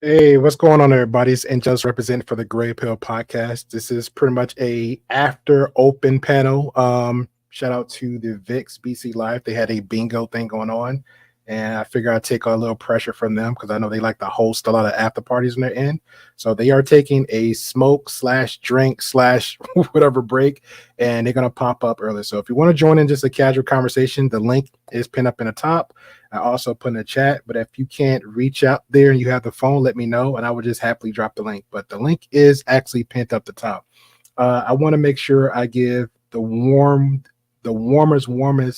Hey, what's going on, everybody? It's and just representing for the Gray Pill Podcast. This is pretty much a after open panel. Shout out to the VIX BC Live. They had a bingo thing going on, and I figure I'd take a little pressure from them because I know they like to host a lot of after parties when they're in. So they are taking a smoke slash drink slash whatever break, and they're gonna pop up early. So if you want to join in just a casual conversation, the link is pinned up in the top. I also put in the chat, but if you can't reach out there and you have the phone, let me know and I would just happily drop the link. But the link is actually pinned up the top. I want to make sure I give the warmest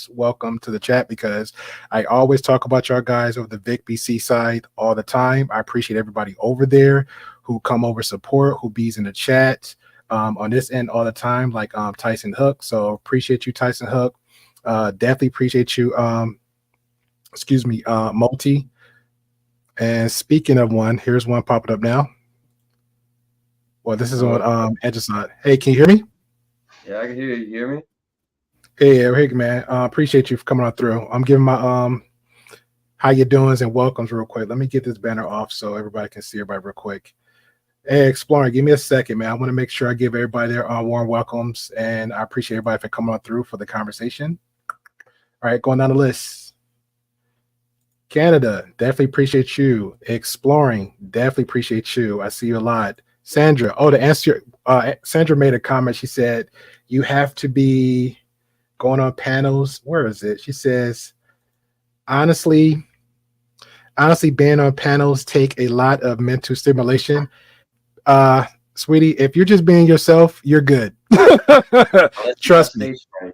welcome to the chat because I always talk about y'all guys over the Vic BC side all the time. I appreciate everybody over there who come over support, who bees in the chat on this end all the time, like Tyson Hook. So appreciate you, Tyson Hook. Definitely appreciate you. Multi. And speaking of one, here's one popping up now. Well, this is on Hello. Edgeside. Hey, can you hear me? Yeah, I can hear you. You hear me? Hey, man. Appreciate you for coming on through. I'm giving my how you doings and welcomes real quick. Let me get this banner off so everybody can see everybody real quick. Hey, Explorer, give me a second, man. I want to make sure I give everybody their warm welcomes, and I appreciate everybody for coming on through for the conversation. All right, going down the list. Canada, definitely appreciate you. Exploring, definitely appreciate you. I see you a lot. Sandra, to answer, Sandra made a comment. She said, you have to be going on panels. Where is it? She says, honestly, being on panels take a lot of mental stimulation. Uh, Sweetie, if you're just being yourself, you're good. Unless you got Trust me. stage fright.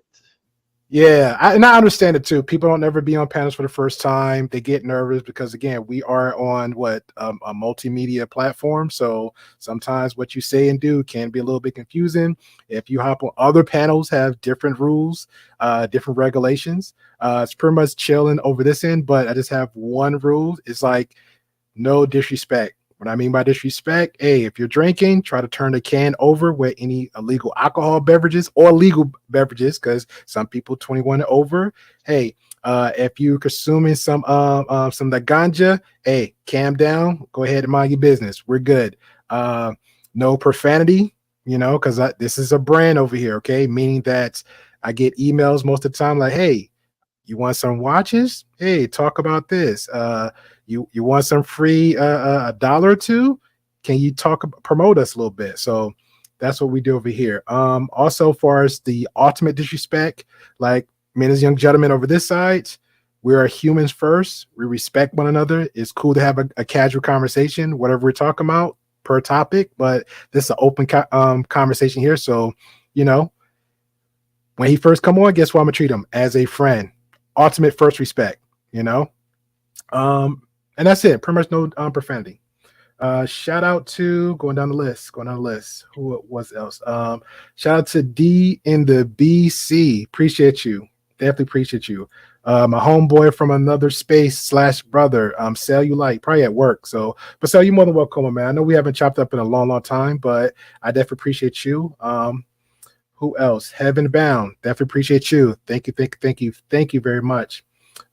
Yeah, and I understand it too. People don't never be on panels for the first time. They get nervous because again, we are on a multimedia platform. So sometimes what you say and do can be a little bit confusing. If you hop on other panels, have different rules, different regulations. It's pretty much chilling over this end, but I just have one rule. It's like no disrespect. What I mean by disrespect, hey, if you're drinking, try to turn the can over with any illegal alcohol beverages or legal beverages, because some people 21 and over. Hey, if you're consuming some of the ganja, hey, calm down. Go ahead and mind your business. We're good. No profanity, because this is a brand over here, okay? Meaning that I get emails most of the time like, hey, you want some watches? Hey, talk about this. You want some free a dollar or two? Can you promote us a little bit? So that's what we do over here. Also, far as the ultimate disrespect, like men as young gentlemen over this side, we are humans first. We respect one another. It's cool to have a casual conversation, whatever we're talking about per topic, but this is an open conversation here. So, you know, when he first come on, guess what? I'm gonna treat him as a friend. Ultimate first respect, you know. And that's it. Pretty much no profanity. Shout out to going down the list. Who was else? Shout out to D in the BC. Appreciate you. Definitely appreciate you. My homeboy from another space slash brother. Cellulite, probably at work. So, but Cell, you more than welcome, man. I know we haven't chopped up in a long time, but I definitely appreciate you. Who else? Heaven Bound. Definitely appreciate you. Thank you very much.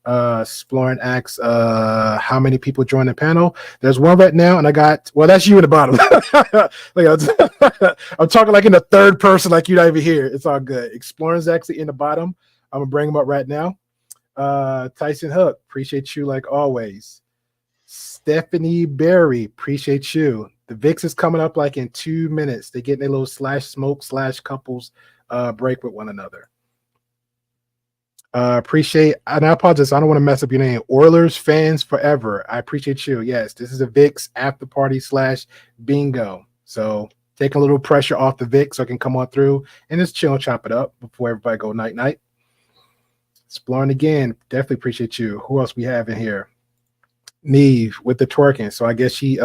Exploring asks how many people join the panel. There's one right now, and I got that's you in the bottom. I'm talking like in the third person, like you're not even here. It's all good. Exploring's actually in the bottom. I'm gonna bring him up right now. Tyson Hook, appreciate you like always. Stephanie Berry, appreciate you. The VIX is coming up like in 2 minutes. They're getting a little slash smoke slash couples break with one another. Appreciate, and I apologize. I don't want to mess up your name. Oilers fans forever. I appreciate you. Yes, this is a VIX after party slash bingo. So taking a little pressure off the VIX so I can come on through and just chill and chop it up before everybody go night. Exploring again. Definitely appreciate you. Who else we have in here? Neve with the twerking. So I guess she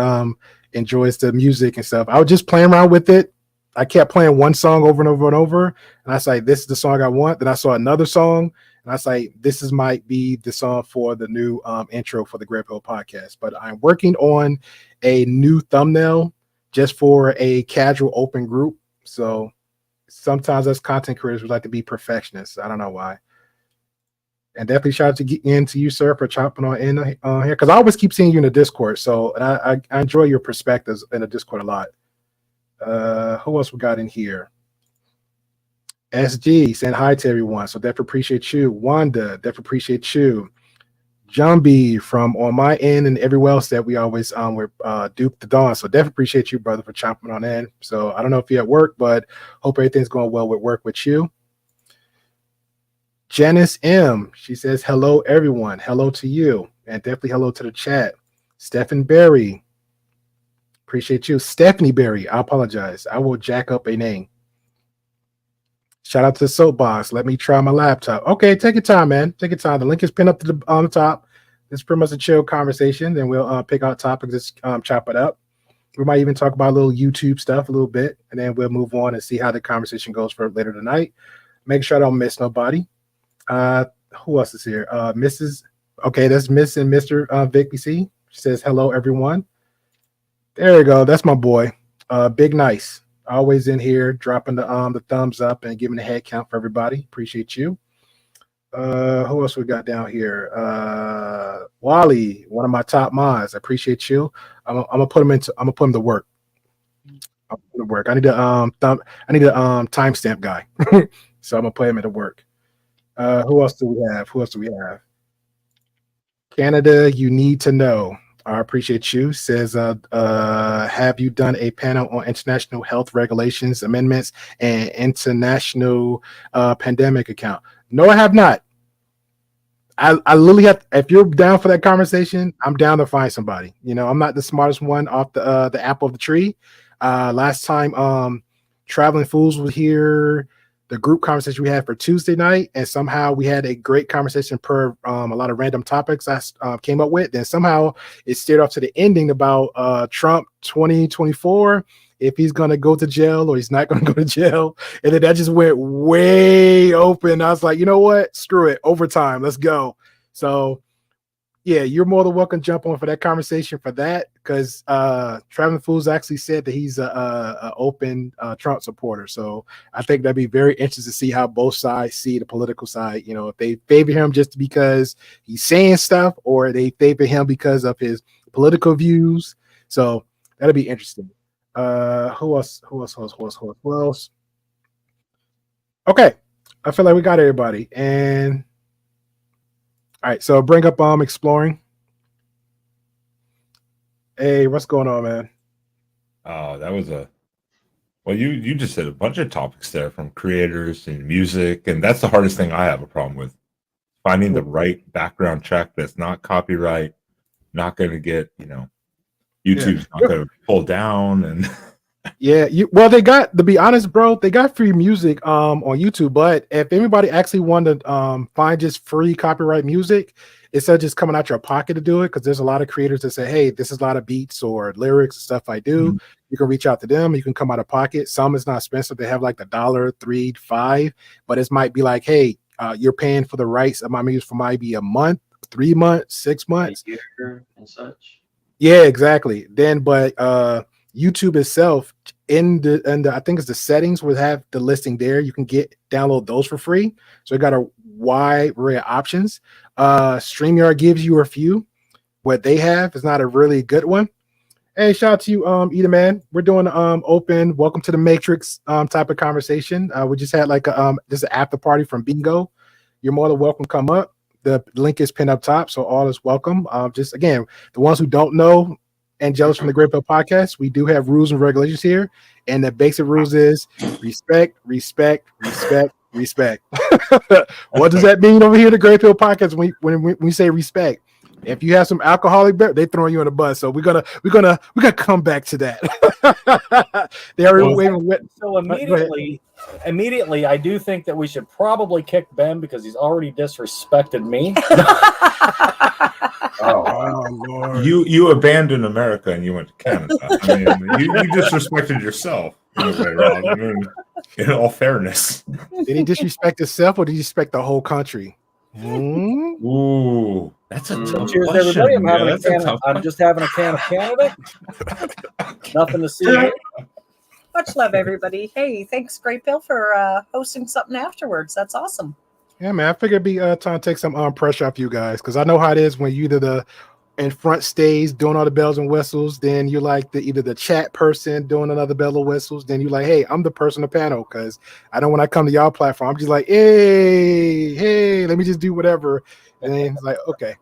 enjoys the music and stuff. I was just playing around with it. I kept playing one song over and over and over. And I was like, this is the song I want. Then I saw another song. And I was like, might be the song for the new intro for the TheGreyPillPodcast. But I'm working on a new thumbnail just for a casual open group. So sometimes as content creators, we like to be perfectionists. I don't know why. And definitely shout out to you, sir, for chopping on in here, because I always keep seeing you in the Discord. So, and I enjoy your perspectives in the Discord a lot. Who else we got in here? SG saying hi to everyone. So definitely appreciate you. Wanda, definitely appreciate you. Jumby from on my end and everywhere else that we always we're Duke the Dawn. So definitely appreciate you, brother, for chopping on in. So I don't know if you're at work, but hope everything's going well with work with you. Janice M. She says hello, everyone. Hello to you, and definitely hello to the chat. Stephen Berry. Appreciate you. Stephanie Berry. I apologize. I will jack up a name. Shout out to the Soapbox. Let me try my laptop. Okay, take your time, man. Take your time. The link is pinned up on the top. It's pretty much a chill conversation. Then we'll pick out topics, just chop it up. We might even talk about a little YouTube stuff a little bit, and then we'll move on and see how the conversation goes for later tonight. Make sure I don't miss nobody. Who else is here? Mrs. Okay, that's Miss and Mr. Vic BC. She says hello, everyone. There you go. That's my boy. Big Nice. Always in here, dropping the thumbs up and giving the head count for everybody. Appreciate you. Who else we got down here? Wally, one of my top mods. I appreciate you. I'm gonna put him to work. I need a timestamp guy. So I'm gonna put him into work. Who else do we have? Canada, you need to know. I appreciate you. Says, have you done a panel on international health regulations, amendments, and international pandemic account? No, I have not. I literally have. If you're down for that conversation, I'm down to find somebody. You know, I'm not the smartest one off the apple of the tree. Last time, Traveling Fools was here. The group conversation we had for Tuesday night, and somehow we had a great conversation per a lot of random topics I came up with. Then somehow it steered off to the ending about Trump 2024, if he's going to go to jail or he's not going to go to jail. And then that just went way open. I was like, you know what? Screw it. Overtime. Let's go. So, yeah, you're more than welcome to jump on for that conversation for that, because Traveling Fools actually said that he's a open Trump supporter. So I think that'd be very interesting to see how both sides see the political side. You know, if they favor him just because he's saying stuff, or they favor him because of his political views. So that'll be interesting. Who else? Okay, I feel like we got everybody. And all right, so bring up exploring. Hey, what's going on, man? Oh, that was you just said a bunch of topics there, from creators and music, and that's the hardest thing I have a problem with. Finding the right background check that's not copyright, not going to get, YouTube's not going to pull down. And yeah, they got, to be honest, bro, they got free music on YouTube. But if anybody actually wanted to find just free copyright music, instead of just coming out your pocket to do it, because there's a lot of creators that say, hey, this is a lot of beats or lyrics and stuff I do. Mm-hmm. You can reach out to them. You can come out of pocket. Some is not expensive. They have like $1, $3, $5, but it might be like, hey, you're paying for the rights of my music for maybe a month, 3 months, 6 months, a year and such. Yeah, exactly. Then, but YouTube itself, in the I think it's the settings, will have the listing there. You can download those for free. So it got a wide array of options. StreamYard gives you a few. What they have is not a really good one. Hey, shout out to you, Eda Man. We're doing open welcome to the Matrix type of conversation. We just had like just an after party from Bingo. You're more than welcome to come up. The link is pinned up top, so all is welcome. Just again, the ones who don't know, Angelus from the Great Pill Podcast, we do have rules and regulations here, and the basic rules is respect, respect, respect, respect. What does that mean over here at the Great Pill Podcast when we say respect? If you have some alcoholic beer, they throwing you on the bus. So we're gonna come back to that. They already so immediately, I do think that we should probably kick Ben because he's already disrespected me. Oh Lord! You abandoned America and you went to Canada. I mean, you disrespected yourself in a way, Rob. I mean, in all fairness, did he disrespect himself or did he disrespect the whole country? Ooh, that's a tough Cheers, question. Everybody! I'm just having a can of Canada. Nothing to see here. Much love, everybody. Hey, thanks, Great Pill, for hosting something afterwards. That's awesome. Yeah, man. I figured it'd be time to take some pressure off you guys because I know how it is when you either the in front stage doing all the bells and whistles, then you're like either the chat person doing another bell and whistles, then you're like, hey, I'm the person on the panel because I know when I come to y'all platform, I'm just like, hey, let me just do whatever. And then it's like, okay.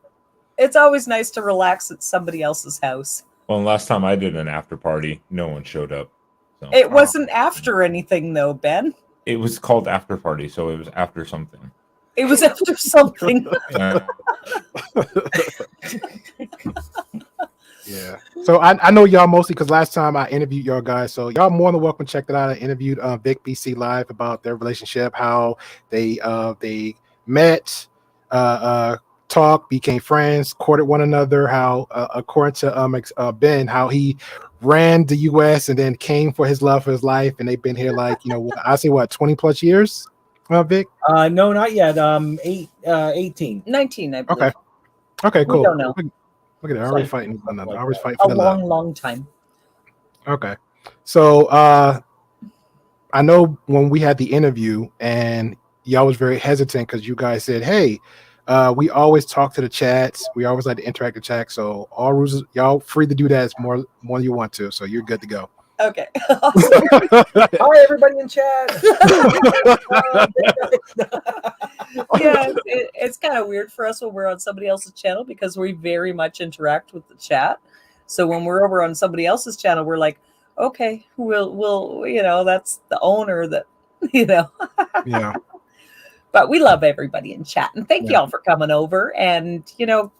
It's always nice to relax at somebody else's house. Well, last time I did an after party, no one showed up. So It wasn't after anything, though, Ben. it was called after party, so it was after something. It was after something. Yeah. Yeah. So I know y'all mostly because last time I interviewed y'all guys. So y'all more than welcome to check that out. I interviewed Vic BC Live about their relationship, how they met, talked, became friends, courted one another, how according to Ben, how he ran the US and then came for his love for his life, and they've been here like, I say 20 plus years, Vic? No, not yet. 18. 19, I believe. Okay, cool. We don't know. Look at that. Already fighting one another. Always fighting A for the love. long time. Okay. So I know when we had the interview and y'all was very hesitant because you guys said, hey, we always talk to the chats. We always like to interact with chat. So all rules, y'all free to do that as more you want to. So you're good to go. Okay. Hi, everybody in chat. Yeah, it's kind of weird for us when we're on somebody else's channel because we very much interact with the chat. So when we're over on somebody else's channel, we're like, okay, we'll that's the owner that, Yeah. But we love everybody in chat, and thank y'all for coming over. And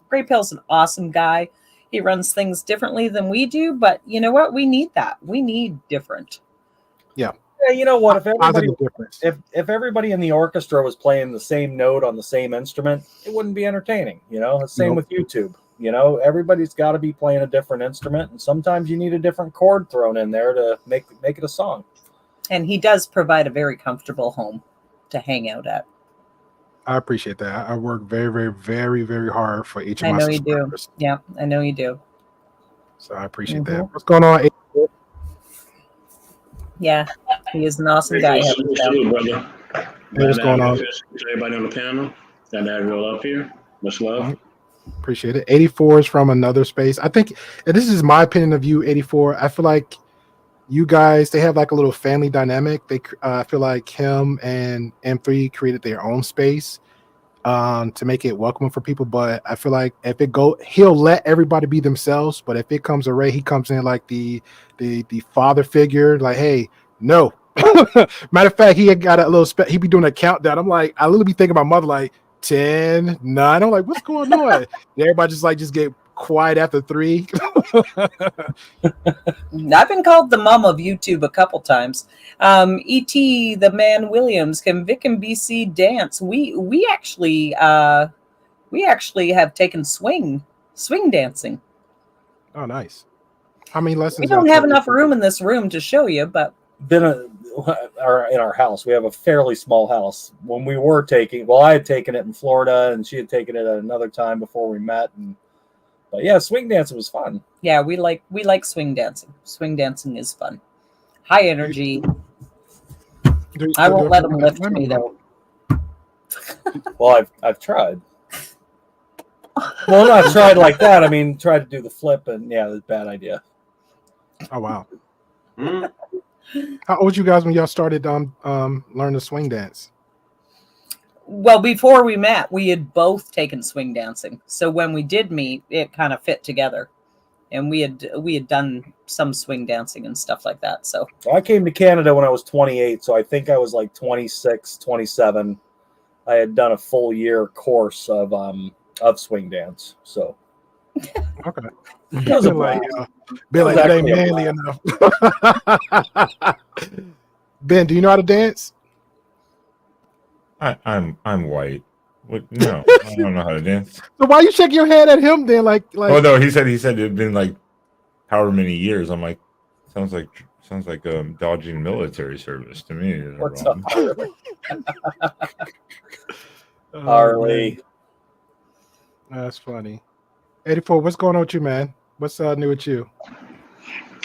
Grey Pill's an awesome guy. He runs things differently than we do, but you know what? We need that. We need different. Yeah. Yeah, you know what? Difference. If everybody in the orchestra was playing the same note on the same instrument, it wouldn't be entertaining. The same with YouTube. Everybody's got to be playing a different instrument, and sometimes you need a different chord thrown in there to make it a song. And he does provide a very comfortable home to hang out at. I appreciate that. I work very, very, very, very hard for each of I my know you do. subscribers. Yeah, I know you do. So I appreciate that. What's going on? Yeah, he is an awesome guy. Brother. Hey, what's going on? Everybody on the panel. Got that real up here. Much love. Appreciate it. 84 is from another space. I think, and this is my opinion of you, 84. I feel like you guys, they have like a little family dynamic. They I feel like him and M3 created their own space to make it welcoming for people. But I feel like if it he'll let everybody be themselves. But if it comes to Ray, he comes in like the father figure, like, hey, no. Matter of fact, he had got a little he be doing a countdown. I'm like, I literally be thinking about mother like 10, 9. I'm like, what's going on? Everybody just get quiet after 3. I've been called the mom of YouTube a couple times. E.T. the Man Williams, can Vic and BC dance? We actually have taken swing dancing. Oh, nice. How many lessons? We don't have enough room in this room to show you, but In our house, we have a fairly small house. When we were I had taken it in Florida, and she had taken it at another time before we met. But yeah, swing dancing was fun. Yeah, we like swing dancing. Swing dancing is fun. High energy. I won't let them lift me though. Well, I've tried. Well, not tried like that. I mean, tried to do the flip, and yeah, that's a bad idea. Oh wow. How old you guys when y'all started learning to swing dance? Well, before we met, we had both taken swing dancing. So when we did meet, it kind of fit together. And we had done some swing dancing and stuff like that. So I came to Canada when I was 28, so I think I was like 26, 27. I had done a full year course of swing dance. So okay. It was a blast. That ain't manly enough. Ben, do you know how to dance? I'm white. What? No, I don't know how to dance. So why you shake your head at him then? Like Oh no, he said it'd been like however many years. I'm like, sounds like dodging military service to me. What's up, Harley? That's funny. 84, what's going on with you, man? What's new with you?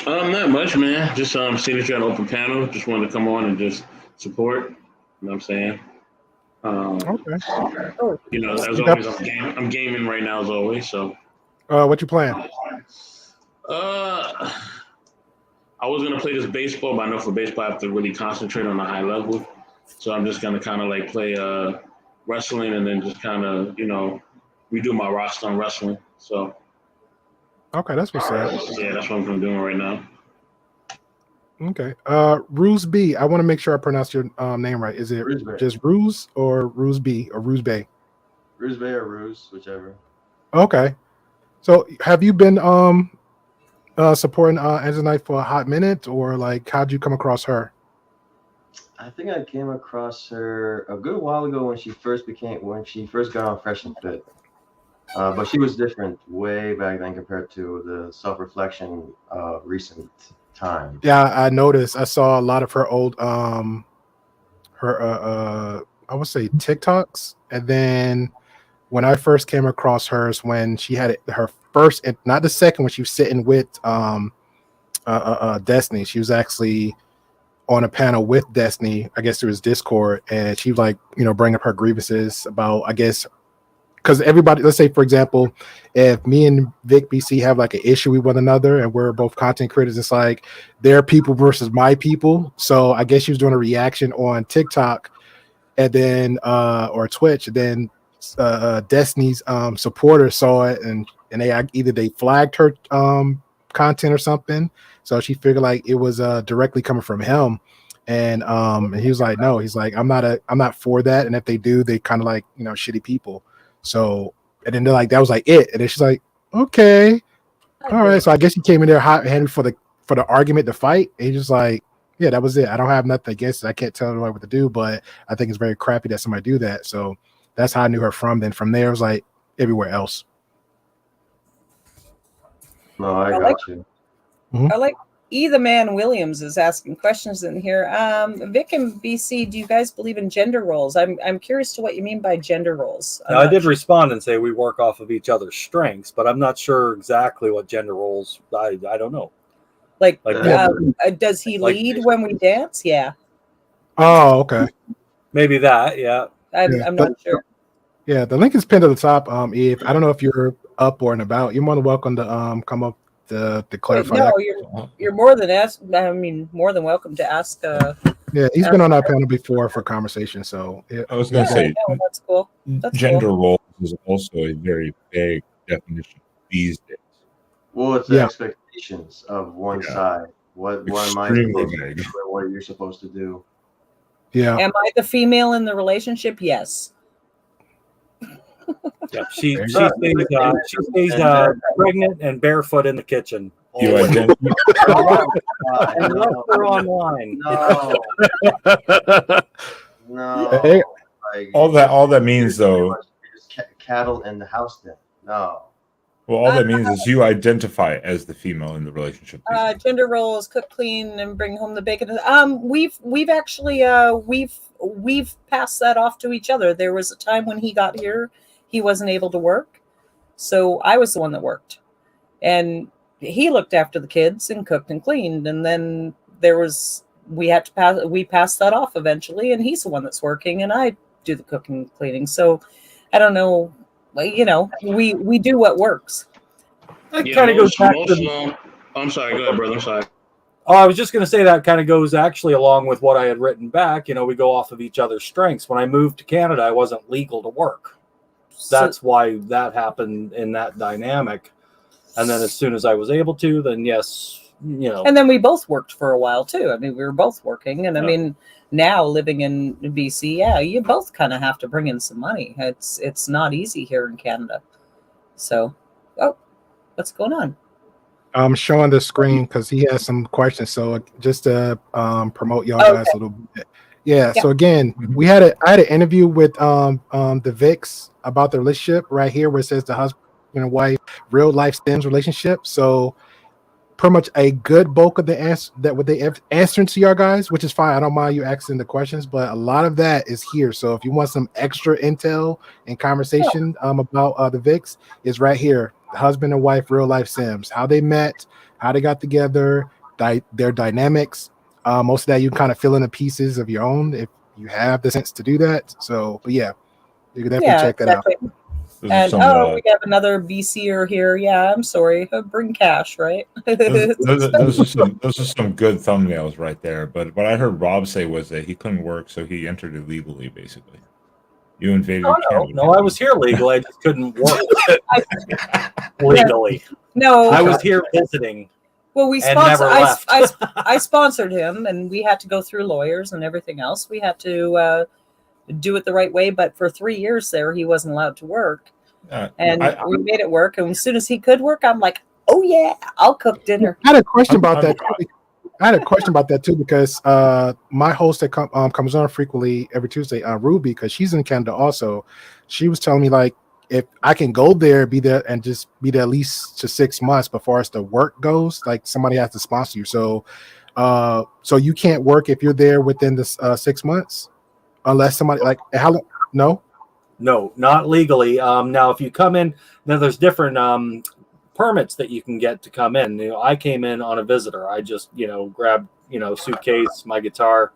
Not much, man. Just seeing that you got an open panel. Just wanted to come on and just support. You know what I'm saying? Okay. You know, as You always, got- I'm gaming right now as always. So, what you playing? uh, I was gonna play this baseball, but I know for baseball I have to really concentrate on a high level. So I'm just gonna kind of like play wrestling and then just kind of redo my roster on wrestling. So Okay, that's what's up. yeah, that's what I'm doing right now. Okay. Ruse B. I want to make sure I pronounce your name right. Is it Ruse Bay. just Ruse or Ruse B or Ruse Bay? Ruse Bay or Ruse, whichever. Okay. So have you been supporting Angela Knight for a hot minute, or like how'd you come across her? I think I came across her a good while ago when she first got on Fresh and Fit. But she was different way back then compared to the self-reflection recent time. Yeah, I noticed. I saw a lot of her old her I would say TikToks, and then when I first came across hers when she had her first, not the second, when she was sitting with Destiny. She was actually on a panel with Destiny, I guess through his Discord, and she like bring up her grievances about, I guess, because everybody, let's say for example, if me and Vic BC have like an issue with one another and we're both content creators, it's like their people versus my people. So I guess she was doing a reaction on TikTok and then or Twitch, and then Destiny's supporters saw it, and they flagged her content or something. So she figured like it was directly coming from him. And he was like, no, he's like, I'm not for that. And if they do, they kind of like, shitty people. So, and then they're like, that was like it. And then she's like, okay, all right. So I guess he came in there hot handed for the argument, the fight. And he's just like, yeah, that was it. I don't have nothing against it. I can't tell anybody what to do, but I think it's very crappy that somebody do that. So that's how I knew her from. Then from there, it was like everywhere else. No, I got you. I like the Man Williams is asking questions in here. Vic and BC, do you guys believe in gender roles? I'm curious to what you mean by gender roles. Now, I did respond and say we work off of each other's strengths, but I'm not sure exactly what gender roles. I don't know. Like does he lead when we dance? Yeah. Oh, okay. Maybe that. Yeah. I'm not sure. Yeah, the link is pinned at the top. If I don't know if you're up or and about, you're more than welcome to come up to clarify. No, you're more than more than welcome to ask. Yeah, he's been on our panel before for conversation. So I was going to say, that's cool. That's gender cool. roles is also a very vague definition these days. Well, it's the expectations of one side. What am I supposed to do? What you're supposed to do? Yeah. Am I the female in the relationship? Yes. Yeah, she stays pregnant and barefoot in the kitchen. You identify. And left her online. No. Hey, like, all that means though. Cattle in the house. Then no. Well, all that means is you identify as the female in the relationship. Gender roles: cook, clean, and bring home the bacon. We've actually we've passed that off to each other. There was a time when he got here, he wasn't able to work, so I was the one that worked, and he looked after the kids and cooked and cleaned. And then we passed that off eventually, and he's the one that's working, and I do the cooking and cleaning. So I don't know. We do what works. That kind of goes back to. I'm sorry. Go ahead, brother. I'm sorry. Oh, I was just going to say that kind of goes actually along with what I had written back. We go off of each other's strengths. When I moved to Canada, I wasn't legal to work. That's why that happened in that dynamic. And then as soon as I was able to, then yes, And then we both worked for a while too. I mean, we were both working, and I mean, now living in BC, you both kind of have to bring in some money. It's not easy here in Canada. So, what's going on? I'm showing the screen because he has some questions. So just to promote y'all guys a little bit. Yeah. So again, I had an interview with the Vix about the relationship right here, where it says the husband and wife real life Sims relationship. So pretty much a good bulk of the answer that what they answering to y'all guys, which is fine. I don't mind you asking the questions, but a lot of that is here. So if you want some extra intel and conversation about the Vix, is right here. The husband and wife real life Sims, how they met, how they got together, their dynamics. Most of that you can kind of fill in the pieces of your own. you have the sense to do that. So, but yeah, you can definitely check that out. Those are And some, we have another BCer here. Yeah, I'm sorry. Bring cash, right? those are some good thumbnails right there. But what I heard Rob say was that he couldn't work, so he entered illegally, basically. You invaded Canada. No, I was here legally. I just couldn't work legally. No, I was here visiting. Well, we and never left. I sponsored him, and we had to go through lawyers and everything else. We had to do it the right way. But for 3 years there, he wasn't allowed to work, and we made it work. And as soon as he could work, I'm like, "Oh yeah, I'll cook dinner." I had a question about that. I had a question about that too because my host that comes on frequently every Tuesday, Ruby, because she's in Canada also. She was telling me like if I can go there, be there, and just be there at least to 6 months before as the work goes, like somebody has to sponsor you. So, so you can't work if you're there within the 6 months, unless somebody like how long? No, not legally. Now, if you come in, now there's different permits that you can get to come in. You know, I came in on a visitor. I just, grabbed, suitcase, my guitar,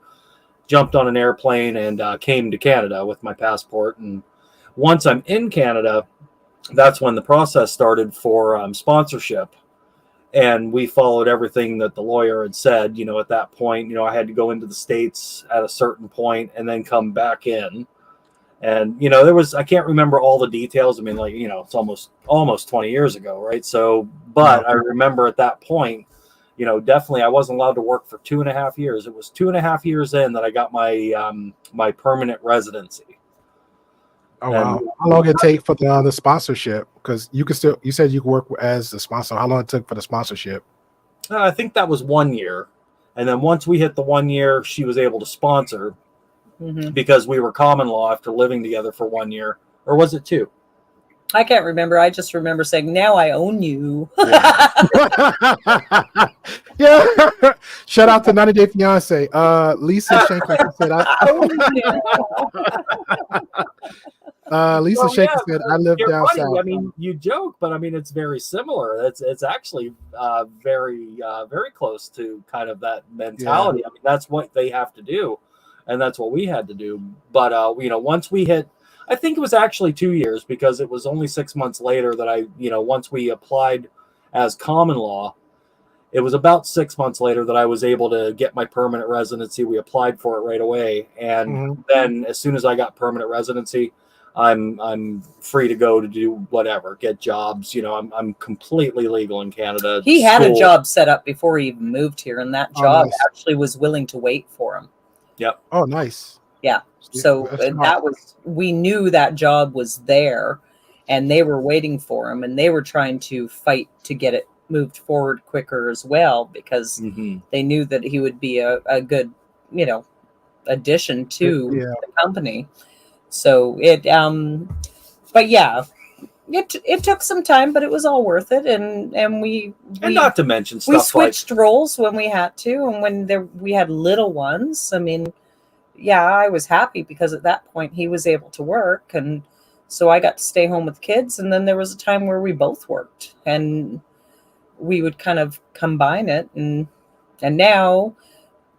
jumped on an airplane, and came to Canada with my passport. And once I'm in Canada, that's when the process started for sponsorship. And we followed everything that the lawyer had said. At that point, I had to go into the States at a certain point and then come back in. And, there was, I can't remember all the details. I mean, like, it's almost 20 years ago. Right. So, but I remember at that point, definitely I wasn't allowed to work for 2.5 years. It was 2.5 years in that I got my, my permanent residency. Oh, wow. How long did it take for the sponsorship? Because you said you could work as a sponsor. How long it took for the sponsorship? I think that was 1 year. And then once we hit the 1 year, she was able to sponsor. Mm-hmm. Because we were common law after living together for 1 year, or was it 2? I can't remember. I just remember saying, "Now I own you." Yeah. Shout out to 90 Day Fiance. Lisa Schenker said, Lisa Schenker said, "I live down south." I mean, you joke, but I mean, it's very similar. It's actually very very close to kind of that mentality. Yeah. I mean, that's what they have to do. And that's what we had to do. But, once we hit, I think it was actually 2 years because it was only 6 months later that once we applied as common law, it was about 6 months later that I was able to get my permanent residency. We applied for it right away. And then as soon as I got permanent residency, I'm free to go to do whatever, get jobs. I'm completely legal in Canada. He had a job set up before he even moved here. And that job actually was willing to wait for him. Yep. Oh, nice. Yeah. So we knew that job was there and they were waiting for him and they were trying to fight to get it moved forward quicker as well because they knew that he would be a good, addition to the company. So but yeah, it took some time, but it was all worth it. And we not to mention stuff we switched roles when we had to, and when we had little ones. I mean, yeah, I was happy because at that point he was able to work, and so I got to stay home with kids. And then there was a time where we both worked, and we would kind of combine it. And now,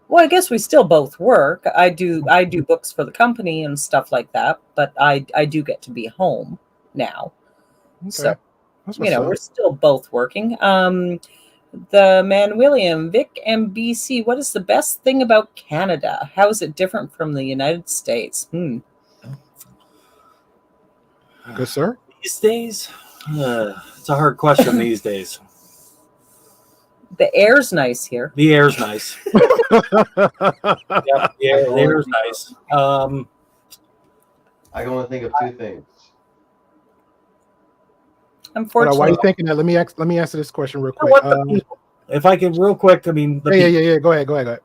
well, I guess we still both work. I do books for the company and stuff like that, but I do get to be home now. Okay. So, we're still both working. The man William, Vic, and BC, what is the best thing about Canada? How is it different from the United States? Good, sir. These days, it's a hard question these days. The air's nice here. The air's nice. The air's nice. I can only think of 2 things. Unfortunately, why are you thinking that? Let me answer this question real quick. If I can, real quick, I mean, Go ahead.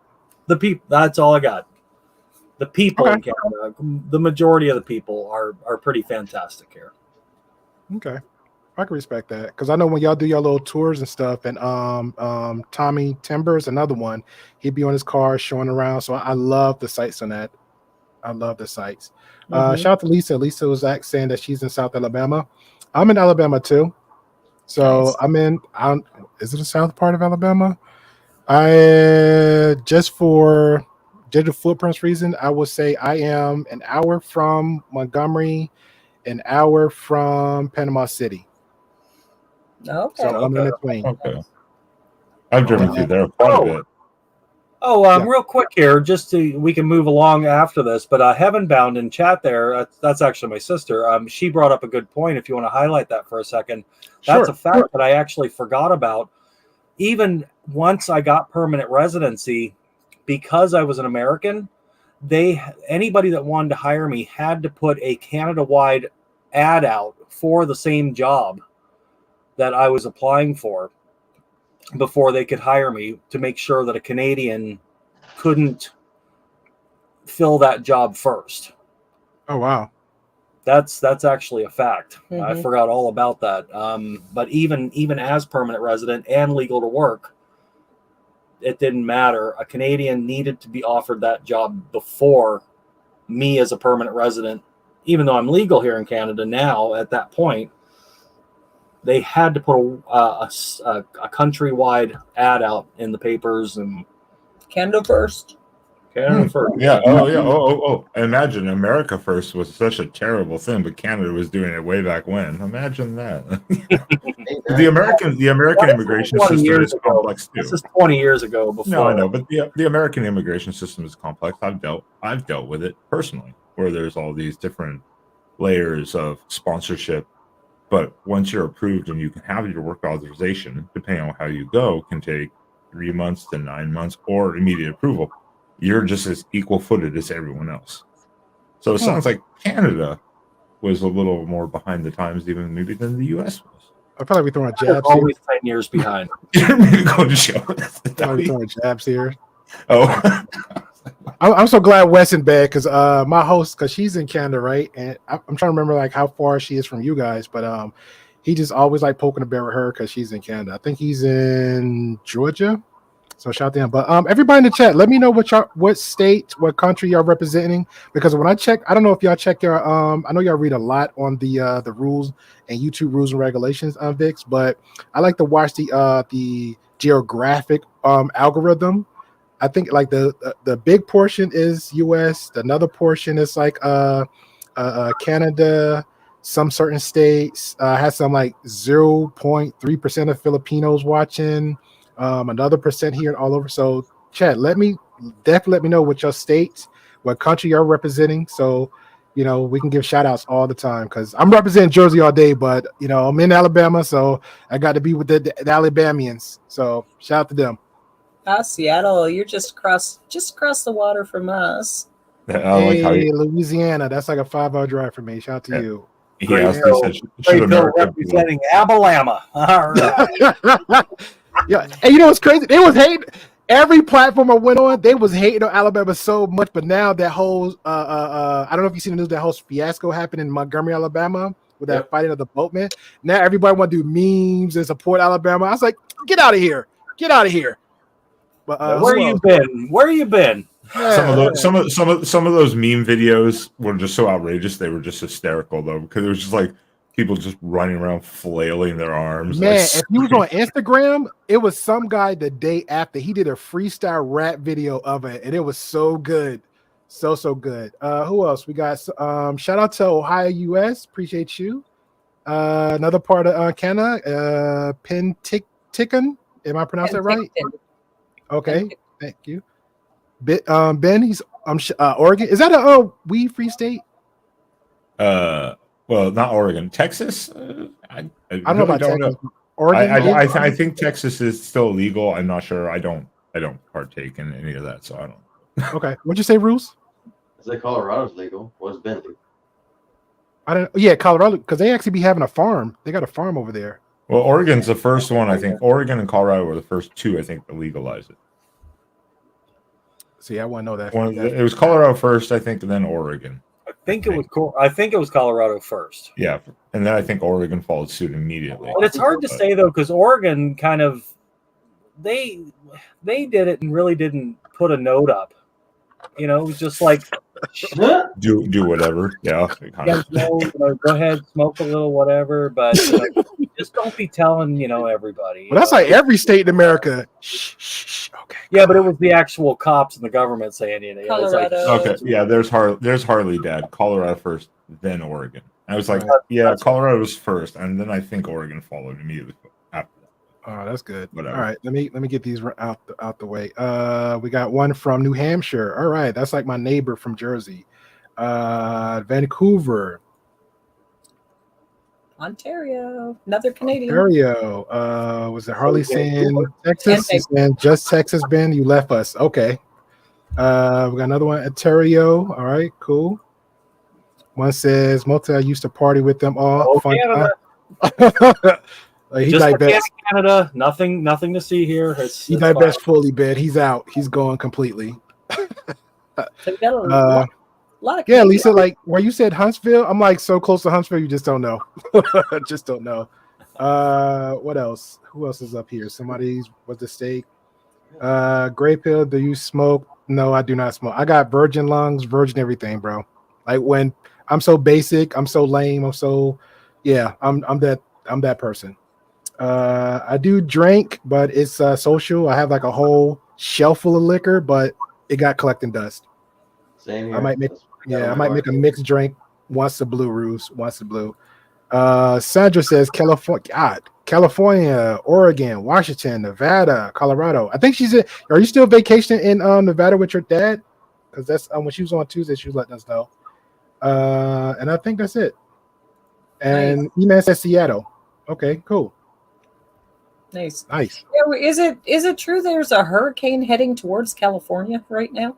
The people. That's all I got. The people in Canada, the majority of the people are pretty fantastic here. Okay, I can respect that because I know when y'all do your little tours and stuff, and Tommy Timbers, another one, he'd be on his car showing around. So I love the sights on that. I love the sights. Shout out to Lisa. Lisa was saying that she's in South Alabama. I'm in Alabama too. So nice. Is it the south part of Alabama? Just for digital footprints reason, I would say I am an hour from Montgomery, an hour from Panama City. Okay. So I'm in between. Okay. I've driven through there quite a bit. Real quick here, we can move along after this, but Heavenbound in chat there, that's actually my sister. She brought up a good point. If you want to highlight that for a second, that's a fact that I actually forgot about. Even once I got permanent residency, because I was an American, anybody that wanted to hire me had to put a Canada-wide ad out for the same job that I was applying for before they could hire me, to make sure that a Canadian couldn't fill that job first. Oh, wow. That's actually a fact. Mm-hmm. I forgot all about that. But even as permanent resident and legal to work, it didn't matter. A Canadian needed to be offered that job before me as a permanent resident. Even though I'm legal here in Canada now, at that point, they had to put a countrywide ad out in the papers. And Canada first. Canada first. Yeah. Oh, yeah. Oh. Imagine America first was such a terrible thing, but Canada was doing it way back when. Imagine that. the American immigration system is complex too. This is 20 years ago. Before. No, I know, but the American immigration system is complex. I've dealt with it personally, where there's all these different layers of sponsorship. But once you're approved and you can have your work authorization, depending on how you go, can take 3 months to 9 months or immediate approval. You're just as equal-footed as everyone else. So it sounds like Canada was a little more behind the times, even maybe than the U.S. was. I feel like we're throwing jabs. Always 10 years behind. You're maybe going to show. We're throwing jabs here. Oh. I'm so glad Wes in bed, because my host, because she's in Canada, right? And I'm trying to remember like how far she is from you guys, but he just always like poking a bear with her because she's in Canada. I think he's in Georgia. So shout out to him. But everybody in the chat, let me know what state, what country y'all representing. Because when I check, I don't know if y'all check your I know y'all read a lot on the rules and YouTube rules and regulations, Vix, but I like to watch the geographic algorithm. I think like the big portion is US, another portion is like Canada, some certain states has some like 0.3% of Filipinos watching, another percent here and all over. So chat, let me know what your state, what country you're representing, so you know we can give shout outs all the time, because I'm representing Jersey all day, but you know I'm in Alabama, so I got to be with the Alabamians, so shout out to them. Seattle, you're just across the water from us. Hey, Louisiana, that's like a 5-hour drive for me. Shout out to you. Representing Alabama. All right. Yeah, and you know what's crazy? They was hating every platform I went on. They was hating on Alabama so much, but now that whole I don't know if you seen the news. That whole fiasco happened in Montgomery, Alabama, with that fighting of the boatmen. Now everybody want to do memes and support Alabama. I was like, get out of here, get out of here. But where you been? Where you been? Yeah. Some of those meme videos were just so outrageous. They were just hysterical though, because it was just like people just running around flailing their arms. Man, like, if you was on Instagram, it was some guy the day after he did a freestyle rap video of it, and it was so good, so good. Who else we got? Shout out to Ohio, US. Appreciate you. Another part of Canada, Penticton. Am I pronouncing that right? Okay, thank you. Ben, he's Oregon. Is that a weed-free state? Well, not Oregon. Texas? I don't know about Texas. Know. Oregon. I think Texas is still legal. I'm not sure. I don't partake in any of that, so I don't. Okay, what'd you say, Bruce? I said Colorado's legal. What's been legal? I don't. Yeah, Colorado, because they actually be having a farm. They got a farm over there. Well, Oregon's the first one. I think Oregon and Colorado were the first two. I think to legalize it. See, I want to know that. It was Colorado first, I think, and then Oregon. I think it was Colorado first. Yeah, and then I think Oregon followed suit immediately. But it's hard to say though, because Oregon kind of they did it and really didn't put a note up. You know, it was just like do whatever. Yeah, go ahead, smoke a little, whatever. But just don't be telling everybody. Well, that's like every state in America. Shh. Okay. Yeah, but it was the actual cops and the government saying it. It's like, Colorado. Okay, yeah. There's Harley Dad. Colorado first, then Oregon. I was like, Right. yeah, Colorado was first, and then I think Oregon followed immediately after that. Oh, that's good. Whatever. All right, let me get these out the way. We got one from New Hampshire. All right, that's like my neighbor from Jersey. Vancouver, Ontario, another Canadian. Ontario. Was it Harley saying Texas? And He's saying just Texas, Ben. You left us. Okay. We got another one, Ontario. All right, cool. One says, Multi, I used to party with them all. Oh, Fun Canada. time. He just for divest. Canada, nothing to see here. He divest fully, Ben. He's out. He's going completely. So we got a lot of Yeah, Canadian. Lisa, like where you said Huntsville, I'm like so close to Huntsville, you just don't know. Just don't know. What else? Who else is up here? Somebody's was the state. Gray Pill, do you smoke? No, I do not smoke. I got virgin lungs, virgin everything, bro. Like when I'm so basic, I'm so lame, I'm that person. I do drink, but it's social. I have like a whole shelf full of liquor, but it got collecting dust. Same here. I might make a mixed drink once the blue ruse, once the blue. Sandra says California, Oregon, Washington, Nevada, Colorado. I think she's are you still vacationing in Nevada with your dad? Because that's when she was on Tuesday, she was letting us know. And I think that's it. And E-Man says Seattle. Okay, cool. Nice. Yeah, is it true there's a hurricane heading towards California right now?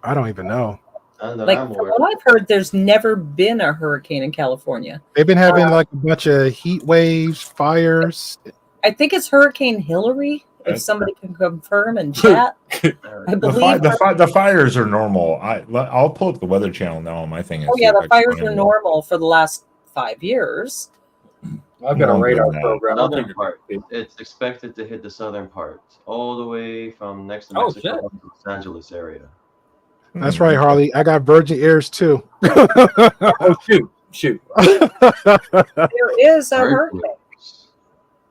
I don't even know. Like from what I've heard, there's never been a hurricane in California. They've been having like a bunch of heat waves, fires. I think it's Hurricane Hillary. If somebody can confirm in chat, I believe the fires are normal. I'll pull up the Weather Channel now on my thing. Oh yeah, the fires were normal for the last 5 years. I've got a radar program. Southern part. It's expected to hit the southern part, all the way from next to Mexico to Los Angeles area. That's right, Harley. I got virgin ears too. Oh shoot! There is a hurricane.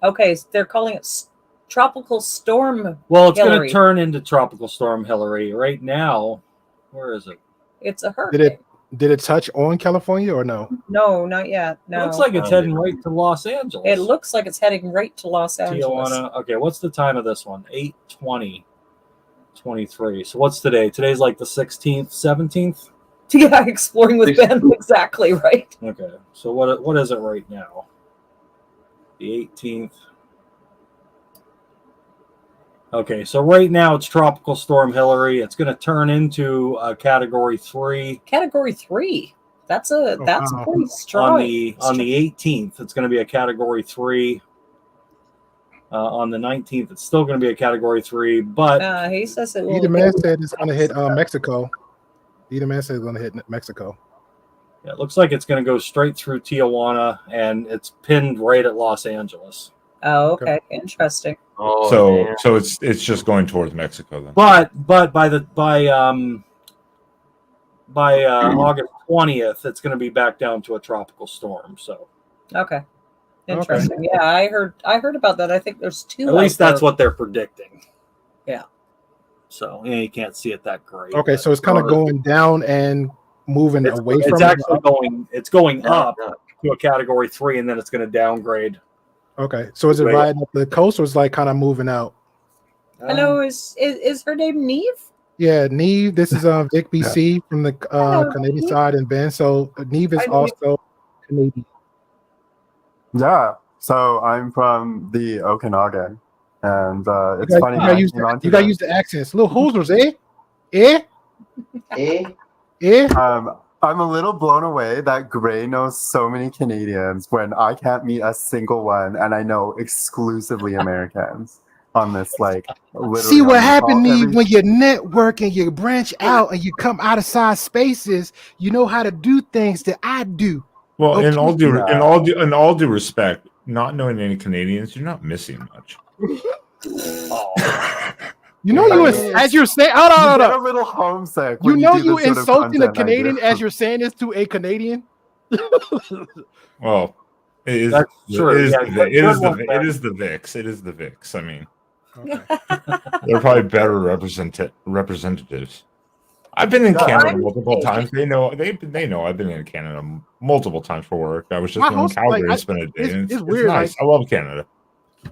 Okay, so they're calling it Tropical Storm. Well, it's going to turn into Tropical Storm Hillary right now. Where is it? It's a hurricane. Did it touch on California or no? No, not yet. No. It looks like it's heading right to Los Angeles. It looks like it's heading right to Los Angeles. Tijuana. Okay, what's the time of this one? 8:20:23. So what's today? Today's like the 16th, 17th? Yeah, exploring with Ben. Exactly right. Okay, so what is it right now? The 18th. Okay, so right now it's Tropical Storm Hillary. It's going to turn into a Category 3. Category 3. That's pretty strong. On the 18th, it's going to be a Category 3. On the 19th, it's still going to be a Category 3, but he says it will. Either man said it's going to hit Mexico. Either man said it's going to hit Mexico. Yeah, it looks like it's going to go straight through Tijuana, and it's pinned right at Los Angeles. Oh, okay. Interesting. So it's just going towards Mexico then. But by August 20th, it's going to be back down to a tropical storm. So okay, interesting. Okay. Yeah, I heard about that. I think there's 2. At least that's what they're predicting. Yeah. So you can't see it that great. Okay, so it's kind of going down and moving away from. It's actually going. It's going up to a Category 3, and then it's going to downgrade. Okay, so is it riding up the coast, or is it like kind of moving out? Hello, is her name Neve? Yeah, Neve. This is Vic BC from the Canadian side, and Ben. So Neve is also Canadian. Yeah, so I'm from the Okanagan, and it's funny. You gotta use the accents, little hoosers, I'm a little blown away that Gray knows so many Canadians when I can't meet a single one, and I know exclusively Americans on this. Like, see what happened, Neve, when you network and you branch out and you come out of size spaces. You know how to do things that I do. Well, in all due respect, not knowing any Canadians, you're not missing much. You know, as you're saying, hold on. A little homesick. You know, you insulting a Canadian as you're saying this to a Canadian. Well, it is. That's true. It is the VIX. It is the VIX. I mean, Okay. They're probably better representatives. I've been in Canada I'm multiple Canadian. times. They know I've been in Canada multiple times for work. I was just My in host, Calgary like, to spend a day. And it's it's weird. nice. Like, I love Canada.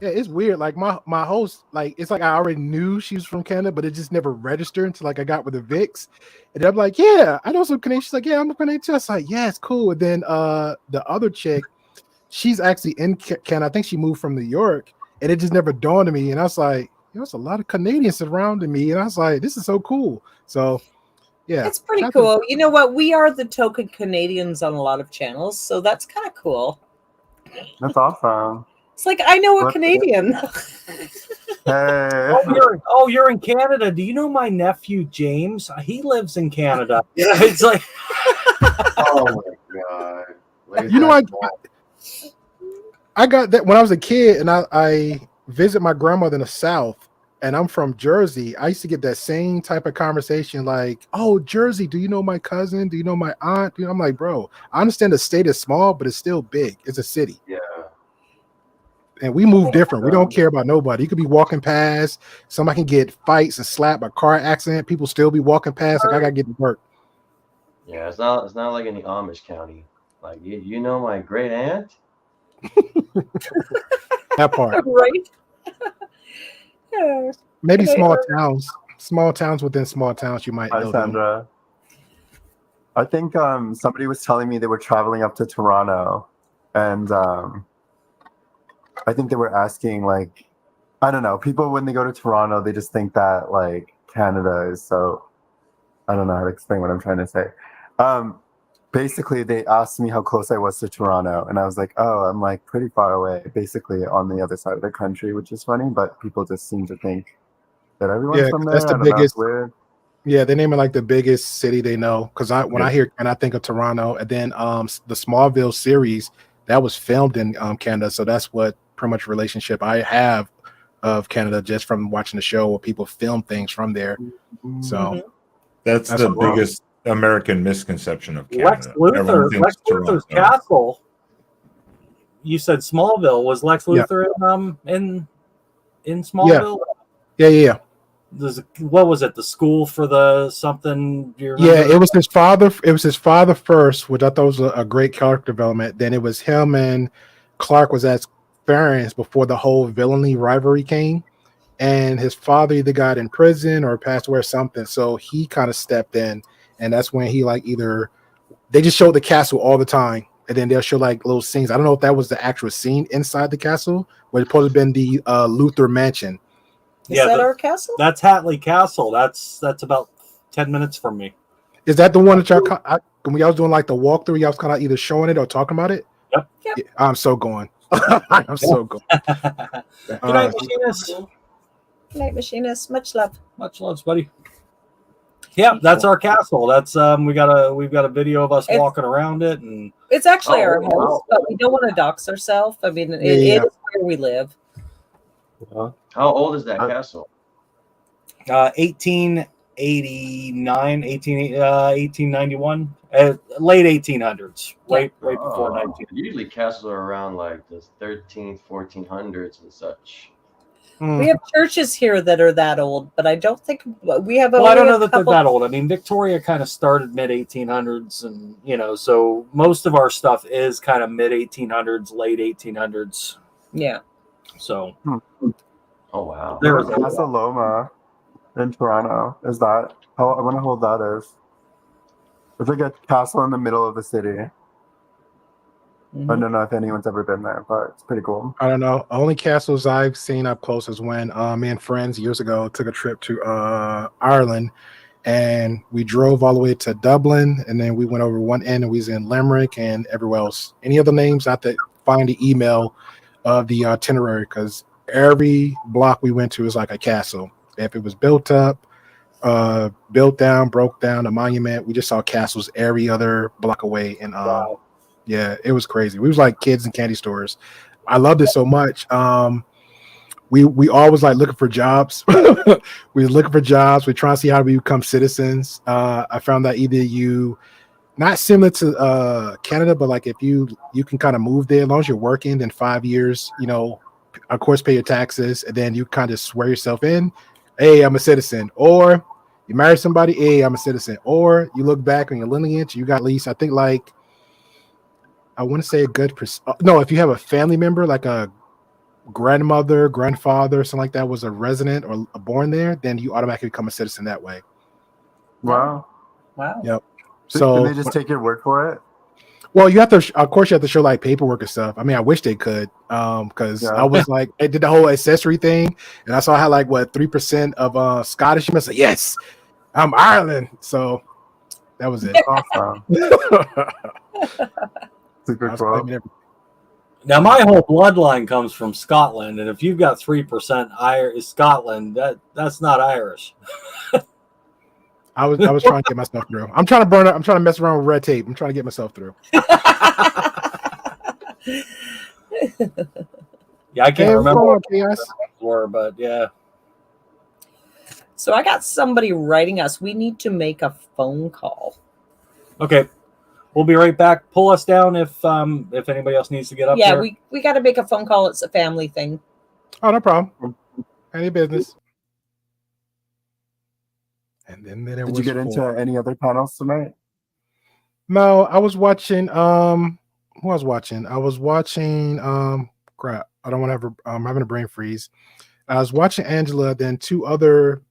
yeah, it's weird. Like my host, like it's like I already knew she was from Canada, but it just never registered until like I got with the Vix. And I'm like, yeah, I know some Canadian. She's like, yeah, I'm Canadian too. I was like, yeah, it's cool. And then the other chick, she's actually in Canada. I think she moved from New York, and it just never dawned on me. And I was like, there's a lot of Canadians surrounding me, and I was like, this is so cool. So yeah, It's pretty shout out to- cool. You know what? We are the token Canadians on a lot of channels, so that's kind of cool. That's awesome. It's like I know a What- Canadian. Hey. You're in Canada. Do you know my nephew James? He lives in Canada. Yeah, it's like Oh my god. Ladies You know, and I got that when I was a kid, and I visit my grandmother in the South, and I'm from Jersey. I used to get that same type of conversation, like, "Oh, Jersey, do you know my cousin? Do you know my aunt?" I'm like, bro, I understand the state is small, but it's still big. It's a city, yeah. and we move different. We don't care about nobody. You could be walking past, somebody can get fights and slapped by car accident. People still be walking past, like I gotta get to work. Yeah, it's not like in the Amish county. Like you know my great aunt? That part. Right? Yeah. Maybe Okay, small towns within small towns. You might Hi, know them. Sandra. I think somebody was telling me they were traveling up to Toronto, and I think they were asking, like, I don't know, people when they go to Toronto, they just think that like Canada is so. I don't know how to explain what I'm trying to say. Basically, they asked me how close I was to Toronto, and I was like, "Oh, I'm like pretty far away, basically on the other side of the country," which is funny, but people just seem to think that everyone's Yeah, from there. that's the I don't know, it's biggest. weird. Yeah, they name it like the biggest city they know. Because when I hear and I think of Toronto, and then the Smallville series that was filmed in Canada, so that's what pretty much relationship I have of Canada just from watching the show where people film things from there. So That's That's the cool. biggest American misconception of Lex Canada. Everyone Luthor. thinks Lex Luthor's Toronto. castle. You said Smallville. Was Lex Yeah. Luthor in Smallville? yeah. What was it? The school for the something? Do you Yeah, remember? it was his father. It was his father first, which I thought was a great character development. Then it was him and Clark was as parents before the whole villainy rivalry came. And his father either got in prison or passed away or something. So he kind of stepped in, and that's when he like either they just showed the castle all the time, and then they'll show like little scenes. I don't know if that was the actual scene inside the castle, but it's supposed to have been the Luthor mansion. Is that our castle? That's Hatley Castle. That's about 10 minutes from me. Is that the one that y'all when y'all was doing like the walkthrough? Y'all was kind of either showing it or talking about it. Yep. Yeah, I'm so going. I'm so going. Good night, Machinist. Good night, Machinist. Much love. Much love, buddy. Yeah, that's our castle. That's we've got a video of us walking around it, and It's actually our wow. house, but we don't want to dox ourselves. I mean, it is where we live. How old is that castle? 1889, 1891, late 1800s, right before 19. Usually castles are around like the 13th, 1400s and such. We have churches here that are that old, but I don't think we have. Well, I don't know that they're that old. I mean, Victoria kind of started mid 1800s, and so most of our stuff is kind of mid 1800s, late 1800s. Yeah. So. Oh wow. There's Casa Loma in Toronto. Is that? I wonder how old that is. It's like a castle in the middle of the city. I don't know if anyone's ever been there, but it's pretty cool. I don't know. Only castles I've seen up close is when me and friends years ago took a trip to Ireland, and we drove all the way to Dublin, and then we went over one end and we was in Limerick and everywhere else. Any other names? I have to find the email of the itinerary because every block we went to is like a castle. If it was built up, built down, broke down, a monument, we just saw castles every other block away. And yeah, it was crazy. We was like kids in candy stores. I loved it so much. We always like looking for jobs. We were looking for jobs. We're trying to see how we become citizens. I found that either you, not similar to Canada, but like if you can kind of move there as long as you're working, then 5 years, of course, pay your taxes, and then you kind of swear yourself in, hey, I'm a citizen. Or you marry somebody, hey, I'm a citizen. Or you look back on your lineage, you got at least, I think, like, I want to say a good no, if you have a family member, like a grandmother, grandfather, something like that was a resident or born there, then you automatically become a citizen that way. Wow. Wow. Yep. So So can they just take your word for it? well, you have to, of course, you have to show like paperwork and stuff. I mean, I wish they could, because I was like, I did the whole ancestry thing, and I saw I had like what 3% of Scottish. I said, yes, I'm Ireland. So that was it. Awesome. Super cool. Now, my whole bloodline comes from Scotland, and if you've got 3% Scotland, that's not Irish. I was trying to get myself through. I'm trying to burn up. I'm trying to mess around with red tape. I'm trying to get myself through. Yeah, I can't remember what were, but yeah. So I got somebody writing us. We need to make a phone call. Okay. We'll be right back. Pull us down if anybody else needs to get up Yeah, there. we got to make a phone call. It's a family thing. Oh, no problem. Any business. And then there Did you get into any other panels tonight? No, I was watching. Who I was watching? I was watching. Crap. I don't want to have. I'm having a brain freeze. I was watching Angela. Then 2 other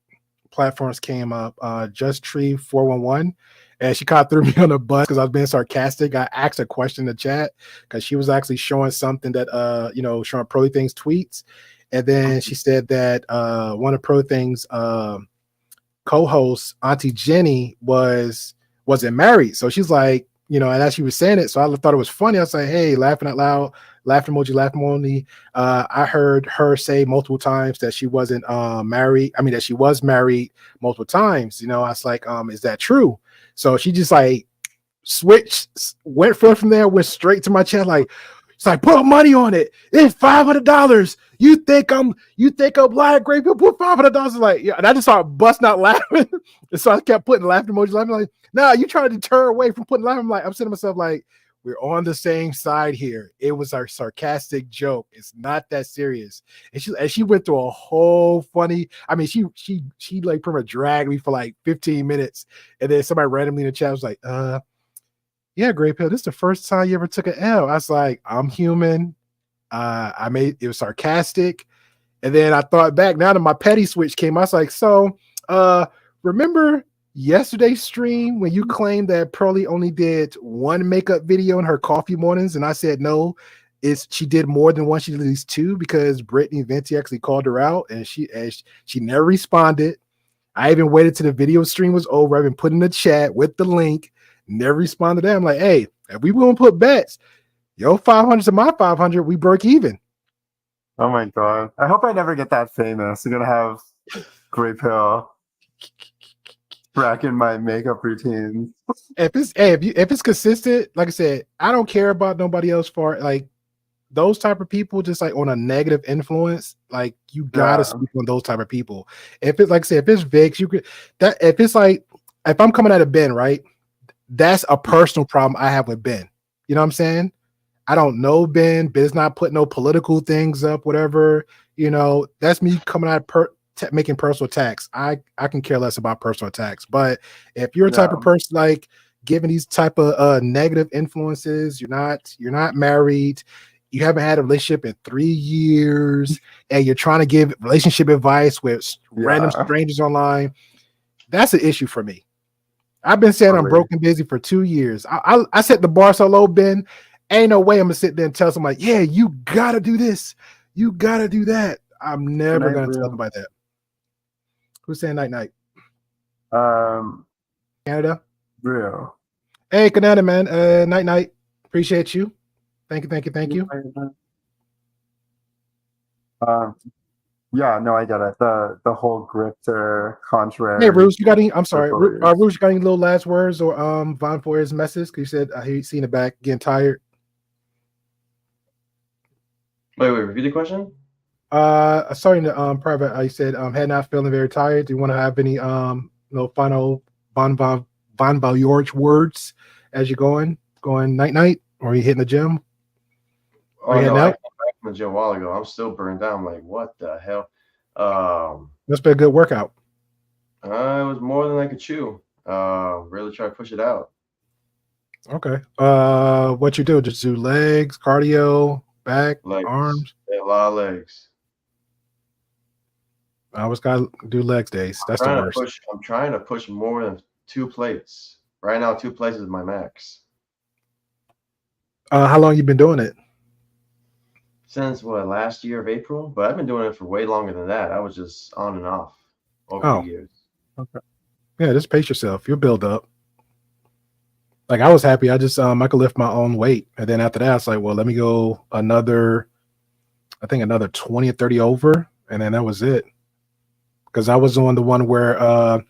platforms came up. Just Tree 411, and she kind of threw me on the bus because I was being sarcastic. I asked a question in the chat because she was actually showing something that showing Pro Things tweets, and then she said that one of Pro Things co-host Auntie Jenny wasn't married, so she's like, and as she was saying it, so I thought it was funny. I was like, hey, laughing out loud, laughing emoji, laughing emoji. I heard her say multiple times that she wasn't married. I mean, that she was married multiple times. I was like, is that true? So she just like went from there, went straight to my chat, like, it's like, put money on it. It's $500. You think I'm lying? Great people put $500. Like, yeah, and I just started busting out laughing. And so I kept putting laughing emojis, laughing like, nah, you trying to deter away from putting laughing. I'm saying to myself, like, we're on the same side here. It was our sarcastic joke. It's not that serious. And she went through a whole funny. I mean, she like pretty much dragged me for like 15 minutes, and then somebody randomly in the chat was like, yeah, Grey Pill, this is the first time you ever took an L. I was like, I'm human. It was sarcastic. And then I thought back, now that my petty switch came, I was like, so remember yesterday's stream when you claimed that Pearly only did 1 makeup video in her coffee mornings? And I said, no, she did more than 1. She did at least 2 because Brittany Venti actually called her out, and she never responded. I even waited till the video stream was over. I've been put in the chat with the link. Never responded to that. I'm like, hey, if we gonna put bets, your 500 to my 500, we broke even. Oh my god! I hope I never get that famous. You're gonna have Grey Pill tracking my makeup routines. If it's consistent, like I said, I don't care about nobody else for like those type of people. Just like on a negative influence, like you gotta speak on those type of people. If it's like I said, if it's Vix, you could that. If it's like if I'm coming out of Ben, right? That's a personal problem I have with Ben. You know what I'm saying? I don't know Ben. Ben's not putting no political things up, whatever. That's me coming out making personal attacks. I can care less about personal attacks. But if you're a type of person like giving these type of negative influences, you're not married, you haven't had a relationship in 3 years, and you're trying to give relationship advice with random strangers online, that's an issue for me. I've been saying I'm broke and busy for 2 years. I set the bar so low, Ben. Ain't no way I'm gonna sit there and tell somebody, yeah, you gotta do this, you gotta do that. I'm never gonna tell them about that. Who's saying night night? Canada. Real. Hey, Canada, man. Night night. Appreciate you. Thank you. Yeah, no, I get it. The whole grifter contrary. Hey, Bruce, you got any? I'm sorry, Bruce, you got any little last words or Von Foyer's message? Because you said he's seen the back getting tired. Wait, repeat the question. I saw in the private. You said head not feeling very tired. Do you want to have any final bon voyage words as you're going night night, or are you hitting the gym? Oh no, from the gym a while ago. I'm still burned out. I'm like, what the hell? That's been a good workout. It was more than I could chew. Really try to push it out. Okay. What you do? Just do legs, cardio, back, Legs, arms. a lot of legs. I always gotta do legs days. That's the Trying to worst. push. I'm trying to push more than 2 plates. Right now, 2 plates is my max. How long you been doing it? Since last year of April, but I've been doing it for way longer than that. I was just on and off over Oh. the years. Okay. Yeah, just pace yourself. You'll build up. Like I was happy. I just I could lift my own weight, and then after that, I was like, well, let me go another 20 or 30 over, and then that was it. Because I was on the one where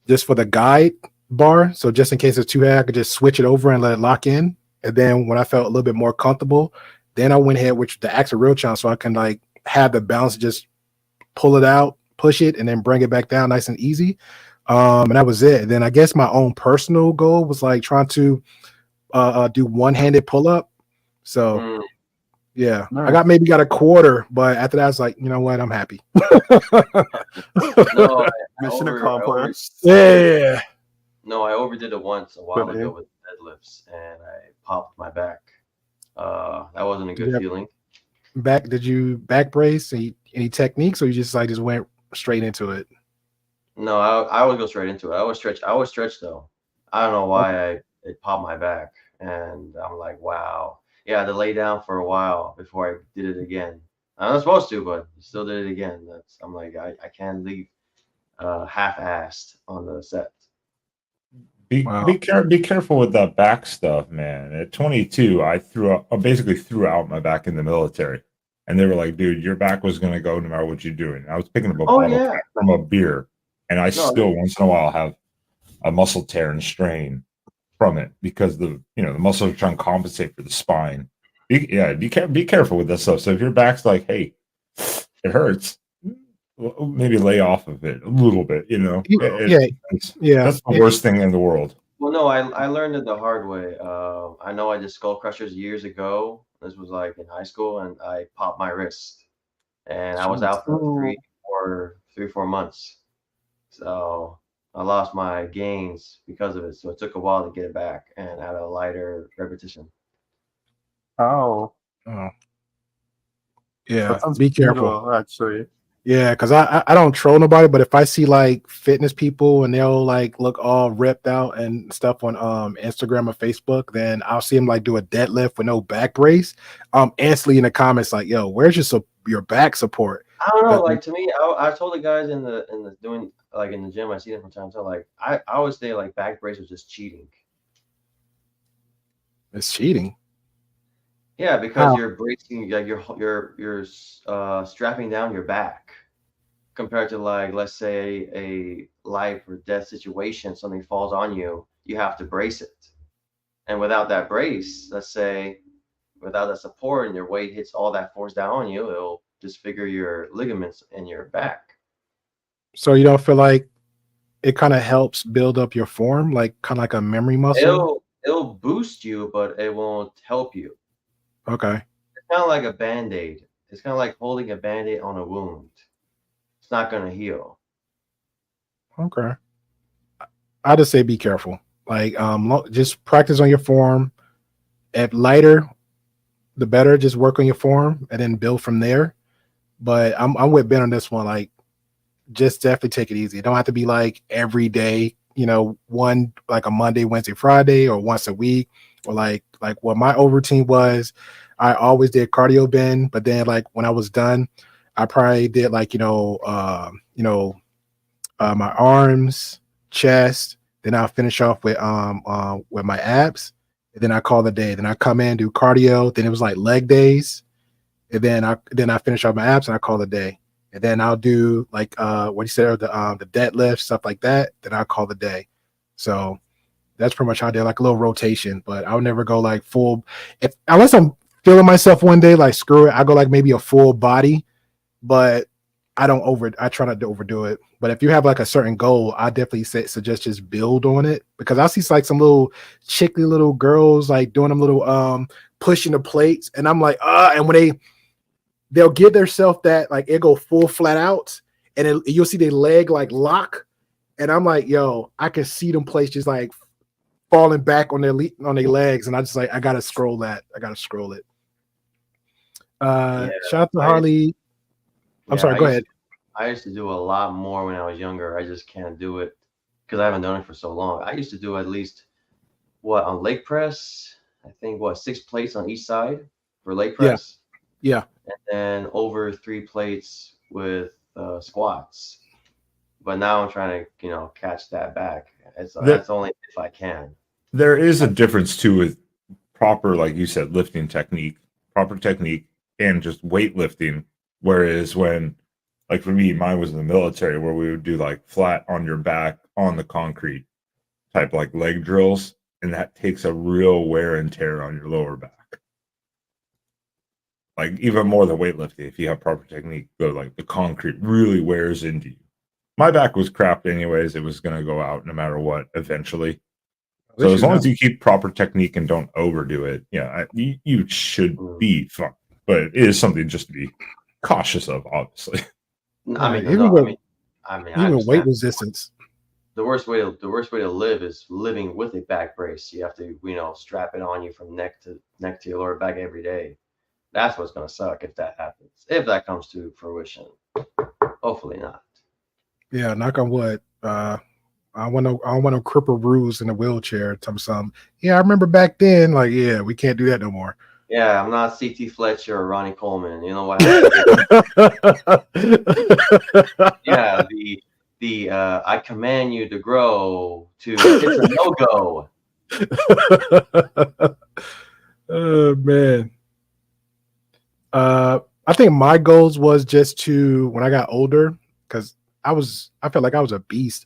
just for the guide bar, so just in case it's too high, I could just switch it over and let it lock in. And then when I felt a little bit more comfortable, then I went ahead with the Axel Real Challenge, so I can like have the balance, just pull it out, push it, and then bring it back down nice and easy. And that was it. And then I guess my own personal goal was like trying to do one-handed pull-up. So yeah, Nice. I got a quarter, but after that, I was like, you know what, I'm happy. No, Mission accomplished. Yeah. No, I overdid it once a while Really? ago with deadlifts, and I popped my back. That wasn't a good Yep. feeling. Did you back brace? Any techniques, or you just went straight into it? No, I would go straight into it. I was stretched though. I don't know why it popped my back, and I'm like, wow. Yeah, I had to lay down for a while before I did it again. I'm not supposed to, but still did it again. I'm like, I can't leave half-assed on the set. Be careful with that back stuff, man. At 22, I basically threw out my back in the military, and they were like, "Dude, your back was gonna go no matter what you're doing." I was picking up a bottle cap from a beer, and I still once in a while have a muscle tear and strain from it because the muscles are trying to compensate for the spine. Be careful with that stuff. So if your back's like, "Hey, it hurts," maybe lay off of it a little bit. That's the worst thing in the world. Well, no, I learned it the hard way. I know I did skull crushers years ago. This was like in high school, and I popped my wrist, and I was out for 3-4 months. So I lost my gains because of it. So it took a while to get it back and at a lighter repetition. Oh. Yeah, That sounds be careful. brutal, actually. Yeah, because I don't troll nobody, but if I see like fitness people and they'll like look all ripped out and stuff on Instagram or Facebook, then I'll see them like do a deadlift with no back brace. Instantly in the comments like, "Yo, where's your back support?" I don't know. Like to me, I told the guys in the doing like in the gym, I see them from time to time. Like I always say like back brace was just cheating. It's cheating. Yeah, because you're bracing, like you're strapping down your back compared to like let's say a life or death situation, something falls on you, you have to brace it. And without that brace, let's say without that support and your weight hits all that force down on you, it'll disfigure your ligaments in your back. So you don't feel like it kind of helps build up your form, like kind of like a memory muscle? It'll boost you, but it won't help you. Okay. It's kind of like a band-aid. It's kind of like holding a band-aid on a wound. It's not going to heal. Okay. I just say be careful. Like just practice on your form. If lighter, the better. Just work on your form and then build from there. But I'm with Ben on this one. Like, just definitely take it easy. It don't have to be like every day. One like a Monday, Wednesday, Friday, or once a week, or like what my old routine was. I always did cardio, Ben, but then like when I was done, I probably did like my arms, chest. Then I'll finish off with my abs, and then I call the day. Then I come in, do cardio. Then it was like leg days, and then I finish off my abs and I call the day. And then I'll do like what you said, the deadlift, stuff like that. Then I'll call the day. So that's pretty much how I did, like a little rotation. But I'll never go like full, unless I'm feeling myself one day, like screw it. I go like maybe a full body, but I try not to overdo it. But if you have like a certain goal, I definitely suggest just build on it, because I see like some little chickly little girls like doing them little pushing the plates, and I'm like, and when they'll give themselves that, like, it go full flat out, and you'll see their leg like lock, and I'm like, yo, I can see them plates just like falling back on their legs, and I just like, I gotta scroll it. Shout out to Harley. I'm sorry, go ahead. I used to do a lot more when I was younger. I just can't do it because I haven't done it for so long. I used to do at least on leg press, I think 6 plates on each side for leg press. Yeah. And then over 3 plates with squats. But now I'm trying to, catch that back. That's only if I can. There is a difference too with proper, like you said, lifting technique, proper technique, and just weightlifting. Whereas when, like for me, mine was in the military where we would do like flat on your back on the concrete type like leg drills, and that takes a real wear and tear on your lower back. Like even more than weightlifting, if you have proper technique, like the concrete really wears into you. My back was crap anyways. It was going to go out no matter what eventually. So as long as you keep proper technique and don't overdo it, you should be fine. But it is something just to be cautious of, obviously. Even weight resistance. The worst way to live is living with a back brace. You have to, strap it on you from neck to your lower back every day. That's what's going to suck if that happens. If that comes to fruition, hopefully not. Yeah, knock on wood. I want to cripple Bruce in a wheelchair. Yeah, I remember back then. Like, yeah, we can't do that no more. Yeah, I'm not C.T. Fletcher or Ronnie Coleman. You know what? Yeah, the I command you to grow to it's a no-go. Oh man. I think my goals was just to, when I got older, because I felt like I was a beast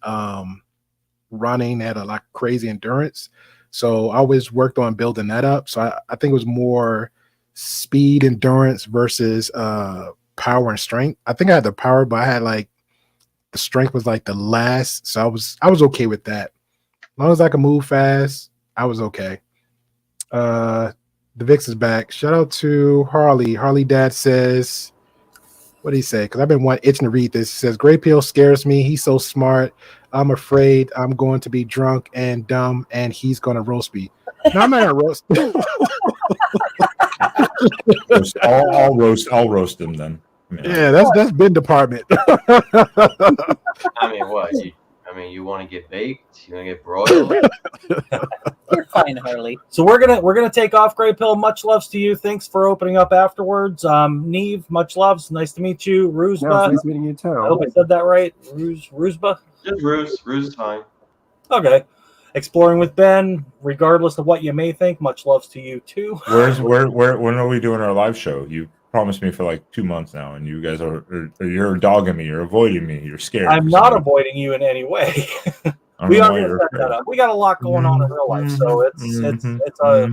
running at a like crazy endurance. So I always worked on building that up. So I think it was more speed, endurance versus power and strength. I think I had the power, but I had like the strength was like the last. So I was okay with that. As long as I could move fast, I was okay. The Vix is back. Shout out to Harley. Harley Dad says, what did he say? Because I've been itching to read this. He says, Grey Pill scares me. He's so smart. I'm afraid I'm going to be drunk and dumb, and he's going to roast me. No, I'm not going to roast. I'll roast him then. Yeah, that's bin department. I mean, what? You want to get baked? You want to get broiled? You're fine, Harley. So we're gonna take off, Grey Pill. Much loves to you. Thanks for opening up afterwards. Neve, much loves. Nice to meet you. Ruzba. Yeah, nice meeting you too. I hope I said that right. Ruzba. Just Ruse. Ruse is fine. Okay. Exploring with Ben. Regardless of what you may think, much loves to you too. When are we doing our live show? You promised me for like 2 months now, and you guys you're dogging me, you're avoiding me, you're scared. I'm not avoiding you in any way. We are going to set that up. We got a lot going on in real life, so it's a.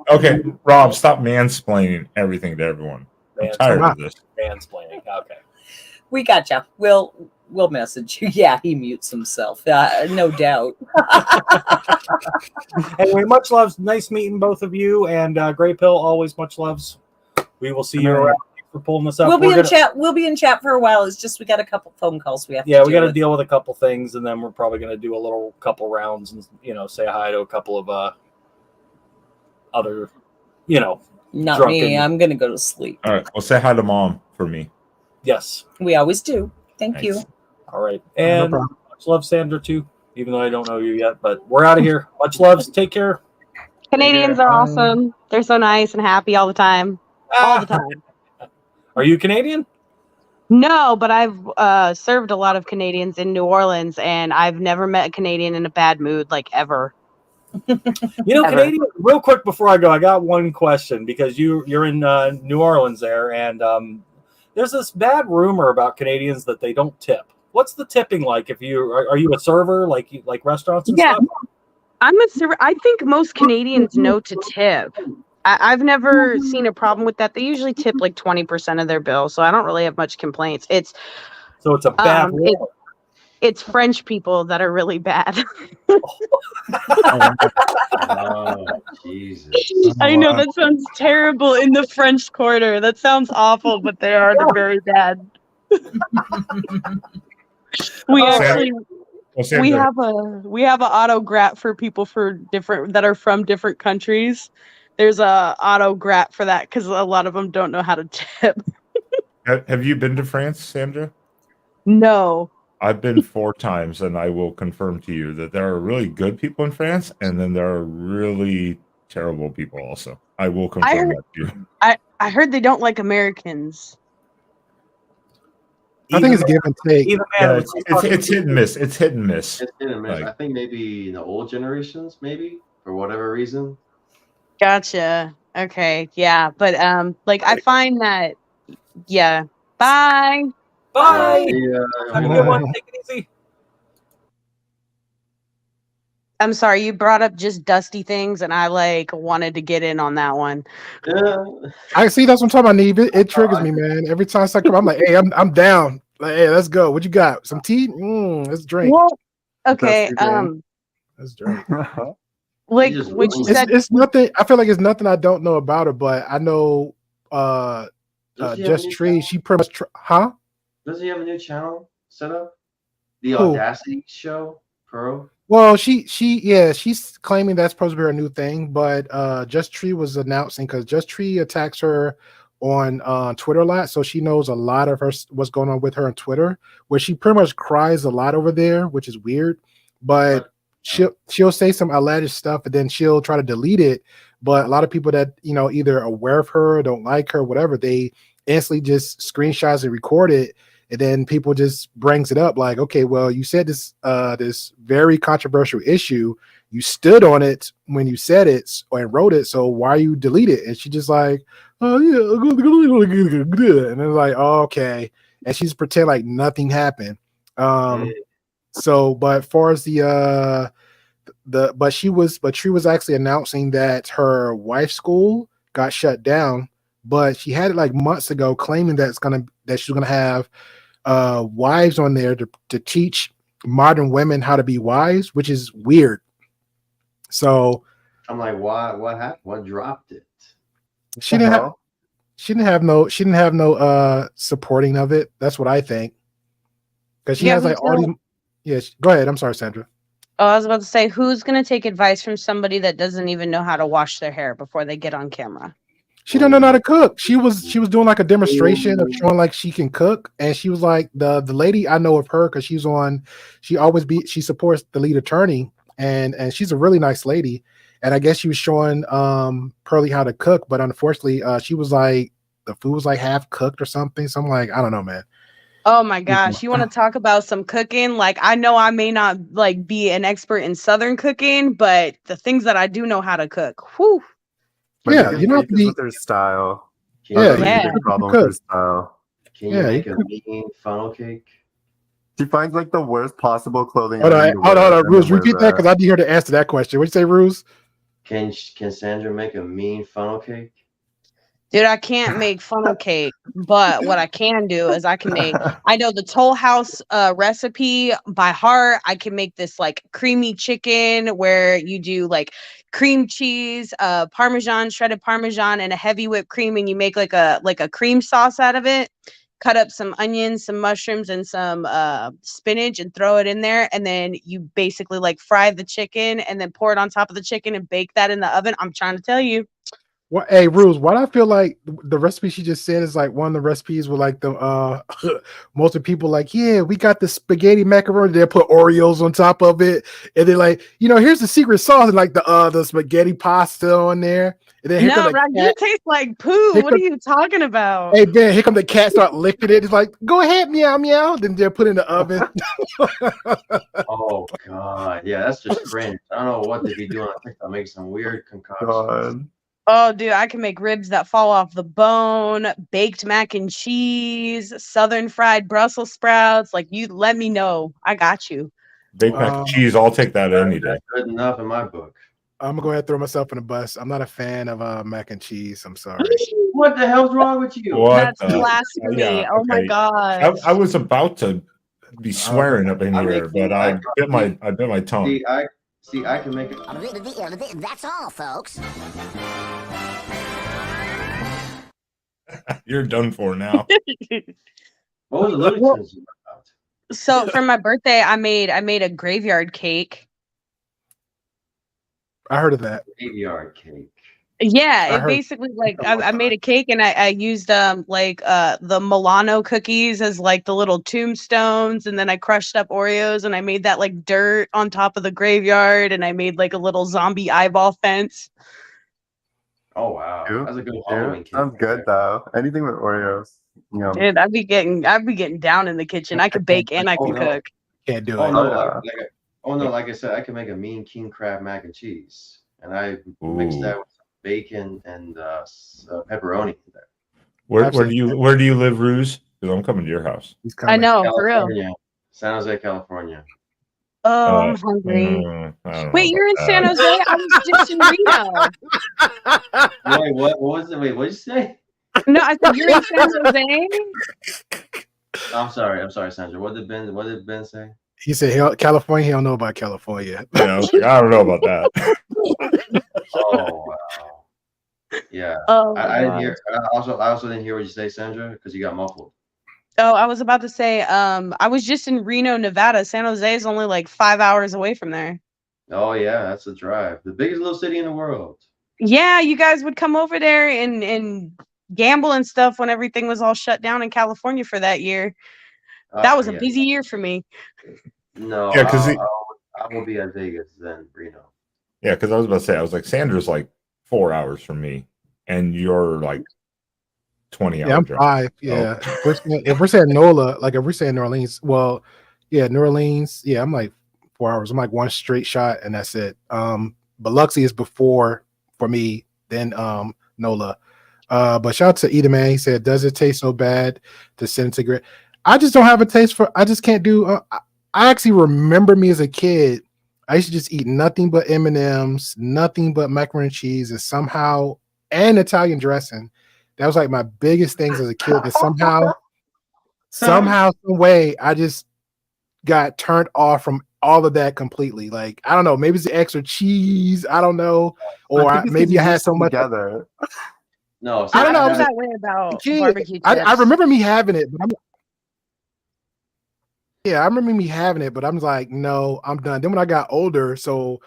Okay, Rob, stop mansplaining everything to everyone. I'm tired of this. Mansplaining. Okay. We gotcha. We'll message you. Yeah, he mutes himself. No doubt. Anyway, much loves. Nice meeting both of you, and Grey Pill always much loves. We will see you around. Thanks for pulling this up. We'll be in chat. We'll be in chat for a while. It's just we got a couple phone calls we have. Yeah, we got to deal with a couple things, and then we're probably going to do a couple rounds and say hi to a couple of other, Not drunken... me. I'm going to go to sleep. All right. Well, say hi to Mom for me. Yes. We always do. Thank you. All right. And much love, Sandra, too, even though I don't know you yet. But we're out of here. Much loves. Take care. Canadians are awesome. They're so nice and happy all the time. All the time. Are you Canadian? No, but I've served a lot of Canadians in New Orleans, and I've never met a Canadian in a bad mood, like ever. Canadian. Real quick before I go, I got one question because you're in New Orleans there, and there's this bad rumor about Canadians that they don't tip. What's the tipping like? If are you a server like restaurants and stuff? I'm a server. I think most Canadians know to tip. I've never seen a problem with that. They usually tip like 20% of their bill, so I don't really have much complaints. It's So it's a bad war. it's French people that are really bad. Oh, Jesus. I know that sounds terrible in the French Quarter. That sounds awful, but they are very bad. We actually we have a autograt for people that are from different countries. There's a autograt for that because a lot of them don't know how to tip. Have you been to France, Sandra? No. I've been 4 times, and I will confirm to you that there are really good people in France, and then there are really terrible people also. I will confirm that to you. I heard they don't like Americans. I think it's give and take. Yeah, it's hit and miss. It's hit and miss. It's hit and miss. Like- I think maybe the old generations, maybe for whatever reason. Gotcha. Okay. Yeah. But like I find that Bye. Bye. Yeah. Have a good one. Take it easy. I'm sorry, you brought up just dusty things and I like wanted to get in on that one. Yeah. I see that's what I'm talking about, Neve. It triggers me, man. Every time I come, I'm like, hey, I'm down. Like, hey, let's go. What you got? Some tea? Let's drink. Well, okay. Let's drink. Like You just when you ruined said It's nothing. I feel like it's nothing I don't know about her, but I know Does he have a Just new Tree. channel? She pretty much huh? Does he have a new channel set up? The Who? Audacity Show Pro. Well, she's claiming that's supposed to be her new thing, but Just Tree was announcing because Just Tree attacks her on Twitter a lot, so she knows a lot of what's going on with her on Twitter, where she pretty much cries a lot over there, which is weird. But she'll say some outlandish stuff and then she'll try to delete it. But a lot of people that either aware of her, don't like her, whatever, they instantly just screenshots and record it. And then people just brings it up like, okay, well, you said this very controversial issue. You stood on it when you said it and wrote it. So why you delete it? And she just like, oh yeah, and then like, oh, okay. And she's pretend like nothing happened. So, but as far as she was actually announcing that her wife's school got shut down, but she had it like months ago, claiming that she's gonna have wives on there to teach modern women how to be wives, which is weird. So I'm like, what happened? What dropped it? she didn't have no supporting of it. That's what I think. Because she has like all these. Yes, go ahead. I'm sorry, Sandra. Oh, I was about to say, who's going to take advice from somebody that doesn't even know how to wash their hair before they get on camera? She don't know how to cook. She was doing like a demonstration of showing like she can cook, and she was like the lady I know of her because she supports the lead attorney, and she's a really nice lady, and I guess she was showing Pearly how to cook, but unfortunately she was like the food was like half cooked or something. So I'm like, I don't know, man. Oh my gosh, you want to talk about some cooking? Like, I know I may not like be an expert in Southern cooking, but the things that I do know how to cook, whew. Yeah, you don't have to be with their style. Yeah, That's a big problem with her style. Can you make a mean funnel cake? She finds like the worst possible clothing. Hold on, Ruse, repeat that because I'd be here to answer that question. What'd you say, Ruse? Can Sandra make a mean funnel cake? Dude, I can't make funnel cake, but what I can do is I know the Toll House recipe by heart. I can make this like creamy chicken where you do like cream cheese, Parmesan, shredded Parmesan, and a heavy whipped cream, and you make like a cream sauce out of it. Cut up some onions, some mushrooms, and some spinach and throw it in there. And then you basically like fry the chicken and then pour it on top of the chicken and bake that in the oven. I'm trying to tell you. Well, hey, Ruse, why do I feel like the recipe she just said is like one of the recipes where like the most of people like, yeah, we got the spaghetti macaroni, they put Oreos on top of it, and then like, here's the secret sauce, and like the spaghetti pasta on there. And then no, you taste like poo. What are you talking about? Hey Ben, here come the cat, start licking it. It's like, go ahead, meow meow. Then they're put in the oven. Oh god, yeah, that's just cringe. I don't know what they be doing. I think they'll make some weird concoctions. Oh, dude, I can make ribs that fall off the bone, baked mac and cheese, southern fried Brussels sprouts. Like, you let me know. I got you. Baked mac and cheese, I'll take that any day. Good enough in my book. I'm gonna go ahead and throw myself in the bus. I'm not a fan of mac and cheese. I'm sorry. What the hell's wrong with you? What? That's blasphemy. Yeah, Oh my okay. gosh. I was about to be swearing up in I'm here, making- but I bit my tongue. See, I can make it. That's all, folks. You're done for now. What was the Looney Tunes about? So for my birthday, I made a graveyard cake. I heard of that. Graveyard cake. Yeah, I it heard- basically like I made a cake and I used the Milano cookies as like the little tombstones, and then I crushed up Oreos and I made that like dirt on top of the graveyard, and I made like a little zombie eyeball fence. Oh wow, Cute. that's a good Halloween cake. Sounds good though. Anything with Oreos. Dude, I'd be getting down in the kitchen. I could bake and I Oh, can no. cook. Can't do Oh it. no, yeah. like I said, I can make a mean king crab mac and cheese, and I mix Ooh. that with bacon and pepperoni in there. Where do you live, Ruse? Because I'm coming to your house. He's I coming. know, for real. California, San Jose, California. Oh, I'm hungry. I don't know Wait, you're in about San that. Jose? I was just in Reno. Wait, what was it? Wait, what did you say? No, I said you're in San Jose. I'm sorry, Sandra. What did Ben say? He said California. He don't know about California. Yeah, I was like, I don't know about that. Oh wow. Yeah. Oh, I didn't my hear. I also didn't hear what you say, Sandra, because you got muffled. Oh, I was about to say, I was just in Reno, Nevada. San Jose is only like 5 hours away from there. Oh yeah, that's a drive. The biggest little city in the world. Yeah, you guys would come over there and gamble and stuff when everything was all shut down in California for that year. That was a Yeah. busy year for me. No, Yeah, 'cause I will be at Vegas then, Reno. Yeah, because I was about to say, I was like, Sandra's like 4 hours from me, and you're like 20 Yeah, hours. I'm drive. 5. Yeah. If we're saying NOLA, like if we're saying New Orleans, well, yeah, New Orleans, yeah, I'm like 4 hours. I'm like one straight shot and that's it. Biloxi is before for me, then NOLA. But shout out to Eda Man. He said, does it taste so bad to disintegrate? I just don't have a taste for I just can't do I actually remember me as a kid. I used to just eat nothing but M&Ms, nothing but macaroni and cheese, and somehow and Italian dressing. That was like my biggest things as a kid. That somehow, some way, I just got turned off from all of that completely. Like I don't know, maybe it's the extra cheese. I don't know, or maybe I had so much. Together. No, I don't know. I I feel was that way about kid. barbecue chips. I remember me having it, but I remember me having it, but I'm like, no, I'm done. Then when I got older, so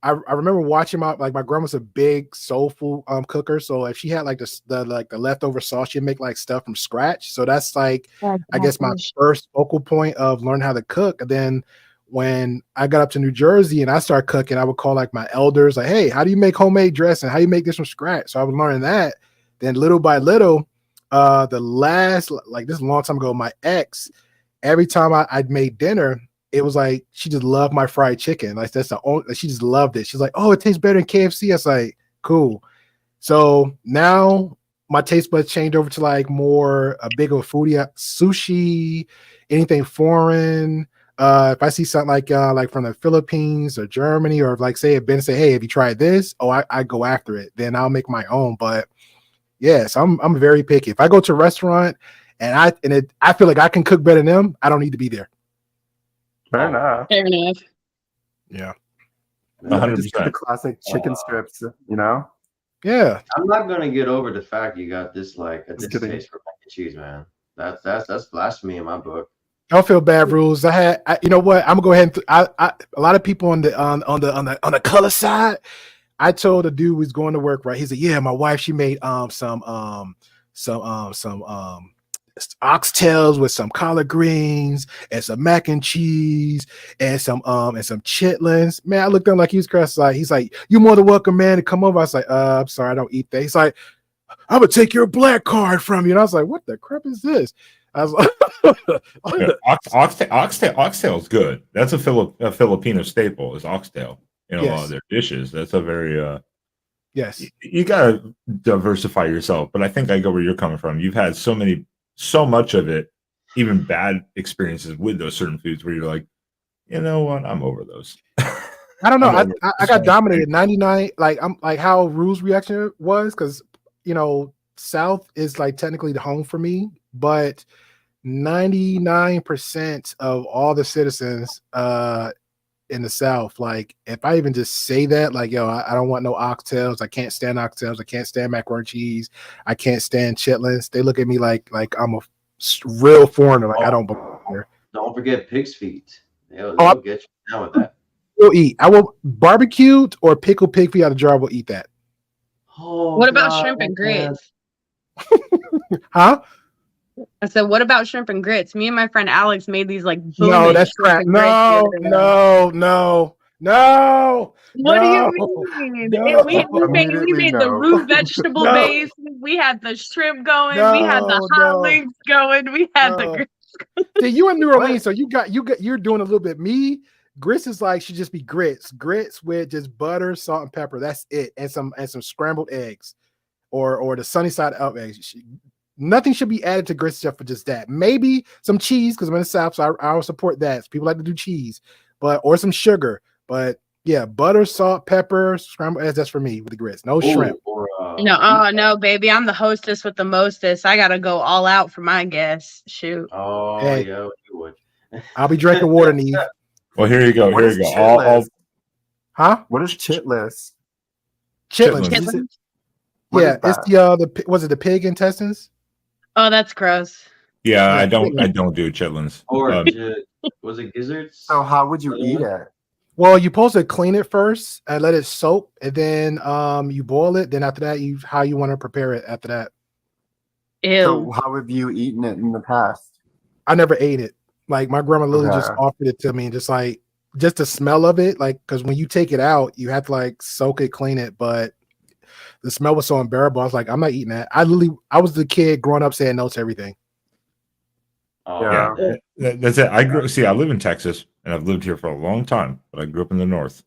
I remember watching my grandma's a big soul food cooker. So if she had like the leftover sauce, she'd make like stuff from scratch. So that's like I guess my first focal point of learning how to cook. And then when I got up to New Jersey and I started cooking, I would call like my elders, like, hey, how do you make homemade dressing? How do you make this from scratch? So I was learning that. Then little by little, the last like this is a long time ago, my ex, every time I made dinner, it was like she just loved my fried chicken. Like that's the only she just loved it. She's like, oh, it tastes better than KFC. I was like, cool. So now my taste buds changed over to like more a big of a foodie, sushi, anything foreign. If I see something like from the Philippines or Germany, or like say Ben say, hey, have you tried this? Oh, I go after it. Then I'll make my own. But yes, I'm very picky. If I go to a restaurant and I feel like I can cook better than them, I don't need to be there. Fair enough. Fair enough. Yeah. 100%. Just the classic chicken strips, you know? Yeah. I'm not gonna get over the fact you got this like a Just kidding. distaste for mac and cheese, man. That's blasphemy in my book. Don't feel bad, Rules. You know what? I'm gonna go ahead and a lot of people on the color side. I told a dude who's going to work, right? He said, yeah, my wife, she made some oxtails with some collard greens and some mac and cheese and some chitlins. Man, I looked at him like he was crazy. Like he's like, you're more than welcome, man, to come over. I was like, I'm sorry, I don't eat that. He's like, I'm gonna take your black card from you. And I was like, what the crap is this? I was like, Oxtail is good. That's a Filipino staple. Is oxtail in a lot of their dishes. That's a very yes. You gotta diversify yourself. But I think I go where you're coming from. You've had so much of it, even bad experiences with those certain foods where you're like, you know what, I'm over those. I don't know. I'm over I got dominated 99. Like I'm like how Rue's reaction was because South is like technically the home for me, but 99% of all the citizens in the South, like if I even just say that, like yo, I don't want no oxtails. I can't stand oxtails. I can't stand macaroni and cheese. I can't stand chitlins. They look at me like I'm a real foreigner. Like I don't belong here. Don't forget pig's feet. They'll Oh, get you down with that. Will eat. I will barbecued or pickled pig feet out of the jar. Will eat that. Oh, What about God, shrimp and grits? Huh? I said, what about shrimp and grits? Me and my friend Alex made these like No, booming that's shrimp crap. and grits the No, other day. no. What do you No, mean? no, We Immediately made the no. root vegetable No. base. We had the shrimp going. We had the hot no, links going. We had the no. grits. See, you in New Orleans, so you're doing a little bit. Me, grits is like should just be grits with just butter, salt, and pepper. That's it, and some scrambled eggs, or the sunny side up eggs. Nothing should be added to grits except for just that. Maybe some cheese because I'm in the South, so I will support that. People like to do cheese, or some sugar. But yeah, butter, salt, pepper, scrambled eggs. That's for me with the grits. No shrimp. No, baby. I'm the hostess with the mostest. I gotta go all out for my guests. Shoot. Oh, Hey. yeah, you would. I'll be drinking water, Neve. Well, here you go. What Here is you go. chitlins? Huh? What is chitlins? Chitlins. Chitlins. What Yeah, is it's that? was it the pig intestines? Oh, that's gross. Yeah, Yeah. I don't do chitlins. Or was it gizzards? So how would you eat it? Well, you're supposed to clean it first and let it soak, and then you boil it. Then after that, how you want to prepare it after that. Ew. So how have you eaten it in the past? I never ate it. Like my grandma literally just Okay. offered it to me, and just the smell of it, like because when you take it out, you have to like soak it, clean it, but the smell was so unbearable. I was like, I'm not eating that. I was the kid growing up saying no to everything. Oh, Yeah. That's it. I live in Texas and I've lived here for a long time, but I grew up in the North.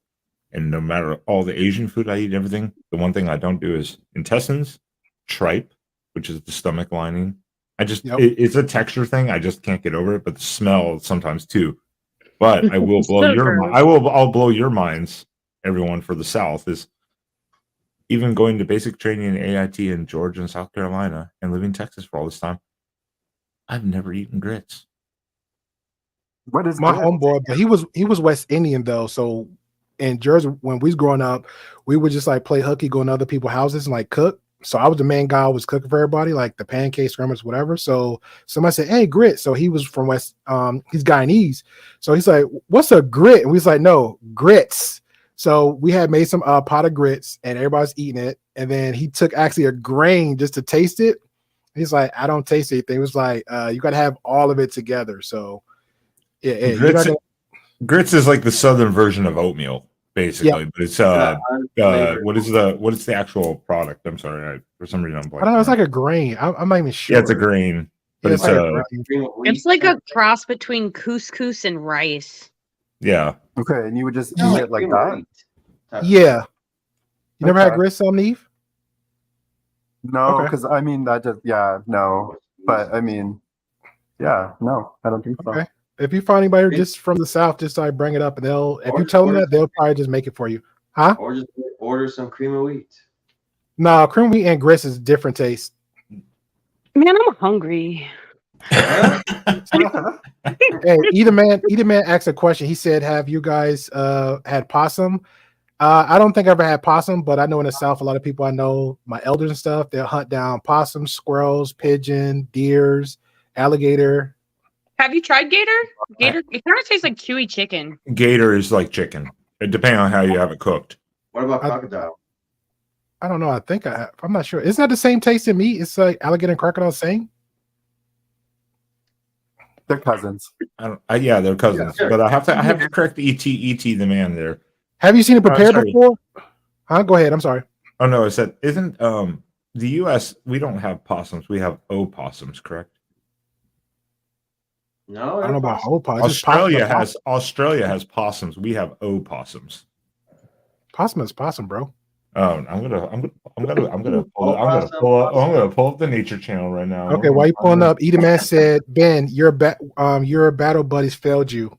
And no matter all the Asian food I eat, everything, the one thing I don't do is intestines, tripe, which is the stomach lining. It's a texture thing. I just can't get over it, but the smell sometimes too. But I will blow So your gross. I'll blow your minds, everyone, for the South is even going to basic training in AIT in Georgia and South Carolina and living in Texas for all this time. I've never eaten grits. What is My grits? homeboy, but he was West Indian though. So in Jersey, when we was growing up, we would just like play hooky, go in other people's houses and like cook. So I was the main guy who was cooking for everybody, like the pancakes, scramblers, whatever. So somebody said, "Hey, grit." So he was from West, he's Guyanese. So he's like, "What's a grit?" And we was like, "No, grits." So we had made some pot of grits, and everybody's eating it. And then he took actually a grain just to taste it. He's like, "I don't taste anything." It was like, "You got to have all of it together." So yeah, you're not gonna. Grits is like the southern version of oatmeal, basically. Yeah. But it's flavored. what is the actual product? I'm sorry, for some reason I'm blanking. I don't know. It's like a grain. I'm not even sure. Yeah, it's a grain, but Yeah, it's like a a grain. Cream of wheat. It's like a cross between couscous and rice. yeah. Okay, and you would just No, eat it like cream of that? wheat type of Yeah. You never had Okay. grits, Neve? No, Okay. because I mean that just no. But I mean, yeah, no, I don't think so. Okay. If you find anybody just from the South, just like bring it up, and if Or- you tell them or- that, they'll probably just make it for you. Huh? Or just order some cream of wheat. No, cream wheat and grits is different taste. Man, I'm hungry. Hey, Either man asked a question. He said, "Have you guys had possum?" I don't think I ever had possum, but I know in the South, a lot of people I know, my elders and stuff, they'll hunt down possums, squirrels, pigeon, deers, alligator. Have you tried gator? Gator, it kind of tastes like chewy chicken. Gator is like chicken, depending on how you have it cooked. What about I- crocodile? I don't know. I think I have. I'm not sure. Isn't that the same taste in meat? It's like alligator and crocodile same? They're cousins. Yeah, they're cousins, Yeah. but I have to correct ET the man there. Have you seen it prepared sorry. before? Huh? Go ahead. I'm sorry. Oh no, I said isn't the U.S. we don't have possums, we have opossums, correct? No, I don't know about impossible. whole possum. Just possum. Australia has possums. We have opossums. Possum is possum, bro. I'm gonna pull up the Nature Channel right now. Okay, while you pulling up, Edie Man said, "Ben, your battle buddies failed you."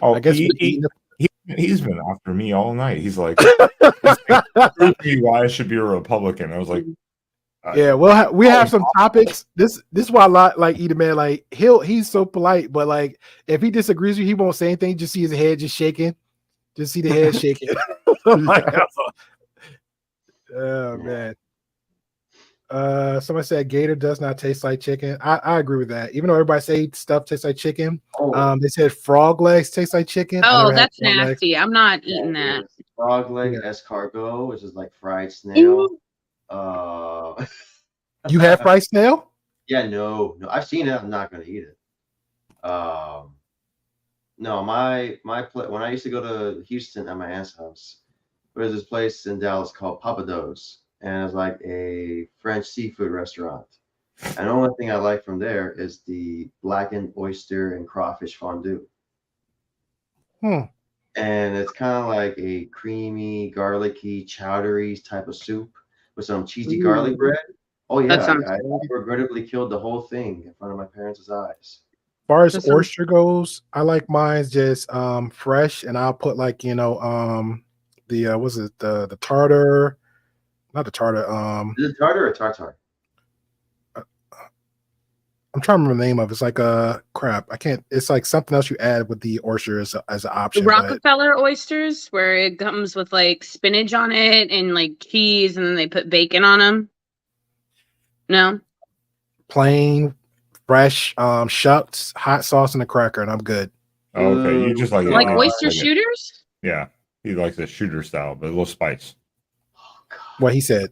Oh, I guess he He's been after me all night. He's like, prove me why I should be a Republican. I was like, yeah, well, we have some topics. This is why I like Edom, man. Like he's so polite, but like if he disagrees with you, he won't say anything. Just see his head just shaking. Just see the head shaking. Like, oh man. Somebody said gator does not taste like chicken. I agree with that. Even though everybody say stuff tastes like chicken, they said frog legs taste like chicken. Oh, that's nasty. I'm not eating that. Frog leg escargot, which is like fried snail. You have fried snail? Yeah, no. I've seen it. I'm not gonna eat it. No, my when I used to go to Houston at my aunt's house, there was this place in Dallas called Papados, and it's like a French seafood restaurant. And the only thing I like from there is the blackened oyster and crawfish fondue. And it's kind of like a creamy, garlicky, chowdery type of soup with some cheesy garlic bread. Oh yeah, I regrettably killed the whole thing in front of my parents' eyes. As far as oyster goes, I like mine just fresh, and I'll put like the the tartar, not the tartar. Is it tartar or tartar? I'm trying to remember the name of it. It's like crap. I can't. It's like something else you add with the oyster as an option. Rockefeller oysters, where it comes with like spinach on it and like cheese, and then they put bacon on them. No. Plain, fresh, shucks, hot sauce, and a cracker, and I'm good. Oh, okay, you just like oyster shooters? Yeah, he likes the shooter style, but a little spice. What he said.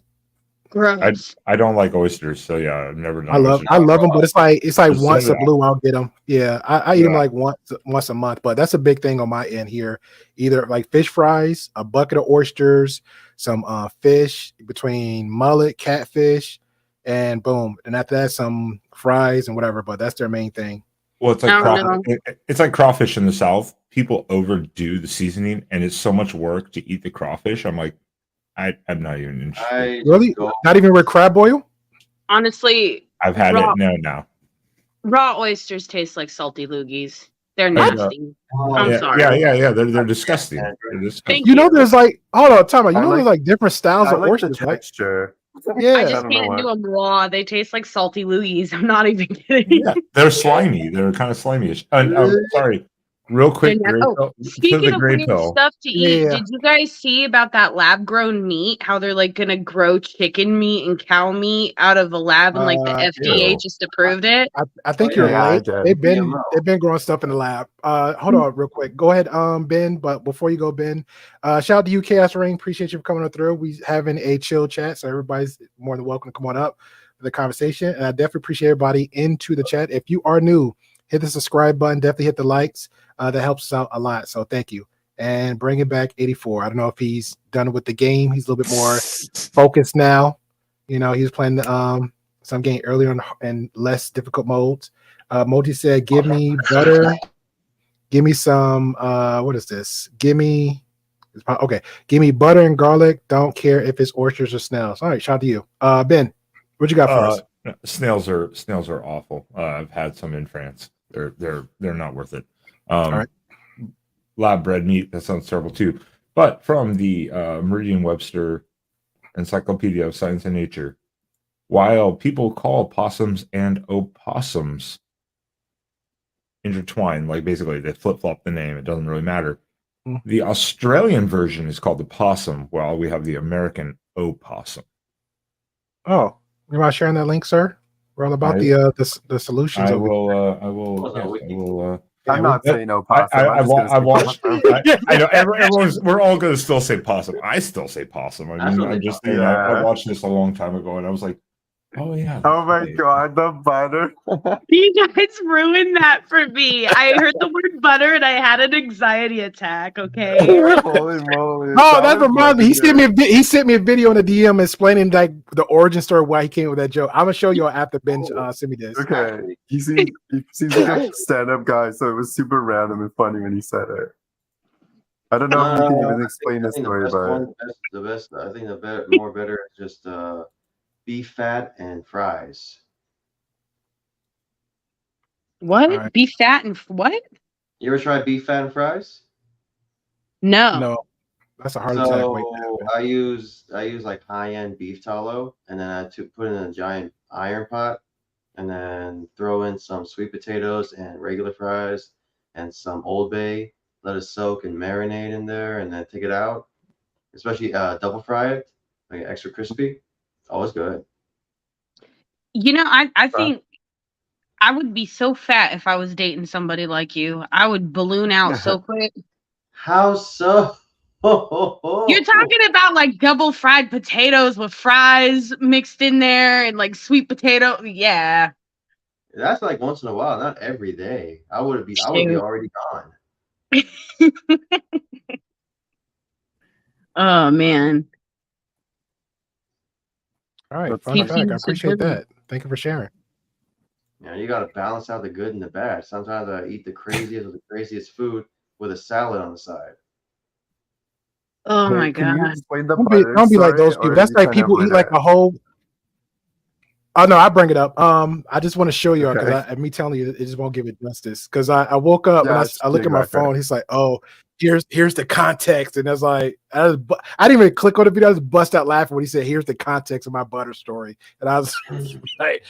Gross. I don't like oysters, so yeah, I've never done. I love them, but it's like once a blue, I'll get them. Yeah, I eat them like once a month, but that's a big thing on my end here. Either like fish fries, a bucket of oysters, some fish between mullet, catfish, and boom. And after that, some fries and whatever. But that's their main thing. Well, it's like it's like crawfish in the South. People overdo the seasoning, and it's so much work to eat the crawfish. I'm like, I'm not even interested. Really? Not even with crab boil? Honestly, I've had it. No. Raw oysters taste like salty loogies. They're nasty. I'm sorry. Yeah. They're disgusting. They're disgusting. You know, there's like time out. You know, there's like different styles of oysters, the texture. Yeah, I just can't do them raw. They taste like salty loogies. I'm not even kidding. Yeah, they're slimy. They're kind of slimy-ish. Sorry. Real quick, speaking of weird stuff to eat, did you guys see about that lab-grown meat? How they're like gonna grow chicken meat and cow meat out of a lab, and like the FDA just approved it? I think you're right. They've been growing stuff in the lab. Hold on, real quick. Go ahead, Ben. But before you go, Ben, shout out to you, Chaos Ring. Appreciate you for coming through. We having a chill chat, so everybody's more than welcome to come on up for the conversation. And I definitely appreciate everybody into the chat. If you are new, hit the subscribe button. Definitely hit the likes. That helps us out a lot. So thank you. And bring it back 84. I don't know if he's done with the game. He's a little bit more focused now. You know, he was playing some game earlier on in less difficult modes. Moti said, give me butter. Give me some, what is this? Give me butter and garlic. Don't care if it's oysters or snails. All right, shout out to you. Ben, what you got for us? Snails are awful. I've had some in France. They're not worth it. All right. Lab bred meat, that sounds terrible too. But from the Merriam-Webster Encyclopedia of Science and Nature, while people call possums and opossums intertwined, like basically they flip-flop the name, it doesn't really matter. The Australian version is called the possum, while we have the American opossum. Oh, you mind sharing that link, sir? We're all about the solutions. I will. I'm not saying no possum. I watched. I know we're all going to still say possum. I still say possum. I mean, I'm just saying. I watched this a long time ago, and I was like, oh yeah. Oh my god, the butter. You guys ruined that for me. I heard the word butter, and I had an anxiety attack. Okay. Holy moly! Oh, that reminds me. He sent me a video in the DM explaining like the origin story why he came with that joke. I'm gonna show you after Ben sent me this. Okay, he seems like a stand-up guy, so it was super random and funny when he said it. I don't know if you can even explain the story, but I think the better is just beef fat and fries. What? Right. Beef fat and what? You ever tried beef fat and fries? No. No, that's a heart attack. Wait, So I use like high-end beef tallow, and then I put it in a giant iron pot, and then throw in some sweet potatoes and regular fries and some Old Bay. Let it soak and marinate in there, and then take it out. Especially double fry it, like extra crispy. Oh, it's good. I think I would be so fat if I was dating somebody like you. I would balloon out so quick. How so? You're talking about like double fried potatoes with fries mixed in there and like sweet potato. Yeah. That's like once in a while, not every day. I would be already gone. Oh man. all right, That's fun funny. fact. I appreciate that. Thank you for sharing. Yeah, you gotta balance out the good and the bad. Sometimes I eat the craziest of the craziest food with a salad on the side. Oh Hey, my can you god. explain the Don't butter be like story, those or people. are That's you like trying to people eat avoid like it? a whole. Oh no, I bring it up. I just want to show y'all Okay. because me telling you it just won't give it justice. Because I woke up and Yes, I look at my exactly. phone. He's like, "Oh, here's the context," and I was like, I didn't even click on the video. I just bust out laughing when he said, "Here's the context of my butter story," and I was like,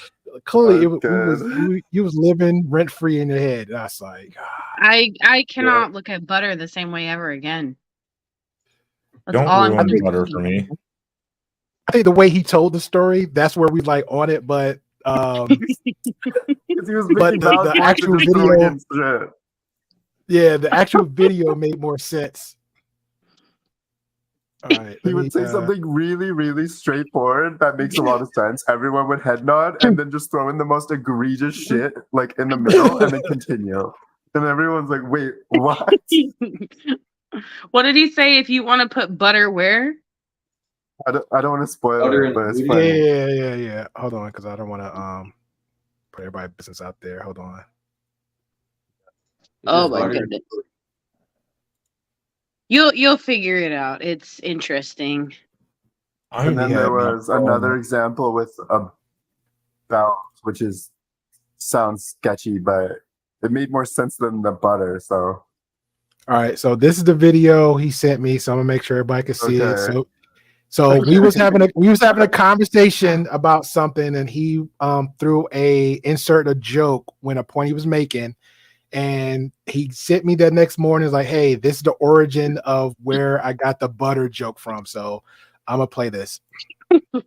clearly That's good. you was living rent free in your head. And I was like, I cannot look at butter the same way ever again. That's Don't all I'm ruin gonna butter eat. for me. I think the way he told the story, that's where we like on it, but Because he was but making valid the points and actual just throwing video, in shit. yeah, the actual video made more sense. All right, He let me. would say something really, really straightforward that makes a lot of sense. Everyone would head nod and then just throw in the most egregious shit like in the middle and then continue. And everyone's like, wait, what? What did he say? If you want to put butter where? I don't want to spoil Butter it, and but it's booty. funny. Yeah. Hold on, because I don't want to put everybody's business out there. Hold on. Oh Just my butter and goodness. booty. You'll figure it out. It's interesting. And then there was another example with a belt, which sounds sketchy, but it made more sense than the butter. So All right, so this is the video he sent me, so I'm gonna make sure everybody can see it. okay. So we was having a conversation about something, and he insert a joke when a point he was making, and he sent me that next morning. Is like, hey, this is the origin of where I got the butter joke from. So I'm gonna play this. Oh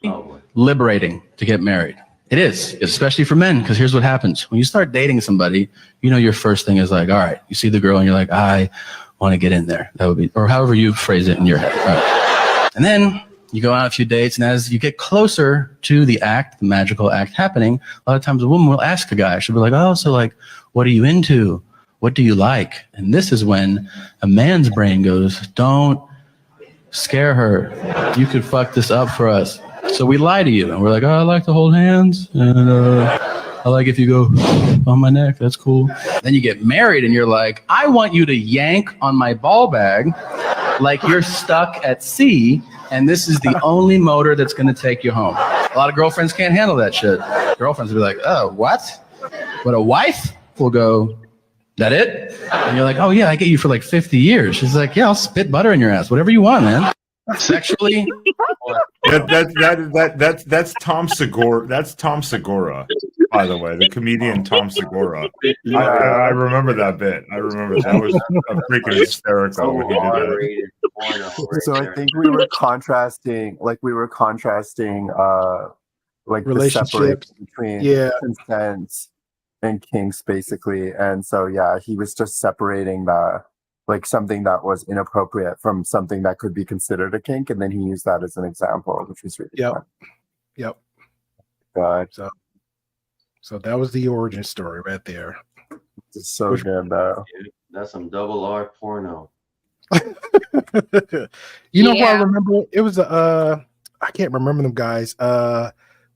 boy. Liberating to get married. It is, especially for men, because here's what happens. When you start dating somebody, your first thing is like, all right, you see the girl and you're like, I want to get in there. That would be, or however you phrase it in your head. Right? And then you go out a few dates, and as you get closer to the magical act happening, a lot of times a woman will ask a guy, she'll be like, oh, so like, what are you into? What do you like? And this is when a man's brain goes, don't scare her. You could fuck this up for us. So we lie to you, and we're like, oh, I like to hold hands, and I like if you go on my neck. That's cool. Then you get married, and you're like, I want you to yank on my ball bag like you're stuck at sea, and this is the only motor that's going to take you home. A lot of girlfriends can't handle that shit. Girlfriends will be like, oh, what? But a wife will go, that it? And you're like, oh, yeah, I get you for like 50 years. She's like, yeah, I'll spit butter in your ass. Whatever you want, man. Sexually. That's Tom Segura. That's Tom Segura, by the way, the comedian Tom Segura. Yeah. I remember that bit. I remember that was a freaking hysterical when he did that. R-rated porno right So I there. think we were contrasting like the Relationships. separation between Yeah. consent and kinks, basically. And so yeah, he was just separating the like something that was inappropriate from something that could be considered a kink, and then he used that as an example, which was really fun. Yep. God, So that was the origin story right there. it's so good though. That's some double R porno. You know who I Yeah. remember? It was I can't remember them guys.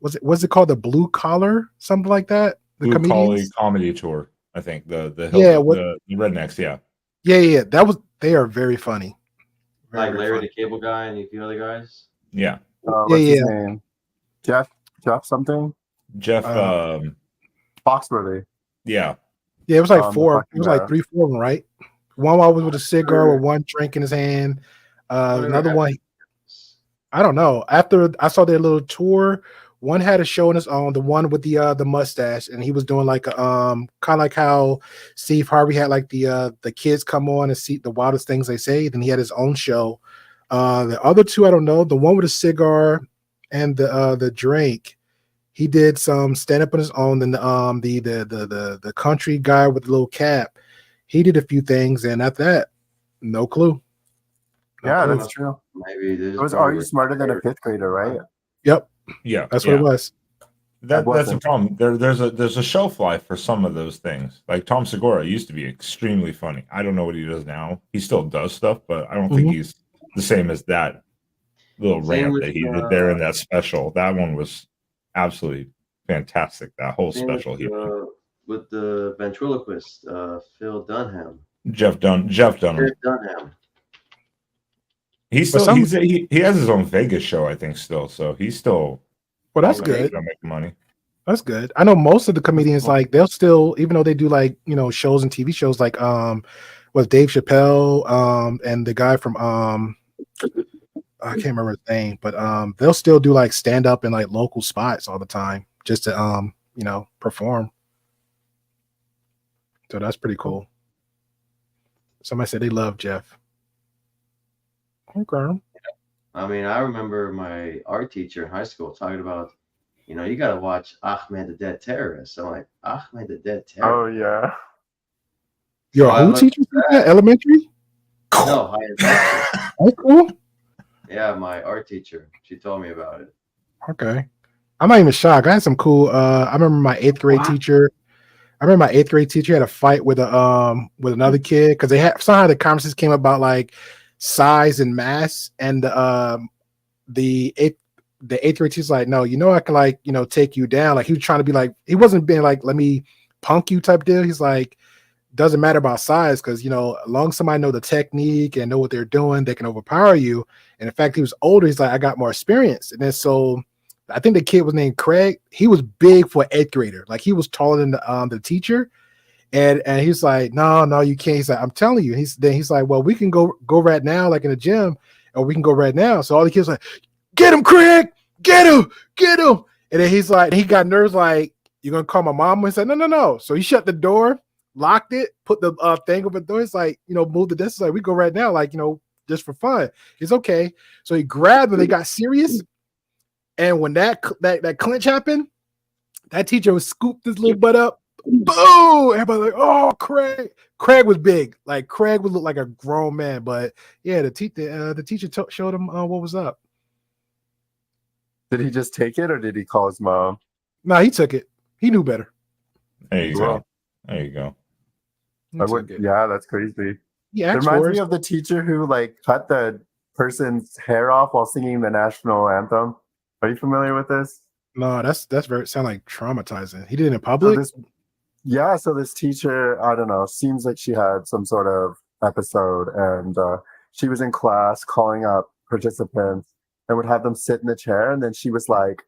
Was it called the Blue Collar, something like that? The Blue Collar comedians. Comedy Tour, I think. The Rednecks, yeah. Yeah. They are very funny. Very, Like very Larry funny. the Cable Guy and a few other guys. Yeah. What's his name? Jeff something? Jeff Foxworthy. yeah. Yeah, it was like the four. fucking It was like guy. 3, 4 of them, right? One was with a cigar with one drink in his hand. Another one, I don't know. After I saw their little tour, one had a show on his own. The one with the mustache, and he was doing like a kind of like how Steve Harvey had like the kids come on and see the wildest things they say. Then he had his own show. The other two, I don't know. The one with a cigar and the drink, he did some stand up on his own. Then the country guy with the little cap, he did a few things, and after that, no clue. Yeah, that's true. Maybe It was Are You Smarter Than a Fifth Grader, right? Yep. Yeah, That's what it was. That's the problem. There's a shelf life for some of those things. Like Tom Segura used to be extremely funny. I don't know what he does now. He still does stuff, but I don't think he's the same as that little rant that he did there in that special. That one was absolutely fantastic. That whole special with the ventriloquist, Phil Dunham. Jeff Dunham. He's still he has his own Vegas show, I think, still. So he's still that's good. Make money. That's good. I know most of the comedians like they'll still, even though they do like shows and TV shows like with Dave Chappelle and the guy from I can't remember his name, but they'll still do like stand up in like local spots all the time just to perform. So that's pretty cool. Somebody said they love Jeff. Okay. I mean, I remember my art teacher in high school talking about, you got to watch Ahmed the Dead Terrorist. I'm like, Ahmed the Dead Terrorist. Oh, yeah. Yo, who teaches that? Elementary? No, higher. Oh, cool. Yeah, my art teacher. She told me about it. Okay. I'm not even shocked. I had some cool I remember my 8th grade teacher. I remember my 8th grade teacher had a fight with another kid because they had somehow the conversations came about like size and mass, and the eighth grade teacher's like, no, I can take you down. Like he was trying to be like, he wasn't being like, let me punk you type deal. He's like, doesn't matter about size because as long as somebody know the technique and know what they're doing, they can overpower you. And in fact, he was older. He's like, I got more experience. And then so I think the kid was named Craig. He was big for an 8th grader. Like he was taller than the teacher. And he's like, no, you can't. He's like, I'm telling you. He's like, well, we can go right now, like in the gym, or we can go right now. So all the kids are like, get him, Craig, get him. And then he's like, he got nerves, like, you're gonna call my mom? And said, no. So he shut the door, locked it, put the thing over the door. It's like, move the desk. It's like, we go right now, like, just for fun. It's okay. So he grabbed and they got serious. And when that clinch happened, that teacher was scooped his little butt up. Boom! Everybody like, oh, Craig. Craig was big. Like Craig would look like a grown man. But yeah, the teacher showed him what was up. Did he just take it, or did he call his mom? No, he took it. He knew better. There you go. There you go. Yeah, that's crazy. Yeah, it reminds me of the teacher who like cut the person's hair off while singing the national anthem. Are you familiar with this? No, that's very sound like traumatizing. He did it in public. So this teacher, I don't know, seems like she had some sort of episode, and she was in class calling up participants and would have them sit in the chair, and then she was like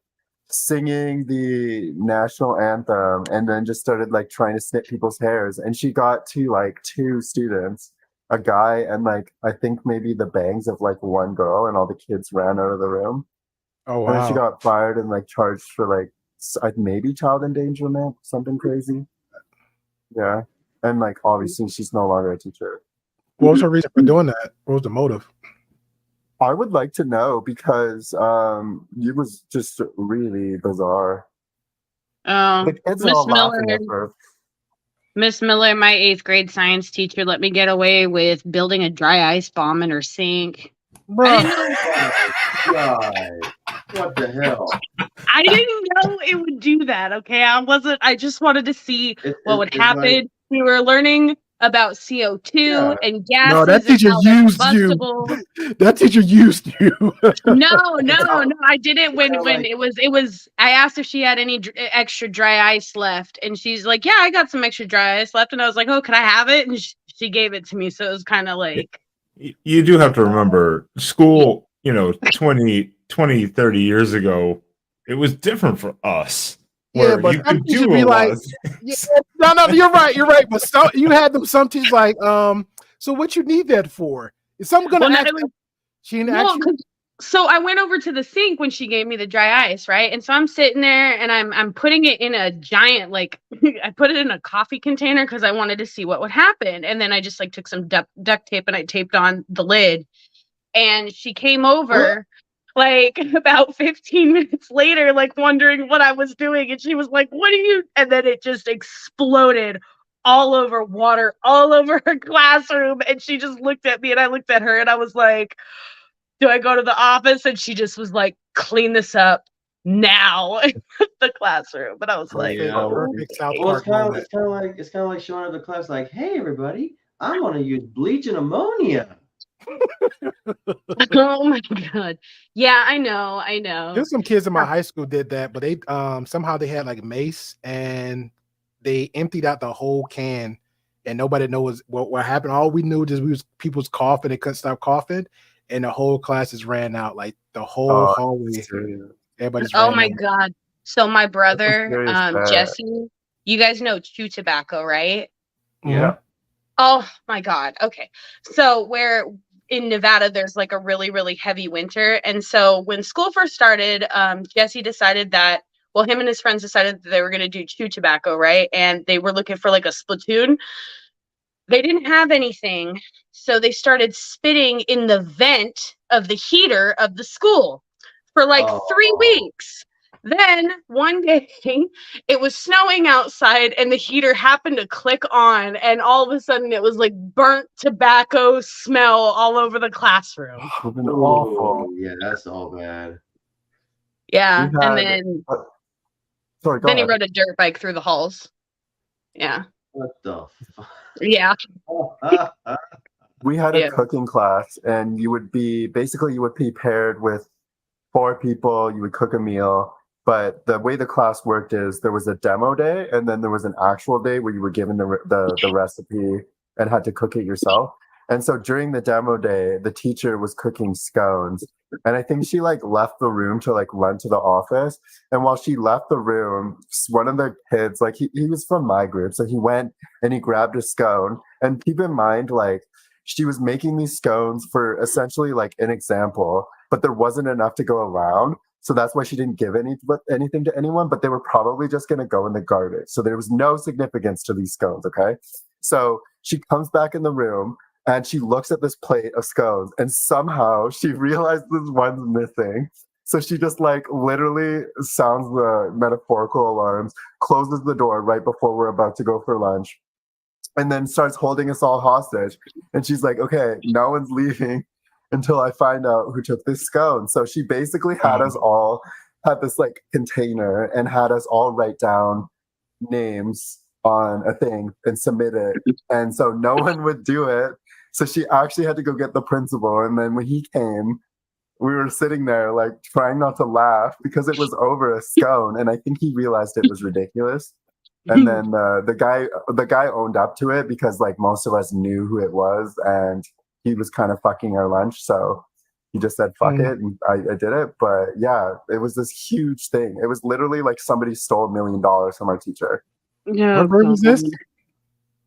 singing the national anthem, and then just started like trying to snip people's hairs, and she got to like 2 students, a guy and like I think maybe the bangs of like one girl, and all the kids ran out of the room. Oh wow! And then she got fired and like charged for like maybe child endangerment, something crazy. Yeah, and like obviously she's no longer a teacher. What was her reason for doing that? What was the motive? I would like to know because it was just really bizarre. Miss Miller, my 8th grade science teacher, let me get away with building a dry ice bomb in her sink. Bro. What the hell? I didn't know it would do that. Okay, I just wanted to see what would happen. Like, we were learning about CO2 and gases. No, that teacher used you. That teacher used you. No, I didn't. When it was, I asked if she had any extra dry ice left, and she's like, "Yeah, I got some extra dry ice left." And I was like, "Oh, can I have it?" And she gave it to me. So it was kind of like. You do have to remember school. 20, 30 years ago, it was different for us. Yeah, but you could do be like, no, you're right. But you had them some teachers like So what you need that for? Is someone gonna ask? She didn't ask you? So I went over to the sink when she gave me the dry ice, right? And so I'm sitting there and I'm putting it in a giant, like I put it in a coffee container because I wanted to see what would happen. And then I just like took some duct tape and I taped on the lid. And she came over like about 15 minutes later, like wondering what I was doing. And she was like, what are you? And then it just exploded all over water, all over her classroom. And she just looked at me and I looked at her and I was like, do I go to the office? And she just was like, clean this up now in the classroom. But I was like, perfect South Well, Park moment. it's kind of like showing up the class like, hey everybody, I'm gonna use bleach and ammonia. oh my God. Yeah, I know. There's some kids in my high school did that, but they somehow they had like mace and they emptied out the whole can and nobody knows what happened. All we knew is people's coughing, they couldn't stop coughing, and the whole class just ran out, like the whole hallway. Everybody's Oh my God. So my brother, Jesse, you guys know chew tobacco, right? Yeah. Oh my God. Okay. So where in Nevada, there's like a really, really heavy winter. And so when school first started, Jesse decided that, well, him and his friends decided that they were going to do chew tobacco, right? And they were looking for like a Splatoon. They didn't have anything. So they started spitting in the vent of the heater of the school for like 3 weeks. Then one day it was snowing outside and the heater happened to click on and all of a sudden it was like burnt tobacco smell all over the classroom. Awful. Yeah, that's all bad. Yeah. And then sorry, then he rode a dirt bike through the halls. Yeah. What the fuck? Yeah. We had a cooking class and you would be paired with 4 people, you would cook a meal. But the way the class worked is there was a demo day and then there was an actual day where you were given the recipe and had to cook it yourself. And so during the demo day, the teacher was cooking scones. And I think she like left the room to like run to the office. And while she left the room, one of the kids, like he was from my group. So he went and he grabbed a scone. And keep in mind, like she was making these scones for essentially like an example, but there wasn't enough to go around. So that's why she didn't give anything to anyone, but they were probably just going to go in the garbage. So there was no significance to these scones, okay? So she comes back in the room and she looks at this plate of scones and somehow she realizes one's missing. So she just like literally sounds the metaphorical alarms, closes the door right before we're about to go for lunch, and then starts holding us all hostage. And she's like, okay, no one's leaving until I find out who took this scone. So she basically had us all had this like container and had us all write down names on a thing and submit it. And so no one would do it. So she actually had to go get the principal. And then when he came, we were sitting there like trying not to laugh because it was over a scone. And I think he realized it was ridiculous. And then the guy owned up to it because like most of us knew who it was and he was kind of fucking our lunch, so he just said fuck it, and I did it. But yeah, it was this huge thing. It was literally like somebody stole $1 million from our teacher. Yeah. What version is this?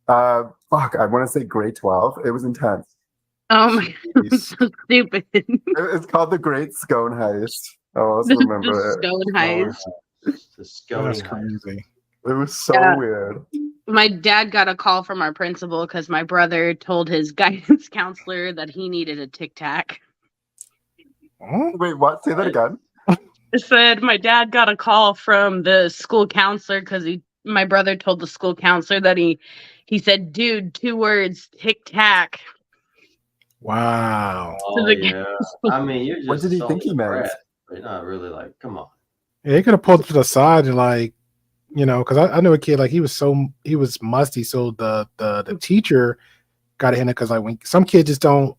Fuck, I want to say grade 12. It was intense. Oh my God, so stupid. It's called the Great Scone Heist. I also remember it. Scone heist. The scone That's heist. crazy. It was so weird. My dad got a call from our principal because my brother told his guidance counselor that he needed a Tic Tac. Wait, what? Say that again. It said my dad got a call from the school counselor because my brother told the school counselor that he said, dude, 2 words, Tic Tac. Wow. Oh, yeah. I mean, you're just What did he think he meant? But not really like, come on. Yeah, he could have pulled to the side and like, you know, because I knew a kid like he was musty, so the teacher got in it because like when some kids just don't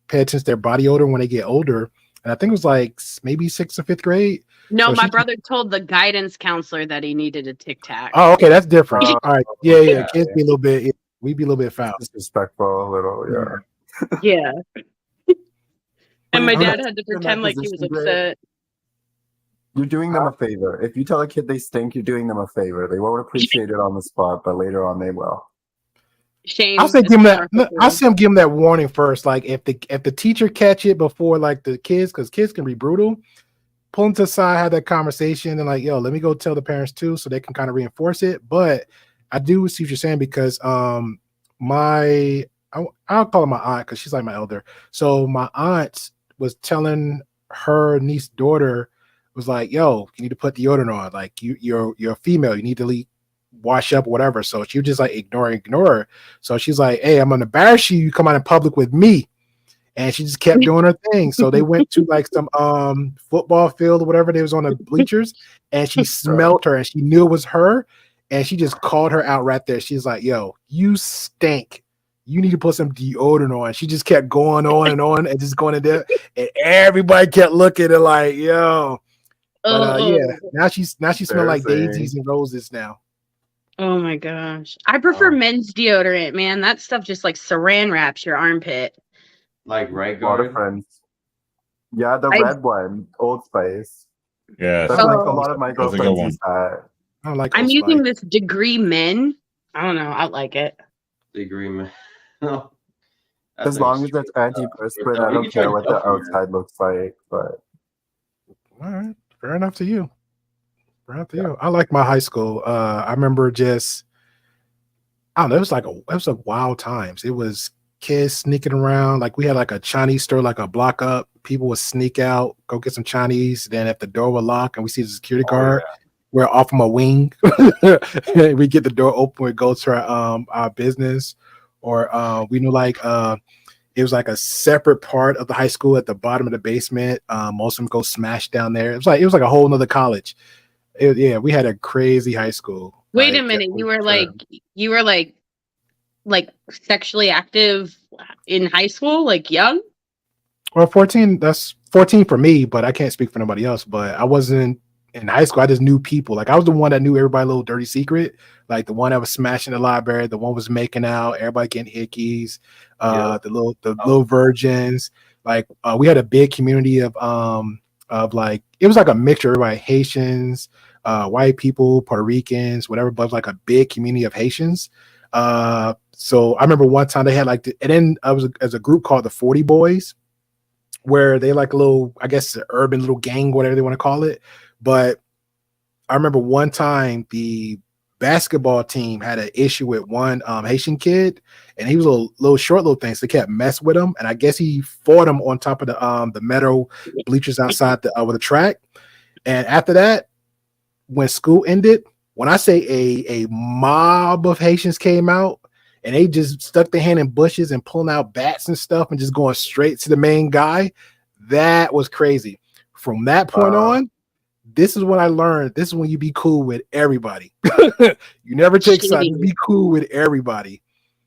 pay attention to their body odor when they get older, and I think it was like maybe 6th or 5th grade. No, so my brother told the guidance counselor that he needed a Tic Tac. Oh, okay, that's different. All right, yeah. Kids be a little bit, we be a little bit foul, disrespectful, a little, yeah. And my dad had to pretend like he was upset. You're doing them a favor. If you tell a kid they stink, you're doing them a favor. They won't appreciate it on the spot, but later on they will. Shame. I'll say is give him that. powerful I'll tool. say give him that warning first. Like if the teacher catch it before like the kids, because kids can be brutal. Pull them to the side, have that conversation, and like, yo, let me go tell the parents too, so they can kind of reinforce it. But I do see what you're saying because I'll call her my aunt because she's like my elder. So my aunt was telling her niece daughter was like, yo, you need to put deodorant on. Like you're a female, you need to wash up or whatever. So she was just like ignore her. So she's like, hey, I'm gonna embarrass you. You come out in public with me. And she just kept doing her thing. So they went to like some football field or whatever. They was on the bleachers, and she smelled her, and she knew it was her, and she just called her out right there. She's like, "Yo, you stink. You need to put some deodorant on." She just kept going on and just going in there, and everybody kept looking and like, "Yo." But yeah, now she smells like daisies and roses now. Oh my gosh, I prefer men's deodorant, man. That stuff just like saran wraps your armpit. Like Right A lot of Guard. friends. Yeah, the red one, Old Spice. Yeah, That's like a lot of my that's a good girlfriends one. use that. I don't like. I'm Old using Spice. this Degree Men. I don't know. I like it. The agreement. No. As long as it's antiperspirant, I don't care what the outside looks like. But All right, fair enough to you. Fair enough to you. I like my high school. I remember just I don't know. It was like wild times. It was kids sneaking around. Like we had like a Chinese store, like a block up. People would sneak out, go get some Chinese. Then if the door would lock and we see the security guard, we're off from a wing. We get the door open. We go to our business, or we knew like it was like a separate part of the high school at the bottom of the basement. Most of them go smash down there. It was like a whole nother college. Yeah, we had a crazy high school. Wait a minute. You were like sexually active in high school, like young? Well, 14, that's 14 for me, but I can't speak for nobody else. But I wasn't in high school. I just knew people. Like I was the one that knew everybody's little dirty secret. Like the one that was smashing the library, the one was making out, everybody getting hickeys, the little virgins. Like we had a big community of like it was like a mixture, everybody Haitians, white people, Puerto Ricans, whatever, but it was like a big community of Haitians. So I remember one time they had like and then I was as a group called the 40 Boys, where they like a little, I guess, urban little gang, whatever they want to call it. But I remember one time the basketball team had an issue with one Haitian kid, and he was a little short little thing, so they kept messing with him. And I guess he fought him on top of the metal bleachers outside the track. And after that, when school ended, when I say a mob of Haitians came out, and they just stuck their hand in bushes and pulling out bats and stuff and just going straight to the main guy. That was crazy. From that point on, this is when I learned. This is when you be cool with everybody. You never take sides. You be cool with everybody.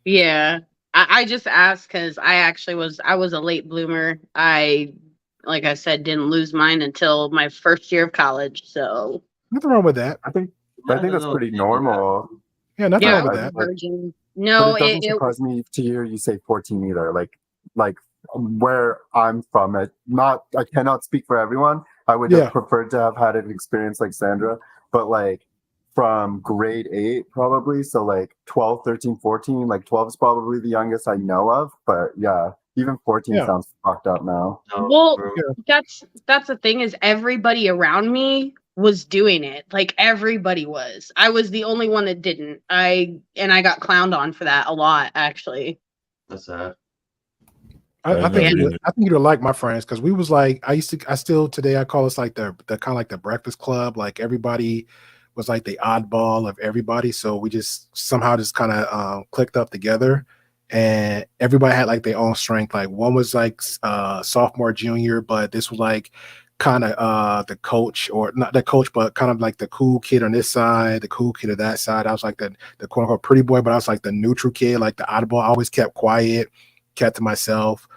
Yeah. I just asked because I was a late bloomer. Like I said, didn't lose mine until my first year of college. So nothing wrong with that. I think that's pretty normal. Yeah, nothing wrong with that. Virgin. No, but it doesn't surprise me to hear you say 14 either. Like where I'm from, I cannot speak for everyone. I would have preferred to have had an experience like Sandra, but like from grade 8 probably, so like 12, 13, 14, like 12 is probably the youngest I know of, but yeah, even 14 sounds fucked up now. Well, that's the thing is everybody around me was doing it. Like everybody was. I was the only one that didn't. I got clowned on for that a lot, actually. That's sad. I think you'd like my friends because we was like I still today I call us like the kind of like the breakfast club. Like everybody was like the oddball of everybody, so we just somehow just kind of clicked up together, and everybody had like their own strength. Like one was like sophomore, junior, but this was like kind of the coach, or not the coach, but kind of like the cool kid on this side, the cool kid on that side. I was like the quote unquote pretty boy, but I was like the neutral kid, like the oddball. I always kept quiet, kept to myself.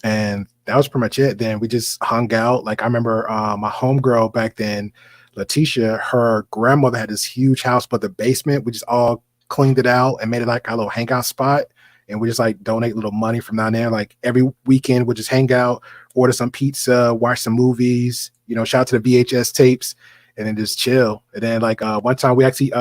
And that was pretty much it. Then we just hung out. Like I remember my homegirl back then, Letitia, her grandmother had this huge house, but the basement, we just all cleaned it out and made it like a little hangout spot. And we just like donate little money from down there. Like every weekend we just hang out, order some pizza, watch some movies, shout out to the VHS tapes, and then just chill. And then like one time we actually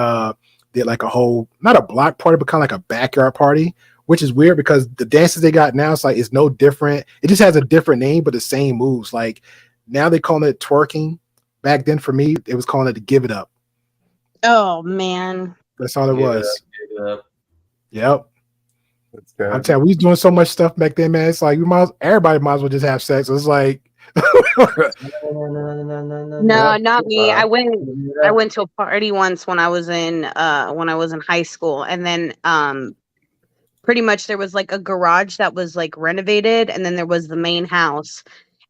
did like a whole, not a block party, but kind of like a backyard party, which is weird because the dances they got now, it's no different. It just has a different name, but the same moves. Like now they call it twerking. Back then for me, it was calling it the give it up. Oh man. That's all it was. Give it up. Yep. That's good. I'm telling you, we was doing so much stuff back then, man. It's like everybody might as well just have sex. It's like No, not me. I went to a party once when I was in high school, and then pretty much there was like a garage that was like renovated, and then there was the main house.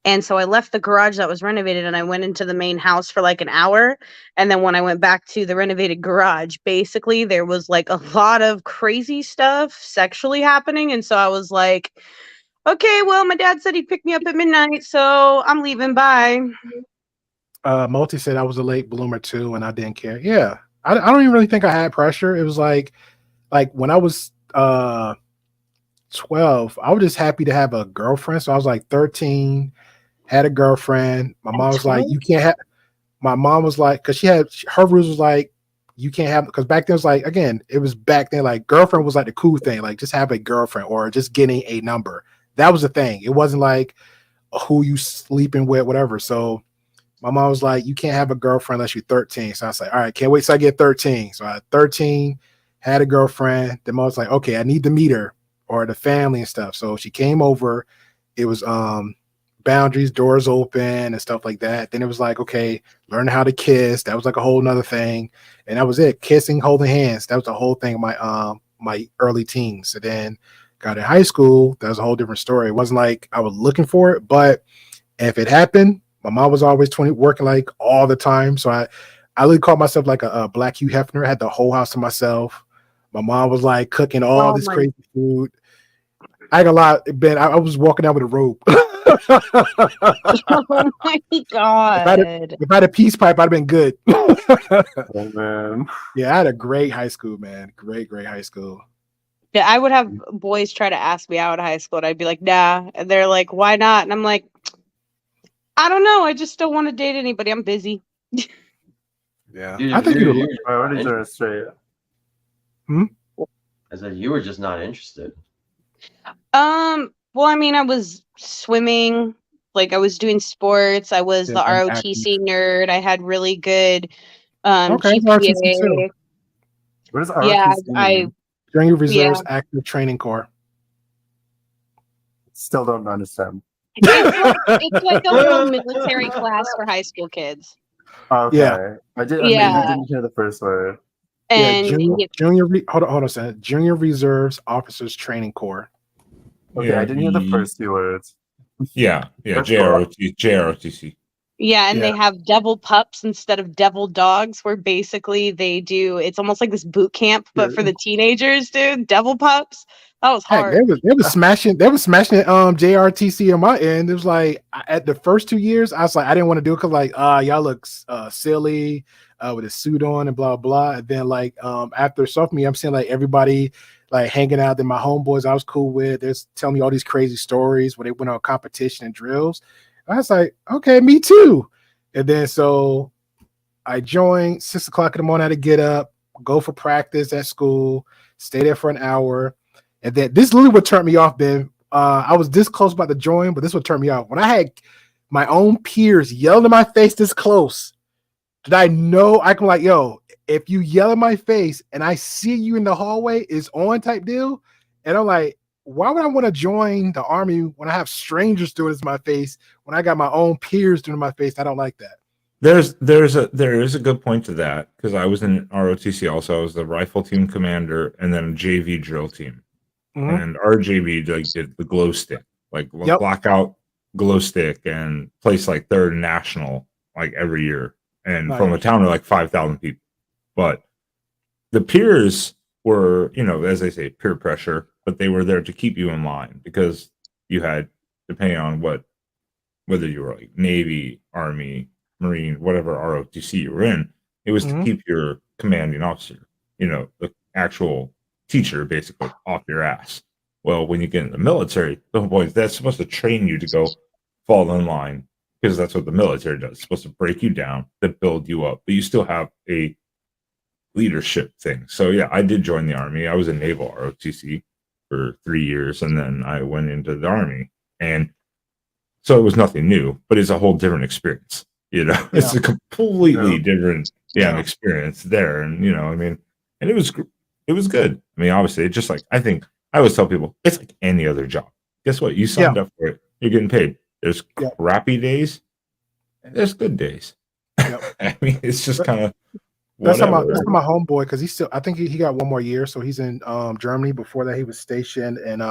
And so I left the garage that was renovated and I went into the main house for like an hour. And then when I went back to the renovated garage, basically there was like a lot of crazy stuff sexually happening. And so I was like, okay, well, my dad said he'd pick me up at midnight, so I'm leaving. Bye. Multi said I was a late bloomer too, and I didn't care. Yeah. I don't even really think I had pressure. It was like when I was 12, I was just happy to have a girlfriend. So I was like 13, had a girlfriend. My mom was like, you can't have, my mom was like, because her rules was like, you can't have, because back then it was like, again, it was back then, like girlfriend was like the cool thing, like just have a girlfriend or just getting a number. That was the thing. It wasn't like who you sleeping with, whatever. So my mom was like, you can't have a girlfriend unless you're 13. So I was like, all right, can't wait till I get 13. So I had 13, had a girlfriend. Then mom was like, okay, I need to meet her or the family and stuff. So she came over. It was boundaries, doors open and stuff like that. Then it was like, okay, learn how to kiss. That was like a whole nother thing. And that was it. Kissing, holding hands. That was the whole thing of my early teens. So then got in high school. That was a whole different story. It wasn't like I was looking for it, but if it happened, my mom was always 20 working like all the time. So I really called myself like a Black Hugh Hefner. I had the whole house to myself. My mom was like cooking all this crazy food. I got a lot, Ben. I was walking out with a rope. Oh my god! If I had a peace pipe, I'd have been good. Oh, man. Yeah, I had a great high school, man. Great high school. Yeah, I would have boys try to ask me out of high school, and I'd be like, nah. And they're like, why not? And I'm like, I don't know. I just don't want to date anybody. I'm busy. Yeah. I think your priorities are straight. I said you were just not interested. Well, I mean, I was swimming, like I was doing sports. I was the ROTC nerd. I had really good GPA. What is ROTC mean? During your reserves active training corps. Still don't understand. It's like a little military class for high school kids. Okay. Yeah. I didn't hear the first word. And hold on a second. Junior Reserves Officers Training Corps. Okay, I didn't hear the first two words. Yeah, JROTC. Yeah, and they have devil pups instead of devil dogs, where basically it's almost like this boot camp, but for the teenagers, dude. Devil pups. That was hard. Heck, they was smashing JRTC on my end. It was like at the first 2 years, I was like, I didn't want to do it because like y'all look silly with a suit on and blah blah. And then like after sophomore year, I'm seeing like everybody like hanging out. Then my homeboys I was cool with, they're telling me all these crazy stories where they went on competition and drills. I was like, okay, me too. And then so I joined 6 o'clock in the morning. I had to get up, go for practice at school, stay there for an hour. And then this literally would turn me off, Ben. I was this close about to join, but this would turn me off. When I had my own peers yelling in my face this close, did I know I can like, yo, if you yell in my face and I see you in the hallway, it's on type deal. And I'm like, why would I want to join the army when I have strangers doing this in my face when I got my own peers doing it in my face? I don't like that. There is a good point to that because I was in ROTC also. I was the rifle team commander and then a JV drill team. Mm-hmm. And our JV did the glow stick, like blackout glow stick, and placed like third national like every year, and from a town of like 5,000 people. But the peers were, as they say, peer pressure, but they were there to keep you in line because you had, depending on whether you were like Navy, Army, Marine, whatever ROTC you were in, it was to keep your commanding officer, the actual teacher basically off your ass. Well, when you get in the military, the whole point is that's supposed to train you to go fall in line because that's what the military does. It's supposed to break you down, to build you up, but you still have a leadership thing. So yeah, I did join the Army. I was a naval ROTC for 3 years, and then I went into the Army, and so it was nothing new, but it's a whole different experience. It's a completely different experience there, and I mean, and it was good. I mean, obviously, it's just like I always tell people it's like any other job. Guess what? You signed up for it. You're getting paid. There's crappy days, and there's good days. I mean, it's just kind of. That's my homeboy, because he's still. I think he got one more year, so he's in Germany. Before that, he was stationed in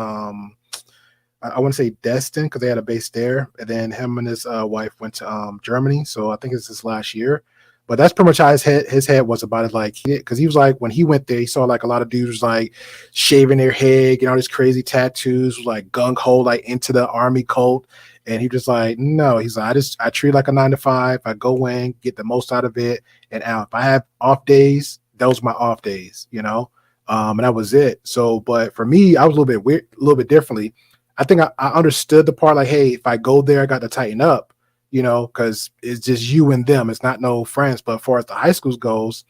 I want to say Destin, because they had a base there, and then him and his wife went to Germany. So I think it's his last year. But that's pretty much how his head was about it. Like, because he was like, when he went there, he saw like a lot of dudes was like shaving their head, all these crazy tattoos, was like gung ho, like into the Army cult. And he just like, no, he's like, I treat it like a 9 to 5. I go in, get the most out of it, and out. If I have off days, those are my off days, and that was it. So, but for me, I was a little bit weird, a little bit differently. I think I understood the part like, hey, if I go there, I got to tighten up, because it's just you and them. It's not no friends. But as far as the high schools goes,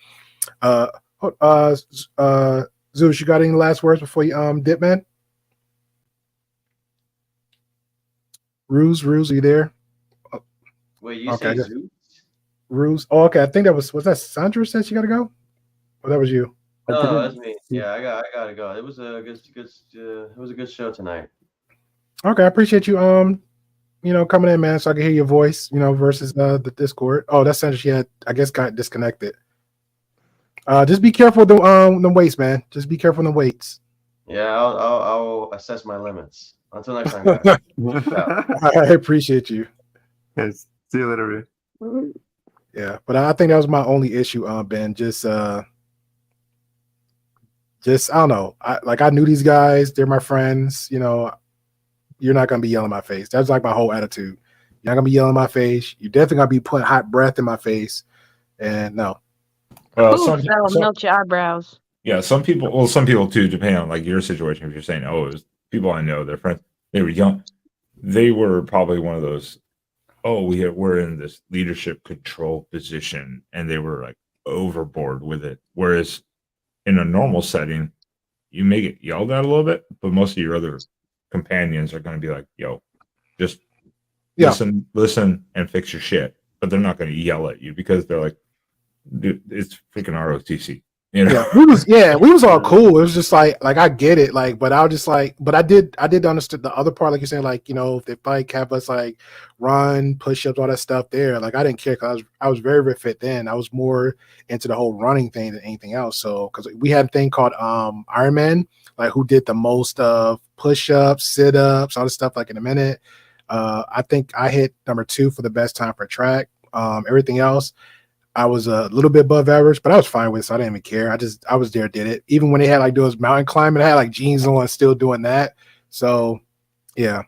Zeus, you got any last words before you dip, man? Ruse, are you there? Wait, you say Zeus? Ruse. Oh, okay. I think was that Sandra said she got to go? Or that was you? No, that's me. Yeah, I gotta go. It was a good show tonight. Okay, I appreciate you coming in, man, so I can hear your voice, versus the Discord. Oh, that's Sandra. She had, I guess, got disconnected. Just be careful with the weights, man. Just be careful with the weights. Yeah, I'll assess my limits. Until next time, guys. I appreciate you. Yes. See you later, man. Yeah, but I think that was my only issue, Ben. Just I don't know. I knew these guys. They're my friends. You're not gonna be yelling in my face. That's like my whole attitude. You're not gonna be yelling in my face. You're definitely gonna be putting hot breath in my face. And no. Melt your eyebrows. Yeah, some people too, depending on like your situation. If you're saying, oh, it was people I know, they're friends, they were young, they were probably one of those, oh, we're in this leadership control position, and they were like overboard with it. Whereas in a normal setting, you may get yelled at a little bit, but most of your other companions are going to be like, yo, just listen and fix your shit. But they're not going to yell at you because they're like, dude, it's freaking ROTC. Yeah, we was all cool. It was just like I get it, but I was just like, but I did understand the other part, like you're saying, like, if they like have us like run, push-ups, all that stuff there, like I didn't care, because I was very, very fit then. I was more into the whole running thing than anything else. So because we had a thing called Ironman, like who did the most of push-ups, sit-ups, all this stuff, like in a minute. I think I hit number 2 for the best time for track. Everything else, I was a little bit above average, but I was fine with it, so I didn't even care. I was there, did it. Even when they had like those mountain climbing, I had like jeans on, still doing that. So, yeah,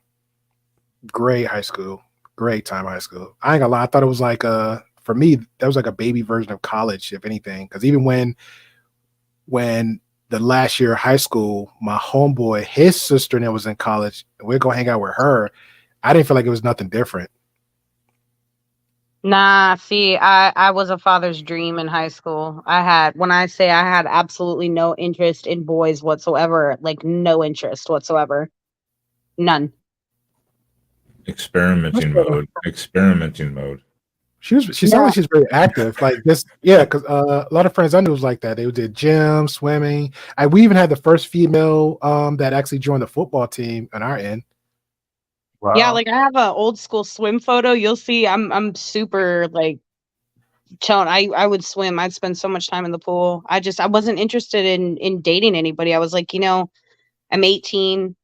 great high school, great time high school. I ain't gonna lie, I thought it was like for me, that was like a baby version of college, if anything. Because even when the last year of high school, my homeboy, his sister, and it was in college, and we'd go hang out with her. I didn't feel like it was nothing different. Nah, see, I was a father's dream in high school. When I say I had absolutely no interest in boys whatsoever, like no interest whatsoever. None. Experimenting mode. She sounded like she's very active, like this. Yeah, because a lot of friends I knew was like that. They did gym, swimming. We even had the first female that actually joined the football team on our end. Wow. Yeah, like I have an old school swim photo. You'll see I'm super like chilling. I would swim. I'd spend so much time in the pool. I wasn't interested in dating anybody. I was like, I'm 18.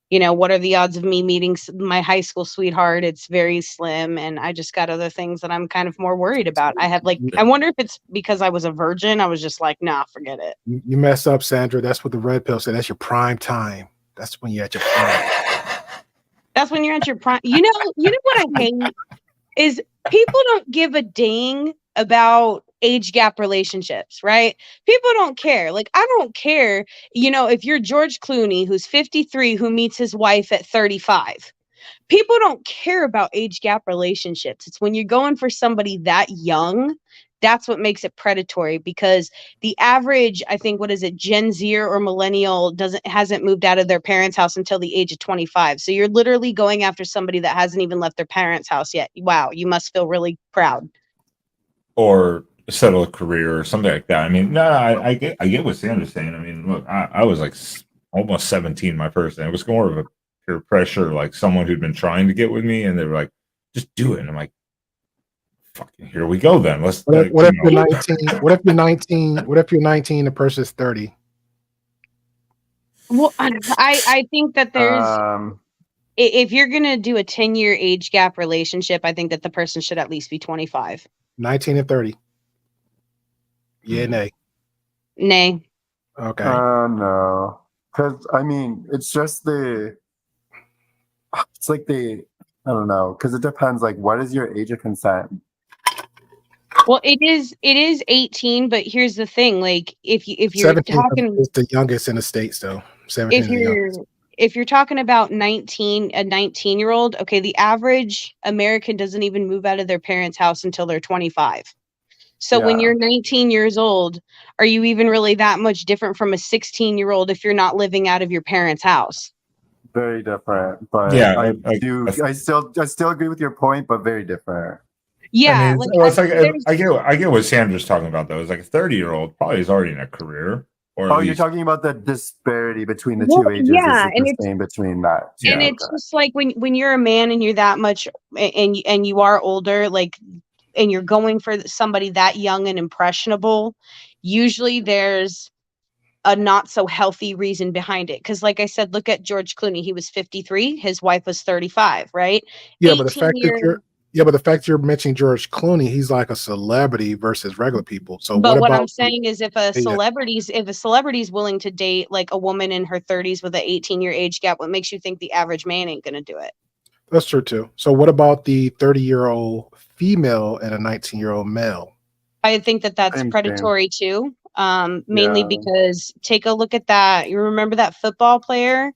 What are the odds of me meeting my high school sweetheart? It's very slim, and I just got other things that I'm kind of more worried about. I wonder if it's because I was a virgin. I was just like, nah, forget it. You mess up, Sandra. That's what the red pill said. That's your prime time. That's when you're at your prime. That's when you're at your prime. You know what I hate is people don't give a dang about age gap relationships, right? People don't care. Like, I don't care, if you're George Clooney, who's 53, who meets his wife at 35. People don't care about age gap relationships. It's when you're going for somebody that young That's what makes it predatory, because the average, I think, what is it, Gen Z or millennial hasn't moved out of their parents' house until the age of 25. So you're literally going after somebody that hasn't even left their parents' house yet. Wow, you must feel really proud. Or settle a career or something like that. I mean, no, I get what Sandra's saying. I mean, look, I was like almost 17 my first, and it was more of a peer pressure, like someone who'd been trying to get with me, and they were like, just do it. And I'm like, fucking here we go then. Let's What if you're 19? What if you're 19? What if you're 19? The person's 30. Well, I think that there's if you're gonna do a 10-year age gap relationship, I think that the person should at least be 25. 19 and 30. Yeah, nay. Nay. Okay. No, because I mean, it's just it's like I don't know, because it depends. Like, what is your age of consent? Well, it is 18, but here's the thing: like, if you're 17 talking, is the youngest in the states, though. 17 is the youngest. if you're talking about a 19-year-old, okay, the average American doesn't even move out of their parents' house until they're 25. So when you're 19 years old, are you even really that much different from a 16-year-old if you're not living out of your parents' house? Very different, but yeah, I still agree with your point, but very different. Yeah, I mean, it's like I get what Sandra's talking about though. It's like a 30-year-old probably is already in a career. Or you're talking about the disparity between the two ages. Yeah, and it's between that. And it's just like when you're a man and you're that much and you are older, like, and you're going for somebody that young and impressionable, usually there's a not so healthy reason behind it. Because like I said, look at George Clooney. He was 53. His wife was 35, right? Yeah, but the fact that you're mentioning George Clooney, he's like a celebrity versus regular people. So but what about I'm saying is if a celebrity's willing to date like a woman in her 30s with an 18-year age gap, what makes you think the average man ain't gonna do it? That's true too. So what about the 30-year-old female and a 19-year-old male? I think that's predatory too. Mainly because take a look at that. You remember that football player,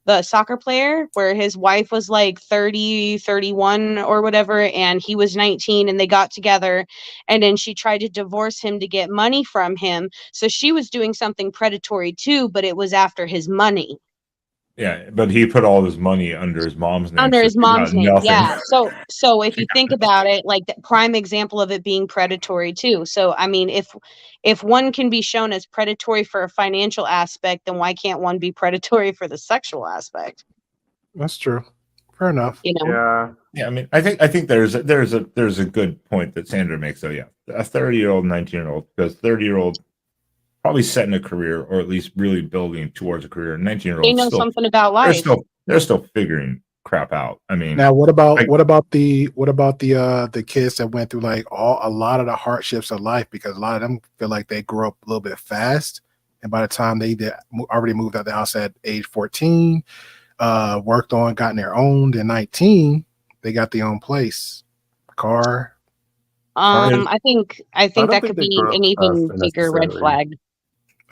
the soccer player, where his wife was like 30, 31 or whatever, and he was 19, and they got together, and then she tried to divorce him to get money from him. So she was doing something predatory too, but it was after his money. Yeah, but he put all his money under his mom's name. Under his mom's name, nothing. yeah. So if you think about it, like the prime example of it being predatory too. So I mean, if one can be shown as predatory for a financial aspect, then why can't one be predatory for the sexual aspect? That's true. Fair enough. You know? Yeah. I mean, I think there's a good point that Sandra makes. So yeah, a 30-year-old, 19-year-old, because 30-year-old probably setting a career or at least really building towards a carear. 19-year-old, they know something about life. They're still figuring crap out. I mean, now what about the kids that went through like a lot of the hardships of life, because a lot of them feel like they grew up a little bit fast, and by the time they already moved out the house at age 14, worked on, gotten their own, then 19, they got their own place, car. I think that could be an even bigger red flag.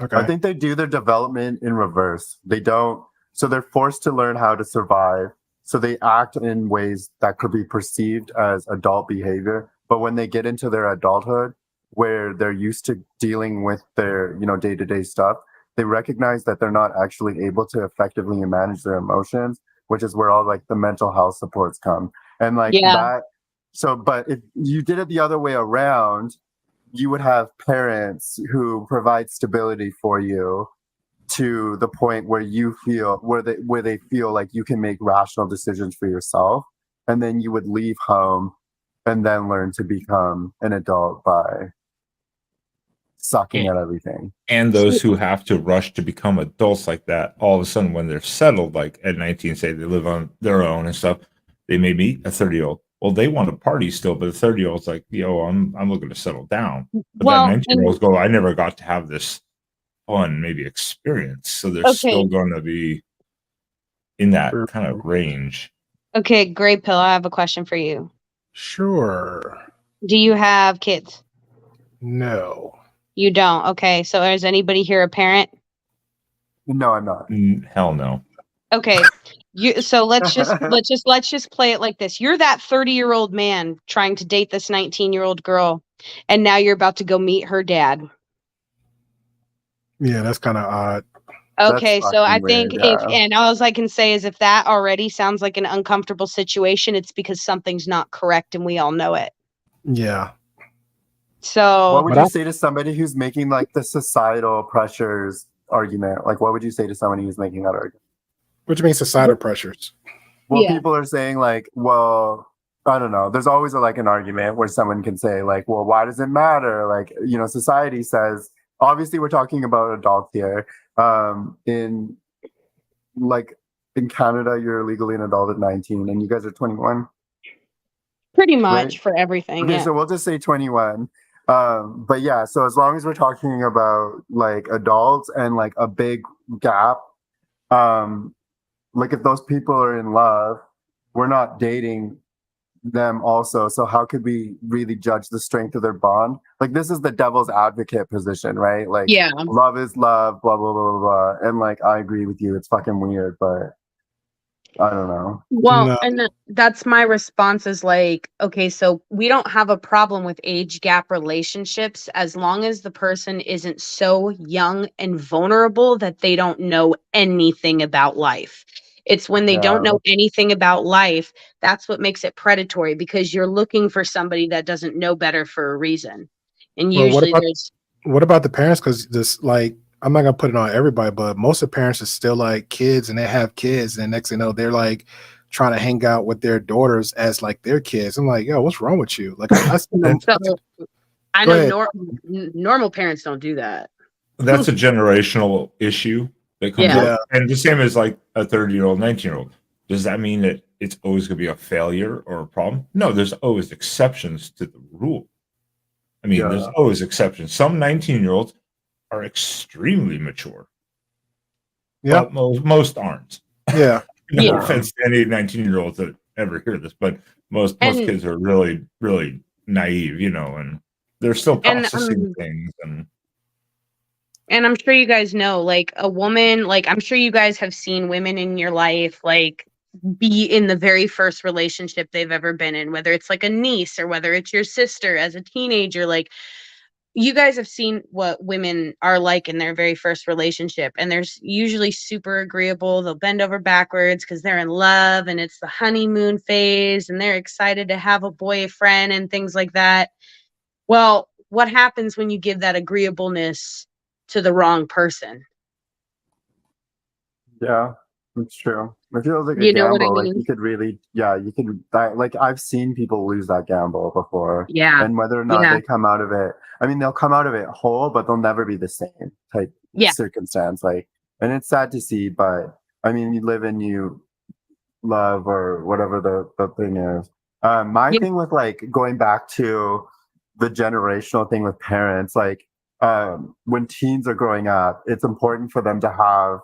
Okay. I think they do their development in reverse. They don't, so they're forced to learn how to survive. So they act in ways that could be perceived as adult behavior. But when they get into their adulthood, where they're used to dealing with their, day-to-day stuff, they recognize that they're not actually able to effectively manage their emotions, which is where all like the mental health supports come. And like that. So, but if you did it the other way around, you would have parents who provide stability for you to the point where you feel where they feel like you can make rational decisions for yourself, and then you would leave home and then learn to become an adult by sucking at everything. And those who have to rush to become adults like that, all of a sudden when they're settled, like at 19, say they live on their own and stuff, they may meet a 30-year-old. Well, they want to party still, but the 30-year-old's like, I'm looking to settle down. But that 19-year-old's go, I never got to have this fun, maybe experience. So they're still going to be in that kind of range. Okay, Grey Pill, I have a question for you. Sure. Do you have kids? No. You don't? Okay, so is anybody here a parent? No, I'm not. Hell no. Okay. So let's just play it like this. You're that 30-year-old man trying to date this 19-year-old girl, and now you're about to go meet her dad. Yeah, that's kind of odd. Okay, That's so I fucking think weird, yeah. and all I can say is if that already sounds like an uncomfortable situation, it's because something's not correct and we all know it. Yeah. So What would But you I- say to somebody who's making like the societal pressures argument? Like, what would you say to somebody who's making that argument? What do you mean societal pressures? Well, Yeah. people are saying like, well, I don't know. There's always like an argument where someone can say like, well, why does it matter? Like, you know, society says, obviously we're talking about adults here. In Canada, you're legally an adult at 19 and you guys are 21. pretty much Right. for everything. Okay, Yeah. so we'll just say 21. But yeah, so as long as we're talking about like adults and like a big gap, like if those people are in love, we're not dating them also. So how could we really judge the strength of their bond? Like this is the devil's advocate position, right? Like Yeah. love is love, blah, blah, blah, blah, blah. And like, I agree with you. It's fucking weird, but I don't know. Well, No. and that's my response is like, okay, so we don't have a problem with age gap relationships as long as the person isn't so young and vulnerable that they don't know anything about life. It's when they don't Yeah. know anything about life, that's what makes it predatory because you're looking for somebody that doesn't know better for a reason. And Well, usually there's what about the parents? Because this, like, I'm not gonna put it on everybody, but most of the parents are still like kids, and they have kids, and next thing you know, they're like trying to hang out with their daughters as like their kids. I'm like, yo, what's wrong with you? Like, I see them. so I Go know ahead. normal parents don't do that. That's a generational issue that comes Yeah. up. And the same as like a 30-year-old, 19-year-old. Does that mean that it's always going to be a failure or a problem? No, there's always exceptions to the rule. I mean, there's always exceptions. Some 19-year-olds are extremely mature. Yeah. But most aren't. Yeah. No Yeah. offense to any 19-year-olds that ever hear this, but most And- kids are really, really naive, you know, and they're still And, processing things. And I'm sure you guys know, like a woman, like I'm sure you guys have seen women in your life, like be in the very first relationship they've ever been in, whether it's like a niece or whether it's your sister as a teenager. Like you guys have seen what women are like in their very first relationship. And they're usually super agreeable. They'll bend over backwards because they're in love and it's the honeymoon phase and they're excited to have a boyfriend and things like that. Well, what happens when you give that agreeableness to the wrong person? Yeah, it's true. It feels like a You know what I gamble. Like mean? you could really, you can. Like I've seen people lose that gamble before, Yeah. and whether or not Yeah. they come out of it, I mean, they'll come out of it whole, but they'll never be the same type Yeah. circumstance. Like, and it's sad to see, but I mean, you live and you love, or whatever the thing is. My Yeah. thing with like going back to the generational thing with parents, like when teens are growing up, it's important for them to have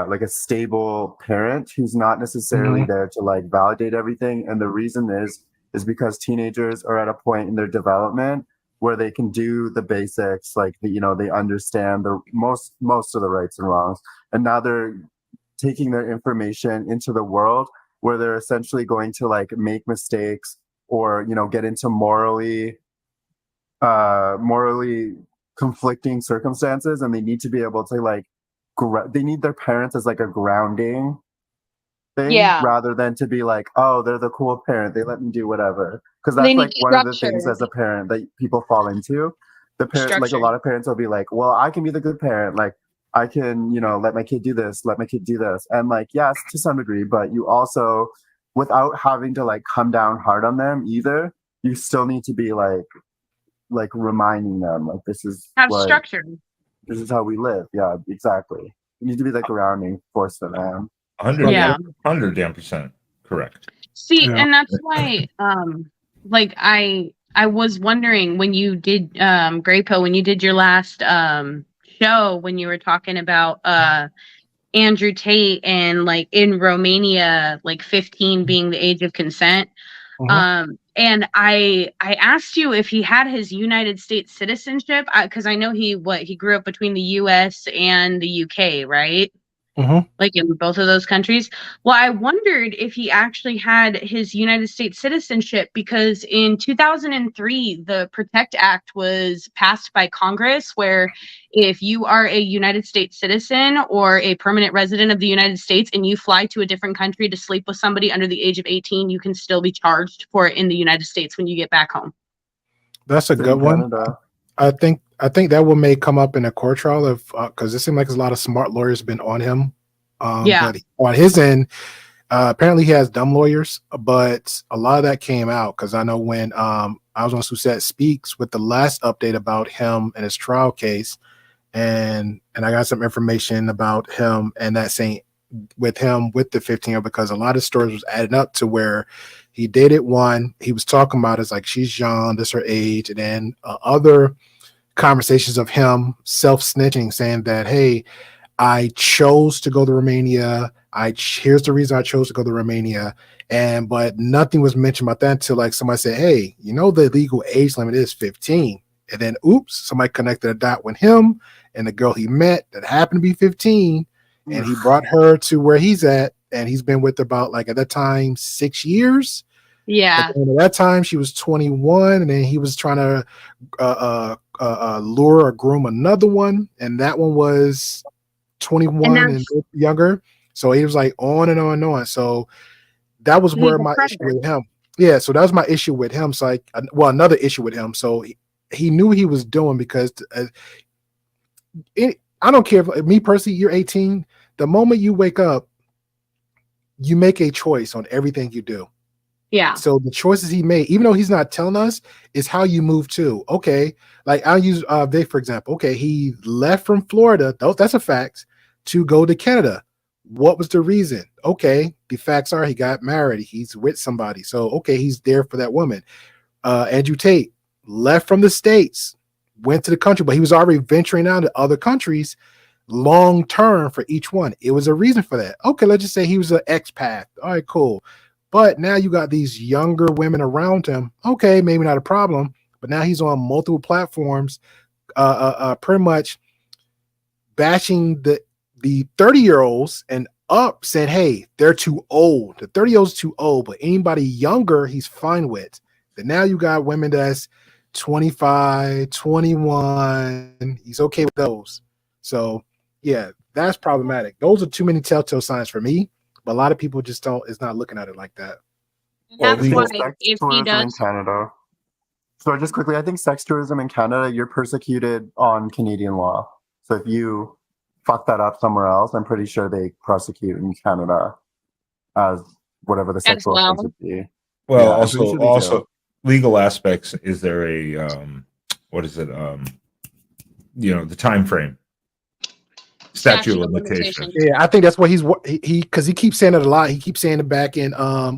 like a stable parent who's not necessarily there to like validate everything. And the reason is because teenagers are at a point in their development where they can do the basics, like you know, they understand the most of the rights and wrongs, and now they're taking their information into the world where they're essentially going to like make mistakes or, you know, get into morally conflicting circumstances, and they need to be able to like they need their parents as like a grounding thing, Yeah. rather than to be like, oh, they're the cool parent, they let me do whatever. Because They that's need like one of the things structure. as a parent that people fall into. The parent, like a Structure. lot of parents will be like, well, I can be the good parent, like I can, you know, let my kid do this, let my kid do this. And like, yes, to some degree, but you also, without having to like come down hard on them either, you still need to be like reminding them, like, this is Have what, structure. this is how we live. Yeah, exactly. You need to be the grounding force for them. 100 Yeah. 100% correct. See, Yeah. and that's why, like I was wondering when you did, Greypo, when you did your last show, when you were talking about Andrew Tate and like in Romania, like 15 being the age of consent. And I asked you if he had his United States citizenship, because I know he grew up between the U.S. and the U.K., right? like in both of those countries. Well, I wondered if he actually had his United States citizenship, because in 2003, the Protect Act was passed by Congress, where if you are a United States citizen or a permanent resident of the United States and you fly to a different country to sleep with somebody under the age of 18, you can still be charged for it in the United States when you get back home. That's a Same good one. Canada. I think that one may come up in a court trial if because it seems like there's a lot of smart lawyers been on him. Yeah. But on his end, apparently he has dumb lawyers, but a lot of that came out because I know when I was on Susette Speaks with the last update about him and his trial case, and I got some information about him and that saying with him with the 15-year, because a lot of stories was adding up to where he dated one. He was talking about it's like she's young, this her age, and then other conversations of him self-snitching, saying that, hey, I chose to go to Romania. Here's the reason I chose to go to Romania. But nothing was mentioned about that until like somebody said, hey, you know, the legal age limit is 15. And then, oops, somebody connected a dot with him and the girl he met that happened to be 15. And he brought her to where he's at. And he's been with her about, like, at that time, 6 years. Yeah. And at that time, she was 21. And then he was trying to lure or groom another one. And that one was 21 and younger. So he was like on and on and on. So that was where my issue with him. Yeah, so that was my issue with him. So another issue with him. So he knew what he was doing because I don't care if me personally, you're 18. The moment you wake up, you make a choice on everything you do. Yeah. So the choices he made, even though he's not telling us, is how you move to. Okay, like I'll use Vic for example. Okay, he left from Florida. That's a fact. To go to Canada. What was the reason? Okay, the facts are he got married. He's with somebody. So okay, he's there for that woman. Andrew Tate left from the States, went to the country, but he was already venturing out to other countries long term for each one. It was a reason for that. Okay, let's just say he was an expat. All right, cool. But now you got these younger women around him. Okay, maybe not a problem, but now he's on multiple platforms, pretty much bashing the 30-year-olds and up, saying, hey, they're too old. The 30-year-olds too old, but anybody younger, he's fine with. But now you got women that's 25, 21. He's okay with those. So, yeah, that's problematic. Those are too many telltale signs for me. But a lot of people just is not looking at it like that. That's why if he does in Canada. So just quickly, I think sex tourism in Canada, you're persecuted on Canadian law. So if you fuck that up somewhere else, I'm pretty sure they prosecute in Canada as whatever the sexual offense would be. Well, yeah, also legal aspects. Is there a what is it? The time frame. Statute of limitations. Yeah, I think that's what he because he keeps saying it a lot. He keeps saying it back in I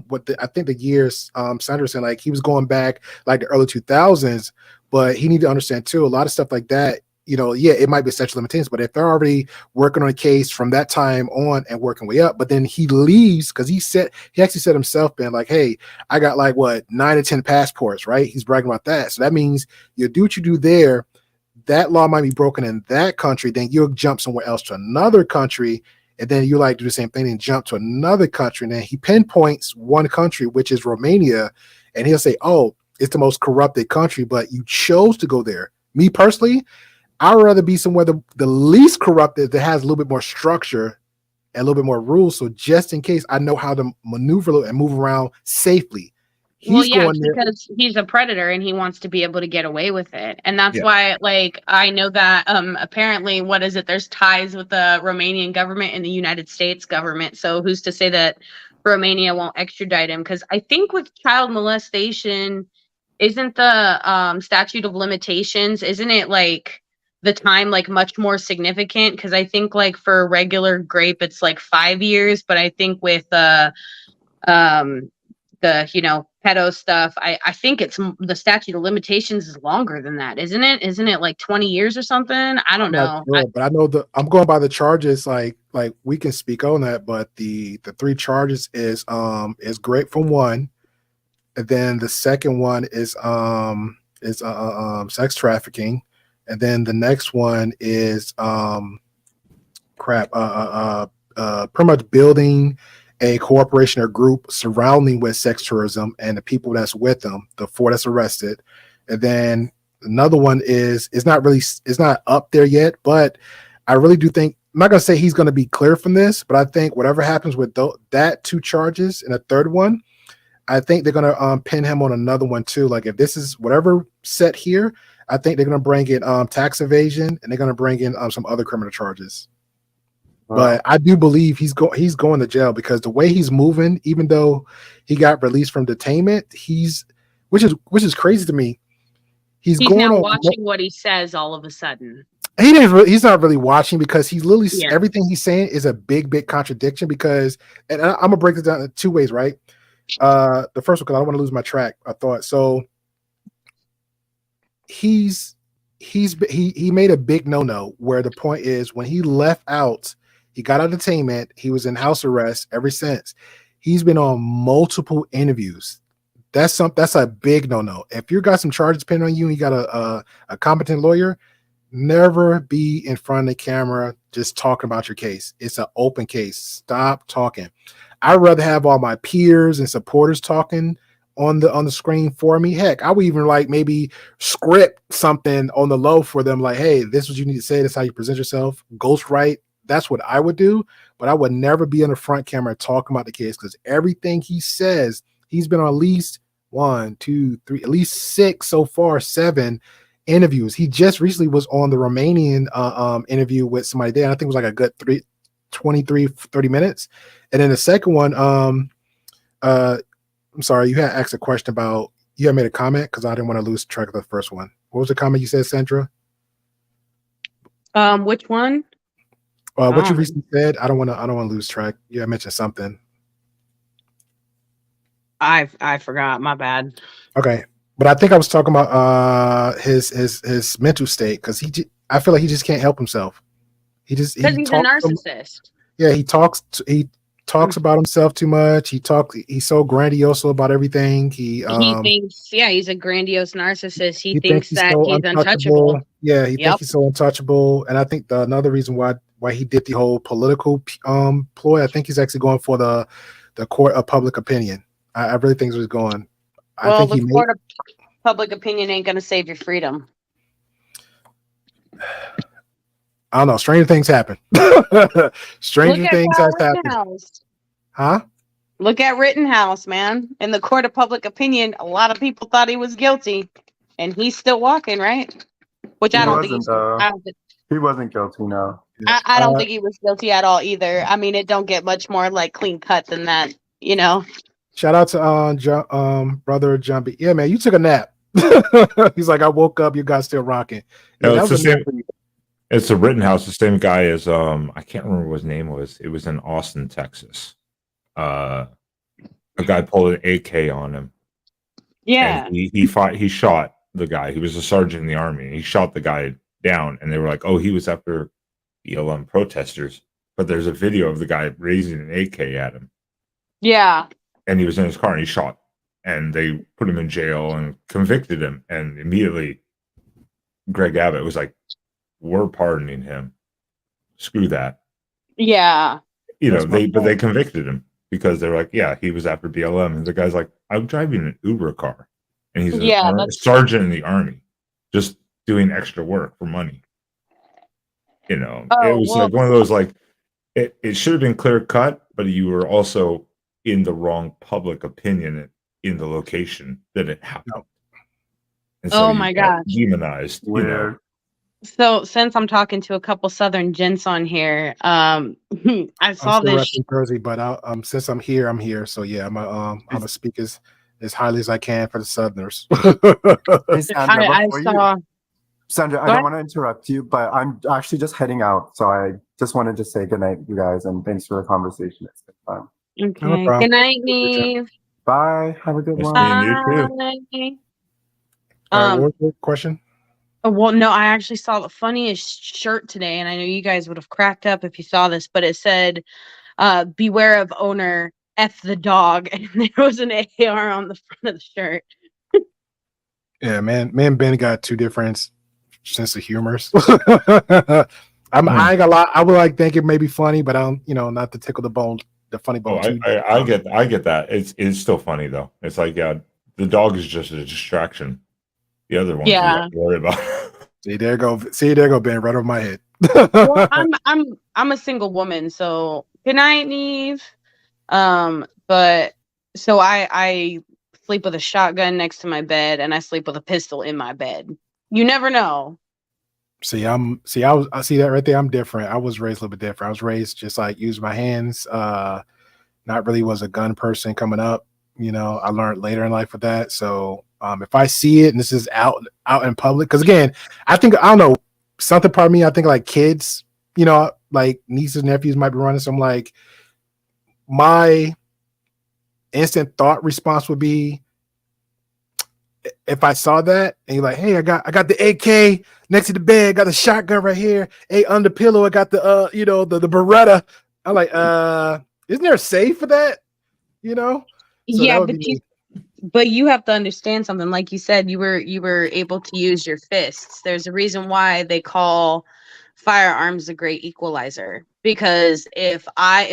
think the years Sanderson, like he was going back like the early 2000s, but he need to understand too, a lot of stuff like that, it might be statute of limitations, but if they're already working on a case from that time on and working way up, but then he leaves because he actually said himself, man, like, hey, I got like 9 or 10 passports, right? He's bragging about that. So that means you do what you do there. That law might be broken in that country, then you'll jump somewhere else to another country, and then you like do the same thing and jump to another country. And then he pinpoints one country, which is Romania, and he'll say, oh, it's the most corrupted country, but you chose to go there. Me personally, I'd rather be somewhere the least corrupted that has a little bit more structure and a little bit more rules. So just in case, I know how to maneuver and move around safely. Because he's a predator and he wants to be able to get away with it. And that's why, like, I know that apparently, there's ties with the Romanian government and the United States government. So who's to say that Romania won't extradite him? Because I think with child molestation, isn't the statute of limitations, isn't it like the time like much more significant? Because I think like for regular grape, it's like 5 years. But I think with the pedo stuff, I think it's the statute of limitations is longer than that, isn't it like 20 years or something? I don't know. Sure, but I know I'm going by the charges, like we can speak on that, but the 3 charges is grape from one, and then the second one is sex trafficking, and then the next one is pretty much building a corporation or group surrounding with sex tourism and the people that's with them, the 4 that's arrested. And then another one is it's not up there yet, but I really do think, I'm not gonna say he's gonna be clear from this, but I think whatever happens with that 2 charges and a third one, I think they're gonna pin him on another one too. Like if this is whatever set here, I think they're gonna bring in tax evasion and they're gonna bring in some other criminal charges. But I do believe he's going to jail because the way he's moving, even though he got released from detainment, which is crazy to me. He's going now on watching what he says all of a sudden. he's not really watching because he's literally Yeah. everything he's saying is a big contradiction because, and I'm gonna break this down in 2 ways, right? The first one, because I don't want to lose my track of thought. So he made a big no where the point is when he left out, he got out of detainment, he was in house arrest ever since. He's been on multiple interviews. That's a big no. If you got some charges pending on you and you got a competent lawyer, never be in front of the camera just talking about your case. It's an open case. Stop talking. I'd rather have all my peers and supporters talking on the screen for me. Heck, I would even like maybe script something on the low for them, like, hey, this is what you need to say, this is how you present yourself. Ghostwrite. That's what I would do, but I would never be on the front camera talking about the case because everything he says, he's been on at least 1, 2, 3, at least 6 so far, 7 interviews. He just recently was on the Romanian interview with somebody there. And I think it was like a good 30 minutes. And then the second one, I'm sorry, you had asked a question about, you had made a comment because I didn't want to lose track of the first one. What was the comment you said, Sandra? Which one? What you recently said, I don't want to lose track. Yeah, I mentioned something. I forgot. My bad. Okay, but I think I was talking about his mental state because I feel like he just can't help himself. Because he's a narcissist. He talks about himself too much. He's so grandiose about everything. He thinks, he's a grandiose narcissist. He thinks that so he's untouchable. Yeah, he thinks he's so untouchable. And I think another reason why he did the whole political ploy, I think he's actually going for the court of public opinion. I really think he's going. Well, the court of public opinion ain't going to save your freedom. I don't know. Stranger things happen. Stranger things has happened. Huh? Look at Rittenhouse, man. In the court of public opinion, a lot of people thought he was guilty, and he's still walking, right? Which I don't think he wasn't guilty. No, I don't think he was guilty at all either. I mean, it don't get much more like clean cut than that, you know. Shout out to brother John B. Yeah, man, you took a nap. He's like, I woke up, you guys still rocking. Yeah, it's the same. It's a Rittenhouse, the same guy as I can't remember what his name was. It was in Austin, Texas. A guy pulled an AK on him. Yeah. And he shot the guy. He was a sergeant in the army. And he shot the guy down, and they were like, "Oh, he was after BLM protesters." But there's a video of the guy raising an AK at him. Yeah. And he was in his car and he shot. And they put him in jail and convicted him. And immediately, Greg Abbott was like, "We're pardoning him. Screw that." Yeah. But they convicted him because they're like, yeah, he was after BLM. And the guy's like, I'm driving an Uber car. And he's a sergeant in the army, just doing extra work for money. It was like one of those, like, it should have been clear cut, but you were also in the wrong public opinion in the location that it happened. And so my God. Demonized. Weird. So since I'm talking to a couple Southern gents on here, I saw this. In Jersey, but since I'm here. So yeah, I'm gonna speak as highly as I can for the Southerners. Hey, Sandra, Sandra, I don't want to interrupt you, but I'm actually just heading out, so I just wanted to say goodnight, you guys, and thanks for the conversation. It's been fun. Okay. No, good night, Neve. Bye. Have a good one. Bye. What was the question? Well, no, I actually saw the funniest shirt today, and I know you guys would have cracked up if you saw this, but it said, beware of owner, F the dog, and there was an AR on the front of the shirt. Yeah, man, Ben got two different sense of humors. I ain't gonna lie. I would like think it may be funny, but I don't, not to tickle the funny bone Oh, too. I get that. It's still funny though. It's like, yeah, the dog is just a distraction. The other ones we have to worry about. See, there go Ben, right over my head. Well, I'm a single woman, so good night, Neve. But so I sleep with a shotgun next to my bed, and I sleep with a pistol in my bed. You never know. I see that right there. I'm different. I was raised a little bit different. I was raised just like use my hands. Not really was a gun person coming up. I learned later in life with that. So if I see it and this is out in public, because again, I don't know, something part of me, I think like kids, like nieces and nephews might be running. So I'm like, my instant thought response would be, if I saw that and you're like, hey, I got the AK next to the bed, got the shotgun right here. Hey, under pillow, I got the the Beretta. I'm like, isn't there a safe for that? So yeah, that would be but you have to understand something. Like you said, you were able to use your fists. There's a reason why they call firearms a great equalizer. Because if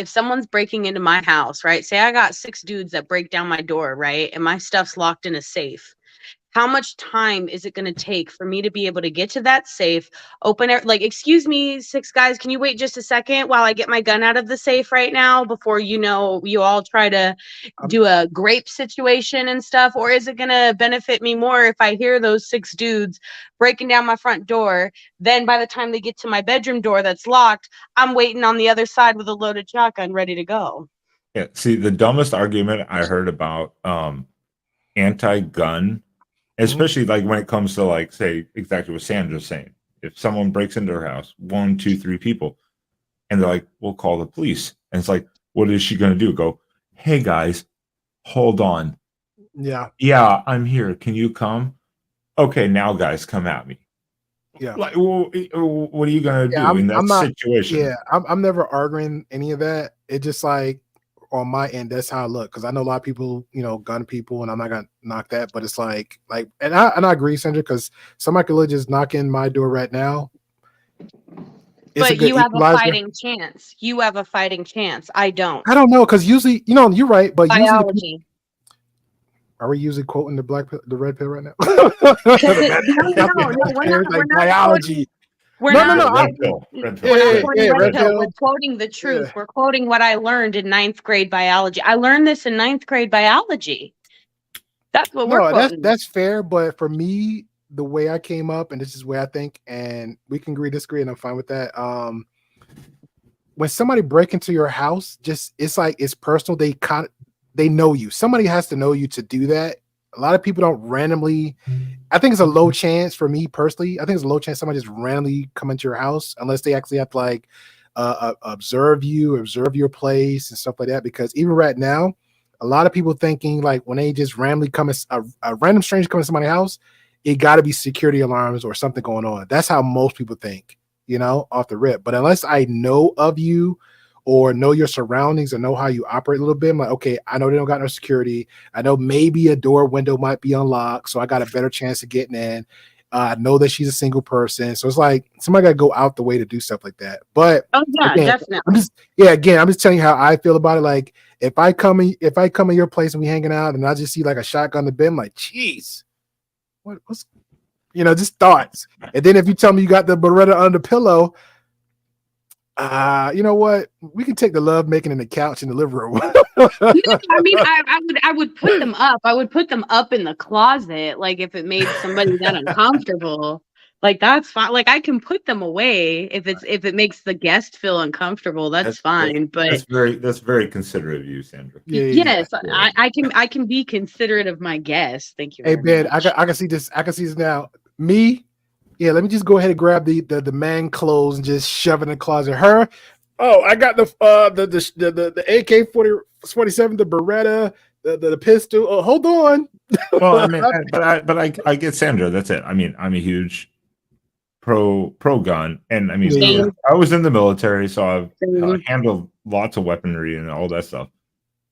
someone's breaking into my house, right? Say I got 6 dudes that break down my door, right? And my stuff's locked in a safe. How much time is it going to take for me to be able to get to that safe, open it? Like, excuse me, 6 guys, can you wait just a second while I get my gun out of the safe right now before, you all try to do a grape situation and stuff? Or is it going to benefit me more if I hear those 6 dudes breaking down my front door? Then by the time they get to my bedroom door that's locked, I'm waiting on the other side with a loaded shotgun ready to go. Yeah. See, the dumbest argument I heard about anti-gun, especially like when it comes to like, say, exactly what Sandra's saying. If someone breaks into her house, 1, 2, 3 people, and they're like, we'll call the police. And it's like, what is she going to do? Go, hey guys, hold on. Yeah, I'm here. Can you come? Okay, now guys, come at me. Yeah. Like, well, what are you going to do in that situation? Yeah, I'm never arguing any of that. It just like, on my end, that's how I look, because I know a lot of people, gun people, and I'm not gonna knock that, but it's like, and I agree, Sandra, because somebody could just knock in my door right now. But you have a fighting chance. You have a fighting chance. I don't. I don't know, because usually, you're right, but biology. Are we usually quoting the red pill right now? We're not biology. We're not quoting the truth. Yeah. We're quoting what I learned in 9th grade biology. I learned this in 9th grade biology. That's what we're quoting. That's fair. But for me, the way I came up, and this is the way I think, and we can disagree, and I'm fine with that. When somebody break into your house, it's like it's personal. They know you. Somebody has to know you to do that. A lot of people don't randomly. I think it's a low chance for me personally. I think it's a low chance somebody just randomly come into your house unless they actually have to like observe your place and stuff like that. Because even right now, a lot of people thinking like when they just randomly come, a random stranger comes to somebody's house, it got to be security alarms or something going on. That's how most people think, off the rip. But unless I know of you, or know your surroundings and know how you operate a little bit, I'm like, okay, I know they don't got no security. I know maybe a door window might be unlocked, so I got a better chance of getting in. I know that she's a single person, so it's like somebody got to go out the way to do stuff like that. But again, definitely. I'm just telling you how I feel about it. Like if I come in your place and we hanging out, and I just see like a shotgun in the bed, I'm like, geez, what's just thoughts. And then if you tell me you got the Beretta under the pillow, you know what? We can take the love making in the couch in the living room. I mean, I would put them up. I would put them up in the closet. Like if it made somebody that uncomfortable, like that's fine. Like I can put them away if it makes the guest feel uncomfortable. That's fine. But that's very considerate of you, Sandra. Yes, I can be considerate of my guests. Thank you. Hey Ben, I can see this. I can see this now. Me. Yeah, let me just go ahead and grab the man clothes and just shove it in the closet. Her, I got the AK-47, the Beretta, the pistol. Oh, hold on. Well, I mean, but I get Sandra. That's it. I mean, I'm a huge pro gun, and I mean, I was in the military, so I've handled lots of weaponry and all that stuff.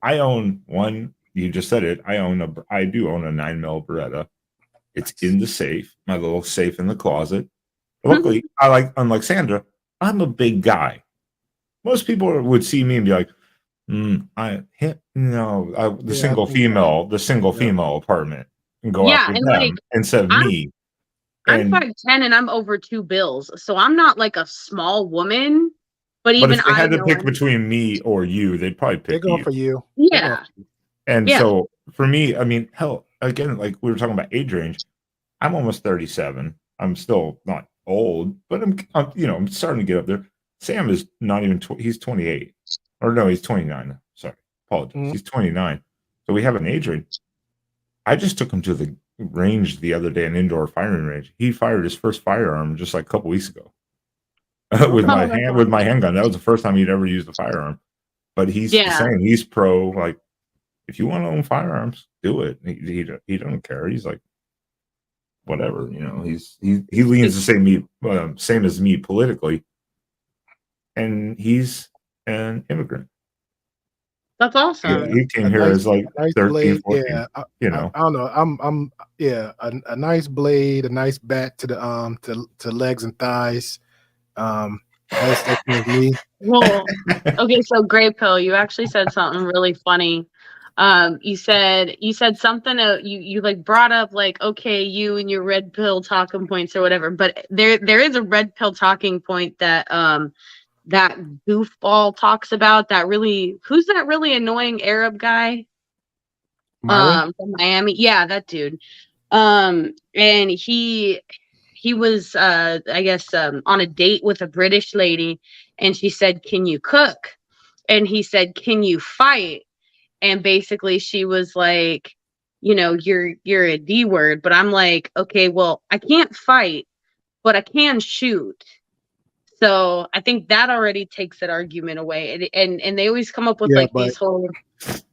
I own one. You just said it. I do own a 9mm Beretta. It's in the safe, my little safe in the closet. Luckily, unlike Sandra, I'm a big guy. Most people would see me and be like, the single female apartment, and go Yeah, after and them instead of I'm me. I'm And 5'10" and I'm over 2 bills, so I'm not like a small woman. But but even if they I had to know pick I'm. between me or you, they'd probably They're pick going you. for you. They're going Yeah, for you. And yeah. so for me, I mean, hell, again, like we were talking about age range, I'm almost 37. I'm still not old, but I'm starting to get up there. Sam is not even he's 28. Or no, he's 29. Sorry. Apologies. Mhm. He's 29. So we have an age range. I just took him to the range the other day, an indoor firing range. He fired his first firearm just like a couple weeks ago. with Okay. my handgun. That was the first time he'd ever used a firearm. But he's the Yeah. same. He's pro. Like, if you want to own firearms, do it. He don't care. He's like, whatever. He leans the same as me politically, and he's an immigrant. That's awesome. He came A here nice, as like a nice 13, blade. 14. Yeah, I You know, don't know. A nice blade, a nice bat to the to legs and thighs. That's me. Well, okay, so Gray Pill, you actually said something really funny. You said something. You like brought up like, okay, you and your red pill talking points or whatever. But there is a red pill talking point that that goofball talks about. Who's that really annoying Arab guy? Myron. From Miami. Yeah, that dude. And he was I guess on a date with a British lady, and she said, "Can you cook?" And he said, "Can you fight?" And basically she was like, you're a D word. But I'm like, okay, well, I can't fight, but I can shoot. So I think that already takes that argument away. And they always come up with Yeah, like but these whole.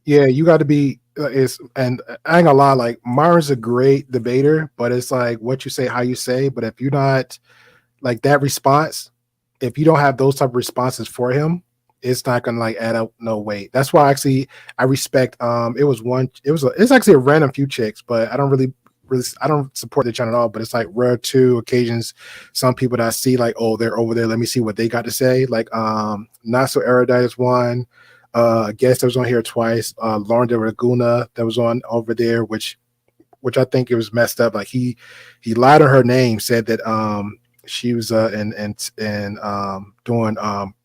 yeah, you got to be and I ain't gonna lie, like Myron's a great debater, but it's like what you say, how you say. But if you're not like that response, if you don't have those type of responses for him, it's not gonna like add up no weight. That's why actually I respect it's actually a random few chicks, but I don't really I don't support the channel at all, but it's like rare two occasions some people that I see like, oh, they're over there, let me see what they got to say. Like Not So Erudite is one. I guess that was on here twice. Lauren de Laguna that was on over there, which I think it was messed up. Like he lied on her name, said that she was in doing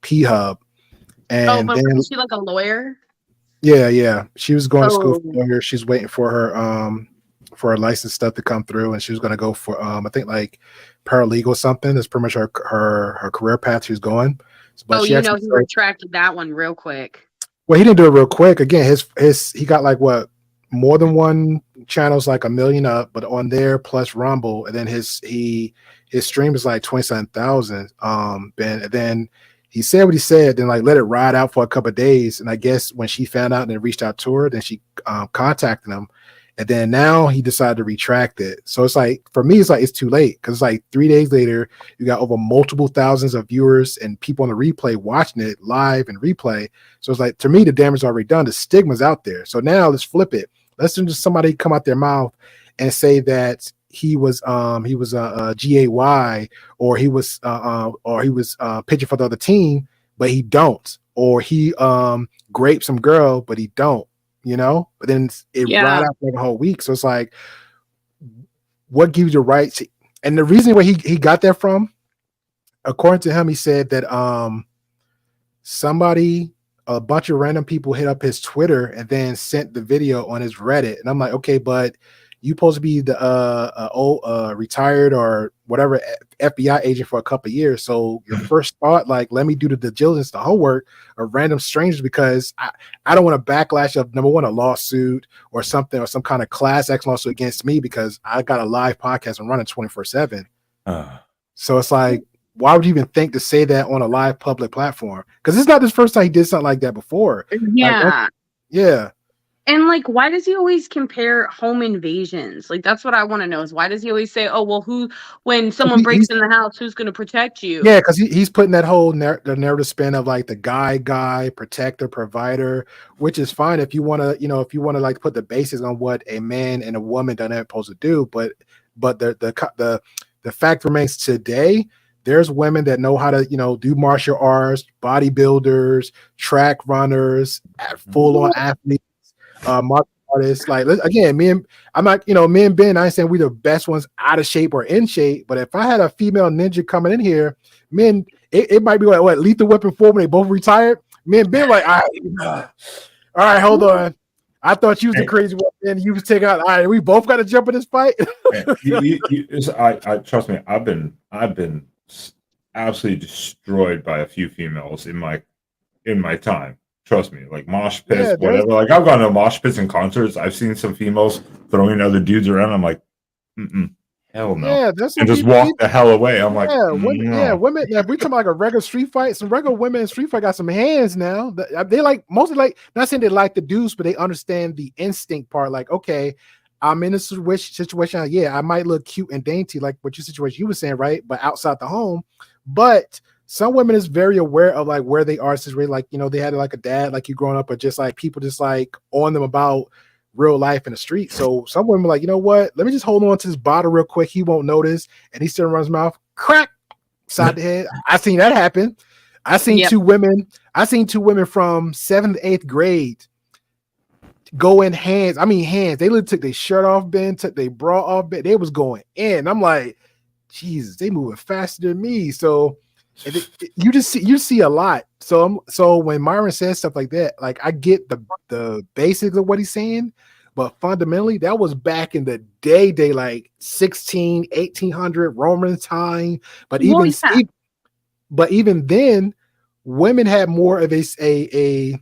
P Hub, Oh, and but then was she like a lawyer? yeah, she was going to school Oh, for lawyer. She's waiting for her license stuff to come through, and she was going to go for I think like paralegal something. That's pretty much her career path she's going. But she actually he retracted that one real quick. well, he didn't do it real quick. Again, he got like what more than one channel's like 1 million up, but on there plus Rumble, and then his stream is like 27,000. And then he said what he said, then like let it ride out for a couple of days. And I guess when she found out and then reached out to her, then she contacted him. And then now he decided to retract it. So it's like, for me, it's like it's too late because it's like 3 days later, you got over multiple thousands of viewers and people on the replay watching it live and replay. So it's like, to me, the damage is already done. The stigma's out there. So now let's flip it. Let's just somebody come out their mouth and say that he was a GAY or he was pitching for the other team, but he don't, or he raped some girl, but he don't. But then it ride out for the whole week. So it's like, what gives you the right to, and the reason where he got that from, according to him, he said that a bunch of random people hit up his Twitter and then sent the video on his Reddit. And I'm like, okay, but you supposed to be the old retired or whatever FBI agent for a couple of years. So your first thought, like, let me do the diligence, the homework of random strangers, because I don't want a backlash of, number one, a lawsuit or something, or some kind of class action lawsuit against me because I got a live podcast and running 24/7. So it's like, why would you even think to say that on a live public platform? Because it's not his first time he did something like that before. Yeah. Yeah. And like, why does he always compare home invasions? Like, that's what I want to know is why does he always say, oh, well, when someone breaks in the house, who's going to protect you? Yeah, because he's putting that whole the narrative spin of like the guy, protector, provider, which is fine if you want to, like put the basis on what a man and a woman dynamic supposed to do. But the fact remains today, there's women that know how to, do martial arts, bodybuilders, track runners, full on athletes, martial artists. Like, again, I'm not, me and Ben, I ain't saying we the best ones out of shape or in shape, but if I had a female ninja coming in here, it might be like, what, Lethal Weapon 4 when they both retired? Me and Ben, like, all right, hold on. I thought you was the crazy one, and you was taking out. All right, we both got to jump in this fight. I trust me. I've been absolutely destroyed by a few females in my time. Trust me, like mosh pits, whatever. Like I've gone to mosh pits and concerts. I've seen some females throwing other dudes around. I'm like, hell no. Yeah, that's and just walk the hell away. I'm like, women. Now, if we talking like a regular street fight, some regular women in street fight got some hands now. They like mostly like not saying they like the dudes, but they understand the instinct part. Like, okay, I'm in a situation. Yeah, I might look cute and dainty, like what your situation you were saying, right? But outside the home, but some women is very aware of like where they are situated. Like, they had like a dad, like you growing up, or just like people just like on them about real life in the street. So some women are like, you know what? Let me just hold on to this bottle real quick. He won't notice. And he still runs his mouth, crack, side the head. I seen that happen. I seen two women from 7th to 8th grade go in hands. I mean, hands. They literally took their shirt off, Ben, took their bra off, Ben. They was going in. I'm like, Jesus, they moving faster than me. So you see a lot. So when Myron says stuff like that, like I get the basics of what he's saying, but fundamentally that was back in the day like 1800 Roman time. But even then, women had more of a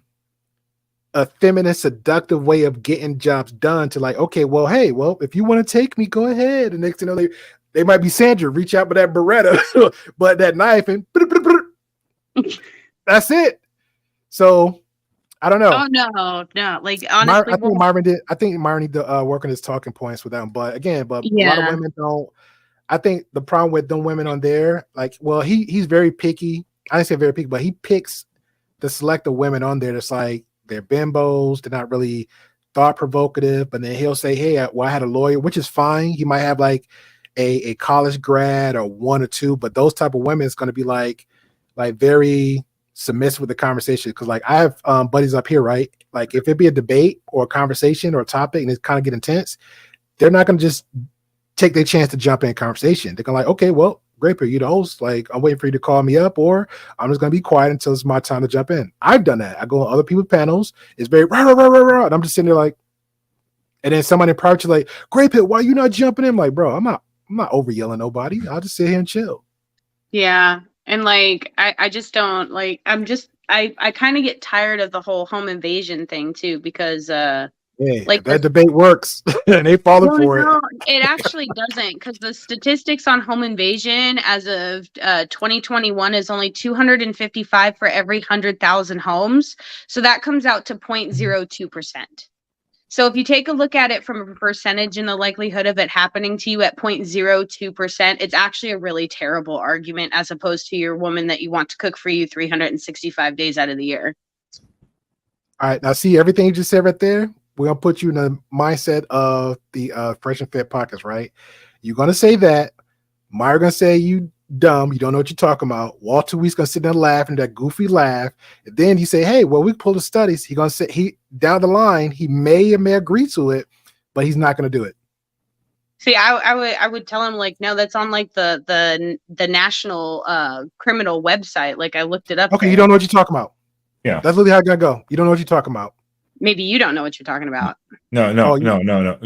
feminine, seductive way of getting jobs done. To like, okay, well, hey, if you want to take me, go ahead. And next thing you know, they might be Sandra, reach out with that Beretta, but that knife, and that's it. So I don't know. Oh no. Like honestly, I think Myron need to work on his talking points with them. But a lot of women don't. I think the problem with them women on there, like, well, he's very picky. I didn't say very picky, but he picks the select of women on there that's like they're bimbos, they're not really thought provocative. But then he'll say, hey, I had a lawyer, which is fine. He might have like a college grad or one or two, but those type of women is going to be like very submissive with the conversation. Because like I have buddies up here, right? Like if it be a debate or a conversation or a topic and it kind of get intense, they're not going to just take their chance to jump in conversation. They're going to like, okay, well, great, you the host. Like I'm waiting for you to call me up, or I'm just going to be quiet until it's my time to jump in. I've done that. I go on other people's panels. It's very rah, rah, rah, rah, rah, and I'm just sitting there like, and then somebody in private like, Grey Pill, why are you not jumping in? I'm like, bro, I'm not over yelling nobody. I'll just sit here and chill. Yeah. And like, I just don't like, I kind of get tired of the whole home invasion thing too, because, like that debate works and they falling for it. It actually doesn't, because the statistics on home invasion as of 2021 is only 255 for every 100,000 homes. So that comes out to 0.02%. So if you take a look at it from a percentage and the likelihood of it happening to you at 0.02%, it's actually a really terrible argument as opposed to your woman that you want to cook for you 365 days out of the year. All right. Now, see everything you just said right there? We're going to put you in the mindset of the Fresh and Fit podcast, right? You're going to say that. Myra going to say you dumb. You don't know what you're talking about. Walter Week's going to sit there and laugh and that goofy laugh. And then you say, hey, well, we pull the studies. He's going to say down the line, he may or may agree to it, but he's not going to do it. See, I would tell him like, no, that's on like the national criminal website. Like I looked it up. Okay, you don't know what you're talking about. Yeah, that's literally how it's gonna go. You don't know what you're talking about. Maybe you don't know what you're talking about. No.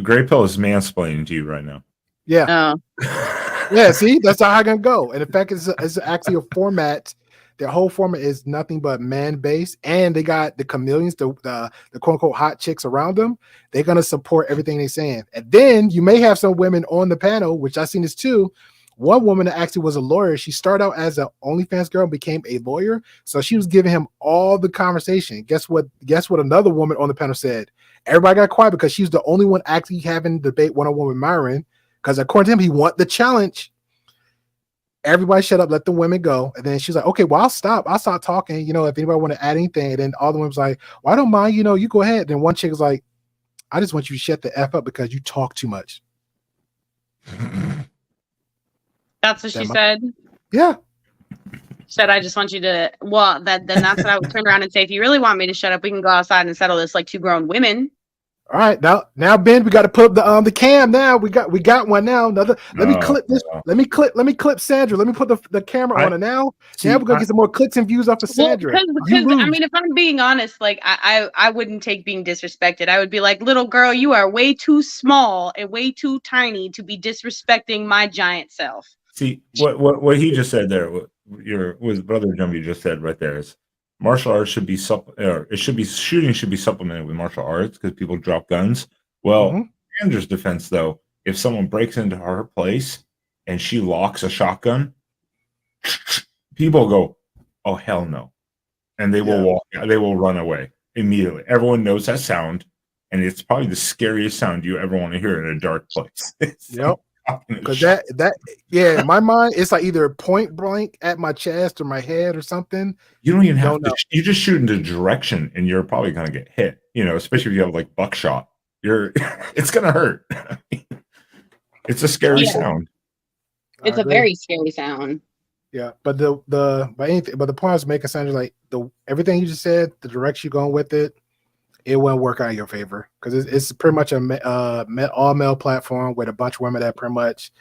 Grey Pill is mansplaining to you right now. Yeah. Oh. Yeah. See, that's how it's gonna go. And in fact, it's actually a format. Their whole format is nothing but man based, and they got the chameleons, the quote unquote hot chicks around them. They're gonna support everything they're saying. And then you may have some women on the panel, which I've seen this too. One woman that actually was a lawyer. She started out as an OnlyFans girl and became a lawyer. So she was giving him all the conversation. Guess what another woman on the panel said? Everybody got quiet because she's the only one actually having debate one-on-one with Myron. Because according to him, he want the challenge. Everybody shut up, let the women go. And then she's like, okay, well, I'll stop talking. You know, if anybody want to add anything. And then all the women was like, well, I don't mind, you know, you go ahead. And then one chick was like, I just want you to shut the F up because you talk too much. That's what she said. Yeah. Said, I just want you to, well, then that's what I would turn around and say. If you really want me to shut up, we can go outside and settle this like two grown women. All right, now Ben, we got to put up the cam. Now we got one now. Another. Let me clip this. Let me clip Sandra. Let me put the camera on her now. Now we're gonna get some more clicks and views off of Sandra. Well, because I mean, if I'm being honest, like I wouldn't take being disrespected. I would be like, little girl, you are way too small and way too tiny to be disrespecting my giant self. See what he just said there. What brother Jumby just said right there is martial arts should be shooting should be supplemented with martial arts because people drop guns. Well, Sandra's defense though, if someone breaks into her place and she locks a shotgun, people go, "Oh hell no," and they will walk. They will run away immediately. Everyone knows that sound, and it's probably the scariest sound you ever want to hear in a dark place. Yep. Because that in my mind, it's like either point blank at my chest or my head or something. You don't even have to. You just shoot into direction, and you're probably gonna get hit. You know, especially if you have like buckshot. It's gonna hurt. It's a scary sound. It's a very scary sound. Yeah, but the point I was making, Sandra, like everything you just said, the direction you're going with it, it won't work out in your favor because it's pretty much a all male platform with a bunch of women that pretty much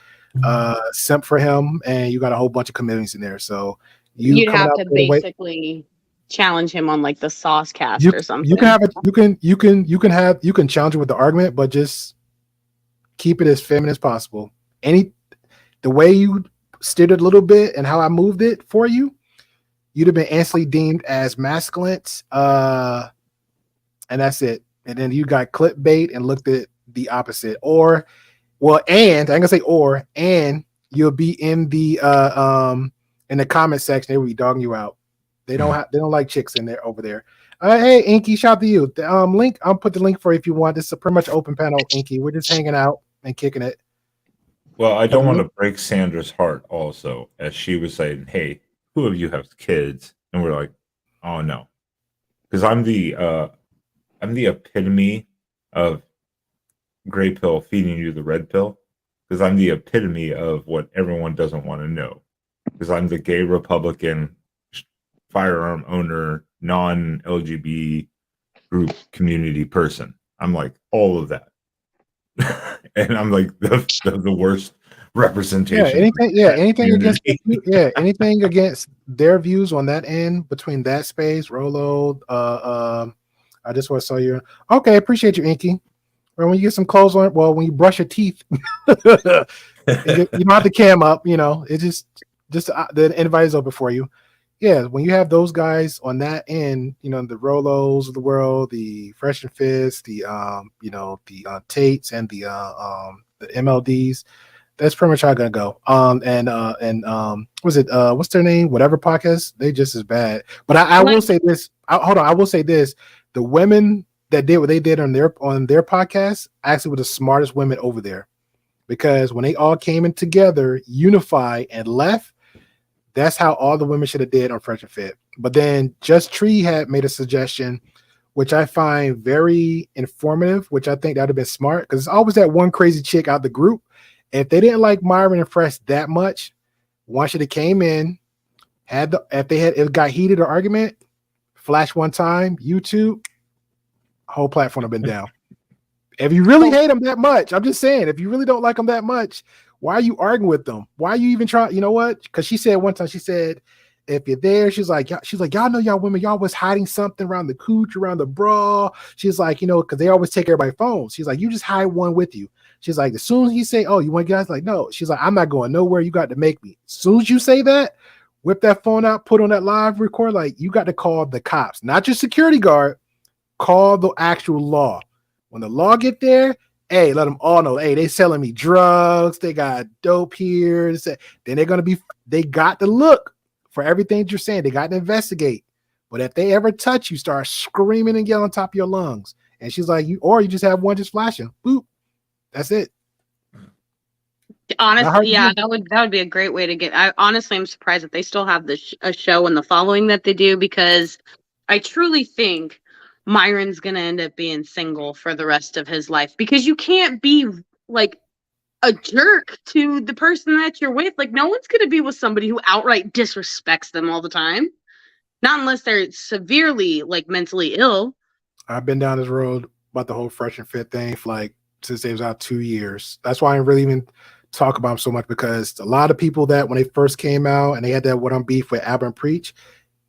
simp for him, and you got a whole bunch of communities in there. So you'd have to basically challenge him on like the sauce cast or something. You can challenge him with the argument, but just keep it as feminine as possible. The way you steered it a little bit and how I moved it for you, you'd have been instantly deemed as masculine. And that's it. And then you got clickbait and looked at the opposite. And I ain't gonna say and you'll be in the comment section. They will be dogging you out. They don't like chicks in there over there. Hey Inky, shout out to you. The link, I'll put the link for you if you want. This is a pretty much open panel, Inky. We're just hanging out and kicking it. Well, I don't want to break Sandra's heart also, as she was saying, "Hey, who of you has kids?" And we're like, "Oh no," because I'm the epitome of gray pill feeding you the red pill, because I'm the epitome of what everyone doesn't want to know, because I'm the gay Republican firearm owner, non-LGBT group community person. I'm like all of that. And I'm like the worst representation. Anything against their views on that end between that space, Rolo. I just want to saw you. Okay, appreciate you, Inky. Well, when you get some clothes on, when you brush your teeth, you don't have the cam up. You know, it just the invite is open for you. Yeah, when you have those guys on that end, you know, the Rolos of the world, the Fresh and Fist, the Tates and the MLDs, that's pretty much how I'm gonna go. What's their name? Whatever podcast, they just as bad. But I will say this. I will say this. The women that did what they did on their podcast actually were the smartest women over there, because when they all came in together, unified, and left. That's how all the women should have did on Fresh and Fit. But then Just Tree had made a suggestion, which I find very informative, which I think that would have been smart, because it's always that one crazy chick out the group. If they didn't like Myron and Fresh that much, one should have came in, it got heated or argument, flash one time, YouTube, whole platform have been down. If you really hate them that much, I'm just saying, if you really don't like them that much, why are you arguing with them? Why are you even trying? You know what? Because she said one time, she said, if you're there, she's like, y'all know y'all women, y'all was hiding something around the cooch, around the bra. She's like, because they always take everybody's phones. She's like, you just hide one with you. She's like, as soon as he say, oh, you want guys? Like, no. She's like, I'm not going nowhere. You got to make me. As soon as you say that, whip that phone out, put on that live record. Like, you got to call the cops, not your security guard. Call the actual law. When the law get there, hey, let them all know, hey, they selling me drugs. They got dope here. Then they got to look for everything you're saying. They got to investigate. But if they ever touch you, start screaming and yelling on top of your lungs. And she's like, you just have one just flashing. Boop. That's it. Honestly, yeah, that would be a great way to get. Honestly, I'm surprised that they still have a show and the following that they do, because I truly think Myron's gonna end up being single for the rest of his life, because you can't be like a jerk to the person that you're with. Like, no one's going to be with somebody who outright disrespects them all the time. Not unless they're severely, like, mentally ill. I've been down this road about the whole Fresh and Fit thing for like since they was out 2 years. That's why I didn't really even talk about them so much, because a lot of people that when they first came out and they had that What I'm Beef with Albert and Preach,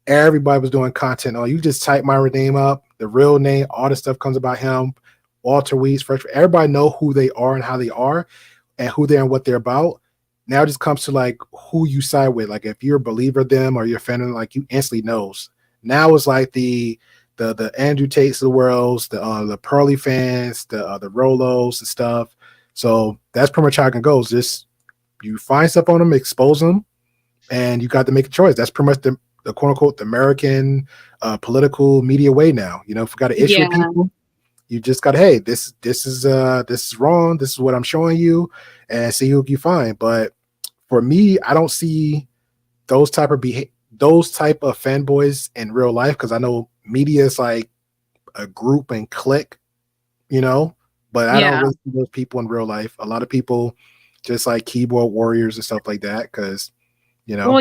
everybody was doing content. Oh, you just type my name up, the real name, all the stuff comes about him, Walter Weeds, Fresh. Everybody know who they are and how they are and who they are and what they're about. Now it just comes to like who you side with. Like if you're a believer of them or you're a fan of them, like you instantly knows. Now it's like the Andrew Tates of the worlds, the Pearly fans, the Rolos and stuff. So that's pretty much how it goes. Just you find stuff on them, expose them, and you got to make a choice. That's pretty much the quote unquote the American political media way now. You know, if you got an issue with people, you just got to, hey, this is wrong. This is what I'm showing you, and see who you find. But for me, I don't see those type of fanboys in real life, because I know media is like a group and clique, you know, but I don't really see those people in real life. A lot of people just like keyboard warriors and stuff like that, because, you know,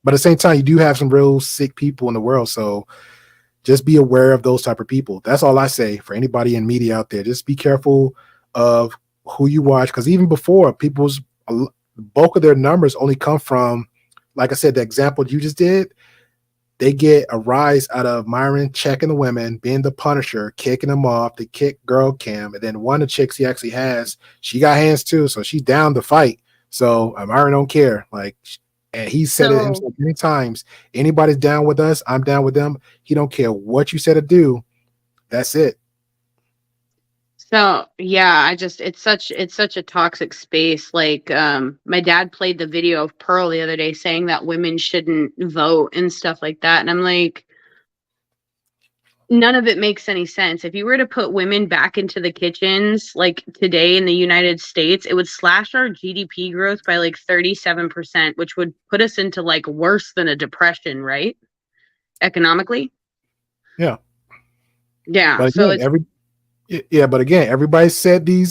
but at the same time, you do have some real sick people in the world. So just be aware of those type of people. That's all I say for anybody in media out there. Just be careful of who you watch, because even before, people's bulk of their numbers only come from, like I said, the example you just did. They get a rise out of Myron checking the women, being the Punisher, kicking them off, the kick girl cam, and then one of the chicks he actually has, she got hands too, so she's down to fight. So Myron don't care. Like, and he said it himself many times. Anybody's down with us, I'm down with them. He don't care what you said to do. That's it. So yeah, it's such a toxic space. Like, my dad played the video of Pearl the other day saying that women shouldn't vote and stuff like that. And I'm like, none of it makes any sense. If you were to put women back into the kitchens, like today in the United States, it would slash our GDP growth by like 37%, which would put us into like worse than a depression, right? Economically. Yeah. Yeah. But So again, but again, everybody said the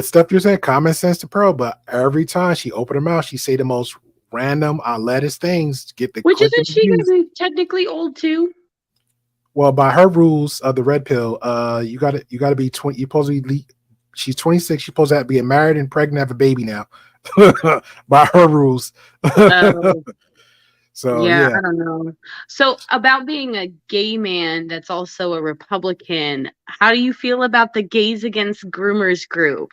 stuff you're saying, common sense to Pearl, but every time she opened her mouth, she say the most random, outlandish things to get the which click isn't she going to be technically old too? Well, by her rules of the red pill, you got to be 20. You supposed to be. She's 26. She's supposed to be married and pregnant, have a baby now. By her rules. So yeah, I don't know. So about being a gay man that's also a Republican, how do you feel about the Gays Against Groomers group?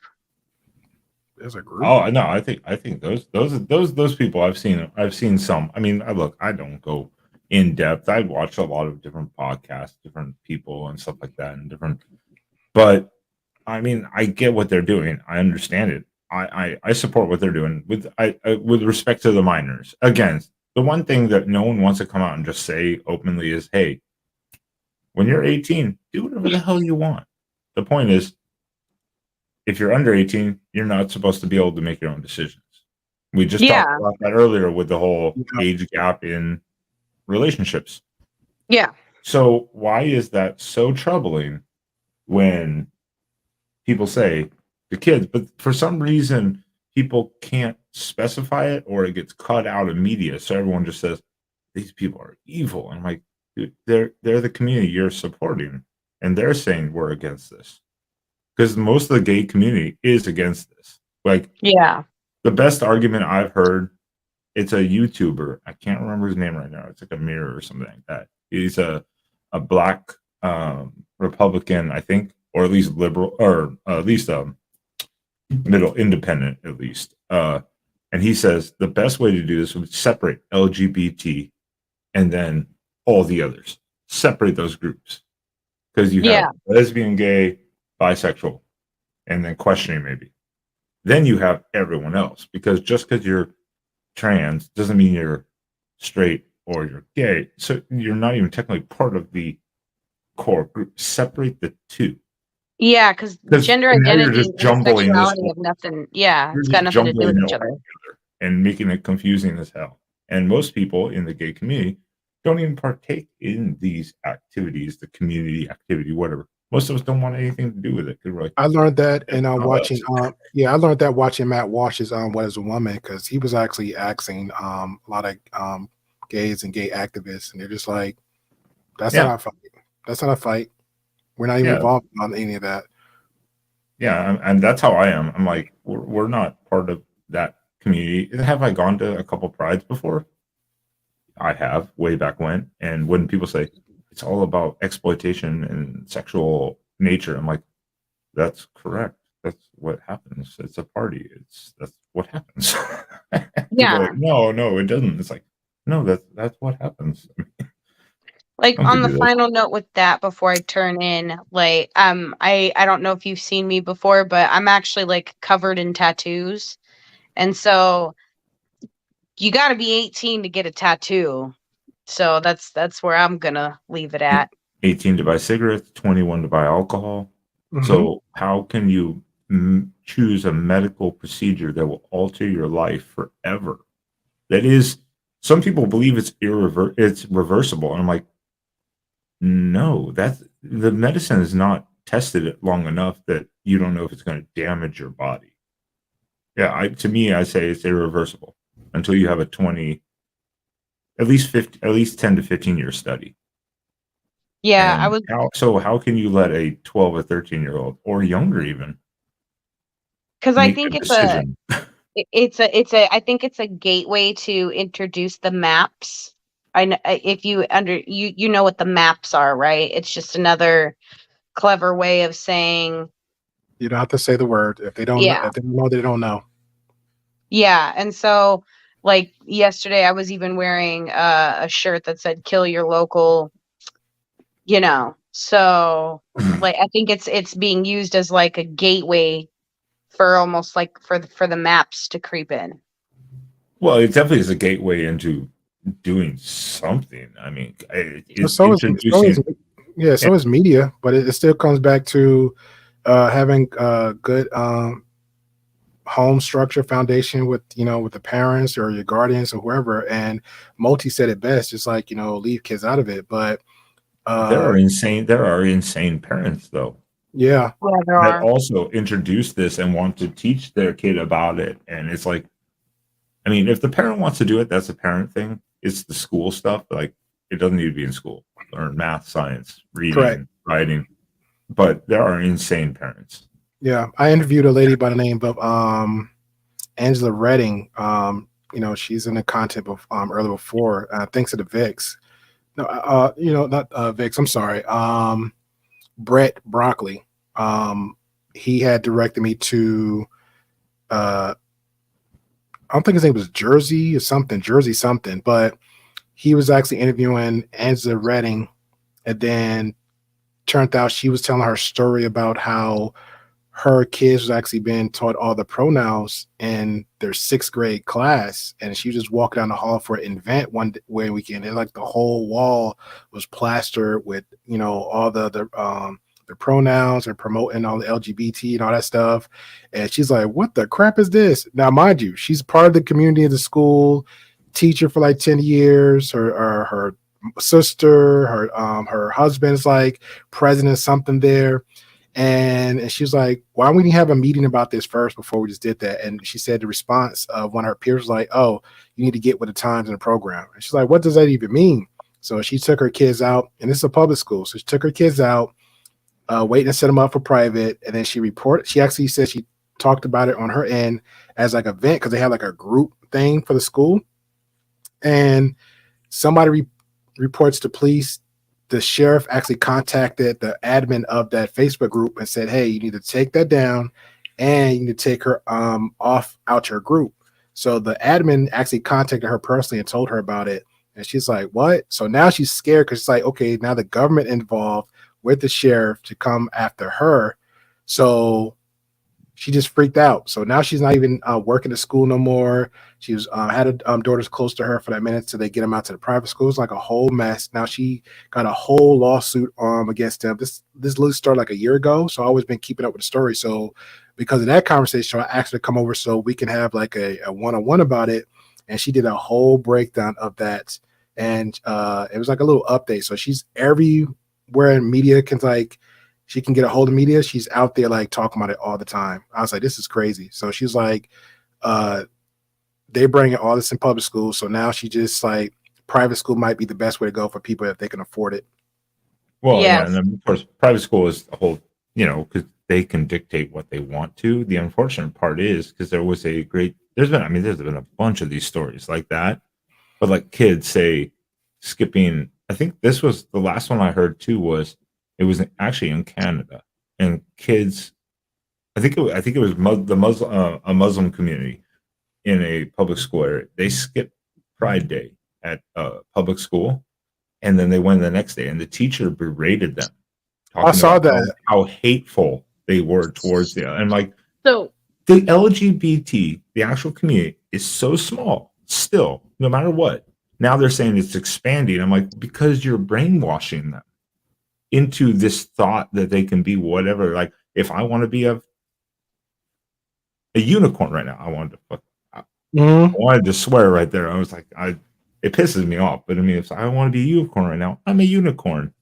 There's a group. Oh no, I think those people I've seen some. I mean, I don't go in depth. I watch a lot of different podcasts, different people and stuff like that, and different. But I mean, I get what they're doing. I understand it. I support what they're doing with respect to the minors. Again, the one thing that no one wants to come out and just say openly is, hey, when you're 18, do whatever the hell you want. The point is, if you're under 18, you're not supposed to be able to make your own decisions. We just talked about that earlier with the whole age gap in relationships. Yeah. So why is that so troubling when people say the kids, but for some reason people can't specify it, or it gets cut out of media, so everyone just says these people are evil. And I'm like, dude, they're the community you're supporting, and they're saying we're against this, because most of the gay community is against this. Like, the best argument I've heard, it's a YouTuber, I can't remember his name right now, it's like a Mirror or something like that. He's a black Republican, I think, or at least liberal, or at least middle independent, at least. And he says the best way to do this would separate LGBT and then all the others. Separate those groups, because you have lesbian, gay, bisexual, and then questioning maybe. Then you have everyone else, because just because you're trans doesn't mean you're straight or you're gay. So you're not even technically part of the core group. Separate the two. Yeah, because gender identity and sexuality have nothing. Yeah, You're it's got nothing to do with each other. And making it confusing as hell. And most people in the gay community don't even partake in these activities, the community activity, whatever. most of us don't want anything to do with it. 'Cause we're like, I learned that and not watching us. I learned that watching Matt Walsh's What Is a Woman, because he was actually asking a lot of gays and gay activists, and they're just like, that's not Yeah, our fight. That's not a fight. We're not even yeah, involved on any of that. yeah, and that's how I am. I'm like, we're not part of that community. Have I gone to a couple prides before? I have, way back when. And when people say it's all about exploitation and sexual nature, I'm like, that's correct. That's what happens. It's a party. That's what happens. People are Yeah. like, no, it doesn't. It's like, no, that's what happens. Like Some on the could do this. final note with that before I turn in, like I don't know if you've seen me before, but I'm actually like covered in tattoos. And so you got to be 18 to get a tattoo. So that's where I'm going to leave it at. 18 to buy cigarettes, 21 to buy alcohol. Mhm. So how can you choose a medical procedure that will alter your life forever? That is, some people believe it's reversible, and I'm like, no, that's the medicine is not tested it long enough that you don't know if it's going to damage your body. Yeah, to me, I say it's irreversible until you have a 20, at least 10 to 15 year study. Yeah, I And was how can you let a 12 or 13-year-old or younger even because I make a think decision? I think it's a gateway to introduce the maps. I know if you know what the maps are, right? It's just another clever way of saying You don't have to say the word. If they don't know, yeah. they don't know. Yeah, and so like yesterday I was even wearing a shirt that said kill your local, you know. So like I think it's being used as like a gateway for almost like for the maps to creep in. Well, it definitely is a gateway into doing something. I mean, it's So is introducing. so is media, but it still comes back to having good home structure foundation with with the parents or your guardians or whoever. And Multi said it best, just like leave kids out of it. But There are insane parents though yeah, Yeah, there that are. also introduce this and want to teach their kid about it. And it's like, I mean, if the parent wants to do it, that's a parent thing. It's the school stuff. Like, it doesn't need to be in school. Learn math, science, correct. reading, writing. But there are insane parents. Yeah, I interviewed a lady by the name of Angela Redding. She's in the content of earlier before. Thanks to the Vix. No, not Vix. I'm sorry. Brett Broccoli. He had directed me to. I don't think his name was Jersey something, but he was actually interviewing Angela Redding, and then turned out she was telling her story about how her kids was actually being taught all the pronouns in their 6th grade class, and she was just walking down the hall for an event one weekend, and like the whole wall was plastered with all the pronouns and promoting all the LGBT and all that stuff. And she's like, what the crap is this? Now mind you, she's part of the community of the school, teacher for like 10 years. Her sister, her husband's like president something there. And she was like, why don't we have a meeting about this first before we just did that? And she said the response of one of her peers was like, oh, you need to get with the times in the program. And she's like, what does that even mean? So she took her kids out, and this is a public school. So she took her kids out, waiting to set them up for private. And then she actually said she talked about it on her end as like a event because they had like a group thing for the school. And somebody reports to police. The sheriff actually contacted the admin of that Facebook group and said, hey, you need to take that down and you need to take her out your group. So the admin actually contacted her personally and told her about it. And she's like, what? So now she's scared because it's like, okay, now the government involved with the sheriff to come after her. So she just freaked out. So now she's not even working at school no more. She was had daughters close to her for that minute, so they get them out to the private schools. Like a whole mess. Now she got a whole lawsuit against them. This literally started like a year ago, so I've always been keeping up with the story. So because of that conversation, I asked her to come over so we can have like a one-on-one about it. And she did a whole breakdown of that, and it was like a little update. So she's everywhere in media can like she can get a hold of media, she's out there like talking about it all the time. I was like, this is crazy. So she's like, they bring all this in public school. So now she just like private school might be the best way to go for people if they can afford it. Well, yeah, Yes. and of course, private school is the whole, because they can dictate what they want to. The unfortunate part is because there's been a bunch of these stories like that, but like kids say skipping. I think this was the last one I heard too. It was actually in Canada, and kids. I think it was a Muslim community in a public school area. They skipped Pride Day at public school. And then they went the next day, and the teacher berated them. I saw that. How hateful they were towards the. And like, So the LGBT, the actual community, is so small still, no matter what. Now they're saying it's expanding. I'm like, because you're brainwashing them into this thought that they can be whatever. Like, if I want to be a unicorn right now, I wanted to swear right there. I was like, it pisses me off, but I mean, if I want to be a unicorn right now, I'm a unicorn.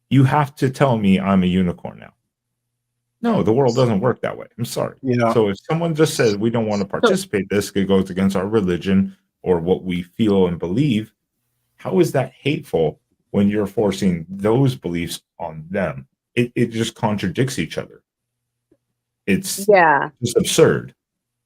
You have to tell me I'm a unicorn now. No, the world doesn't work that way. I'm sorry. Yeah. So if someone just says we don't want to participate, this goes against our religion or what we feel and believe, how is that hateful when you're forcing those beliefs on them? It just contradicts each other. It's just absurd.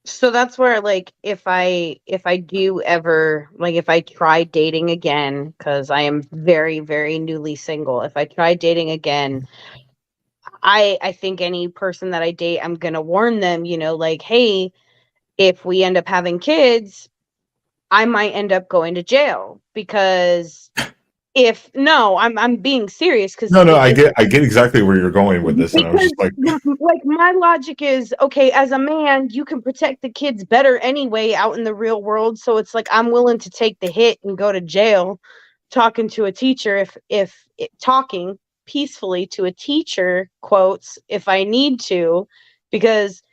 So that's where, like, if I do ever, like, if I try dating again, because I am very, very newly single, if I try dating again, I think any person that I date, I'm gonna warn them, like, hey, if we end up having kids, I might end up going to jail, because I'm being serious, because no, I get exactly where you're going with this, and I was just like my logic is, okay, as a man, you can protect the kids better anyway out in the real world, so it's like I'm willing to take the hit and go to jail talking to a teacher, if talking peacefully to a teacher, quotes, if I need to, because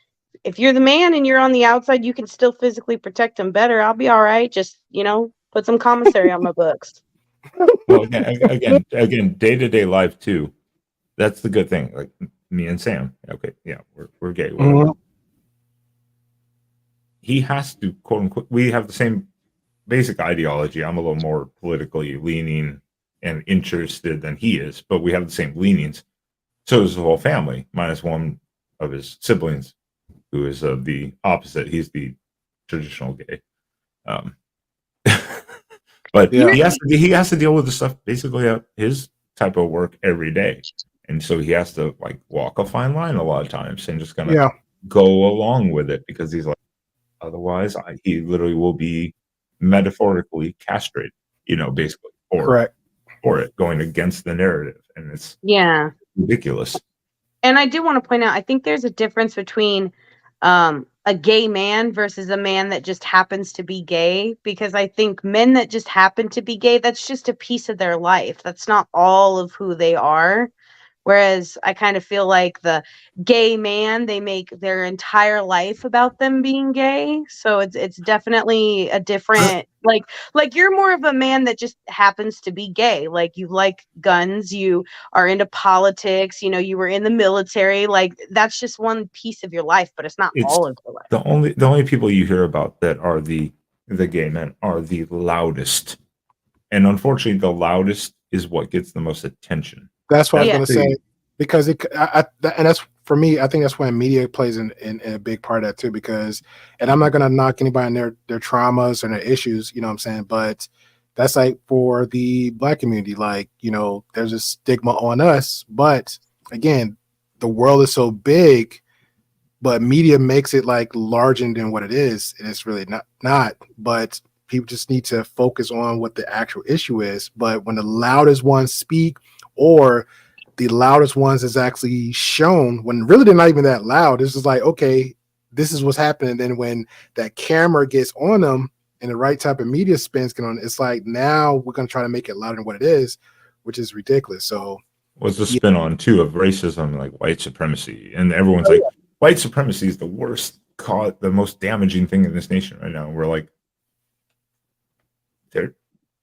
if you're the man and you're on the outside, you can still physically protect them better. I'll be all right. Just, put some commissary on my books. Well, again, day-to-day life too. That's the good thing. Like me and Sam. Okay, yeah, we're gay. Whatever. He has to, quote unquote. We have the same basic ideology. I'm a little more politically leaning and interested than he is, but we have the same leanings. So is the whole family, minus one of his siblings, who is the opposite. He's the traditional gay. But he has to deal with the stuff basically at his type of work every day, and so he has to like walk a fine line a lot of times and just kind of go along with it, because he's like, otherwise he literally will be metaphorically castrated, basically for it, going against the narrative, and it's ridiculous. And I do want to point out, I think there's a difference between a gay man versus a man that just happens to be gay, because I think men that just happen to be gay, that's just a piece of their life. That's not all of who they are. Whereas I kind of feel like the gay man, they make their entire life about them being gay. So it's definitely a different, like you're more of a man that just happens to be gay. Like you like guns, you are into politics, you were in the military. Like that's just one piece of your life, but it's not all of your life. The only people you hear about that are the gay men are the loudest. And unfortunately, the loudest is what gets the most attention. That's what I was going to say, because and that's for me. I think that's when media plays in a big part of that too. Because, and I'm not going to knock anybody and their traumas and their issues, you know what I'm saying? But that's like for the Black community, like, there's a stigma on us. But again, the world is so big, but media makes it like larger than what it is, and it's really not. But people just need to focus on what the actual issue is. But when the loudest ones speak, or the loudest ones is actually shown, when really they're not even that loud, it's just like, okay, this is what's happening. Then when that camera gets on them and the right type of media spins get on, it's like, now we're going to try to make it louder than what it is, which is ridiculous. So what's the spin on too of racism, like white supremacy, and everyone's like, white supremacy is the worst the most damaging thing in this nation right now. We're like,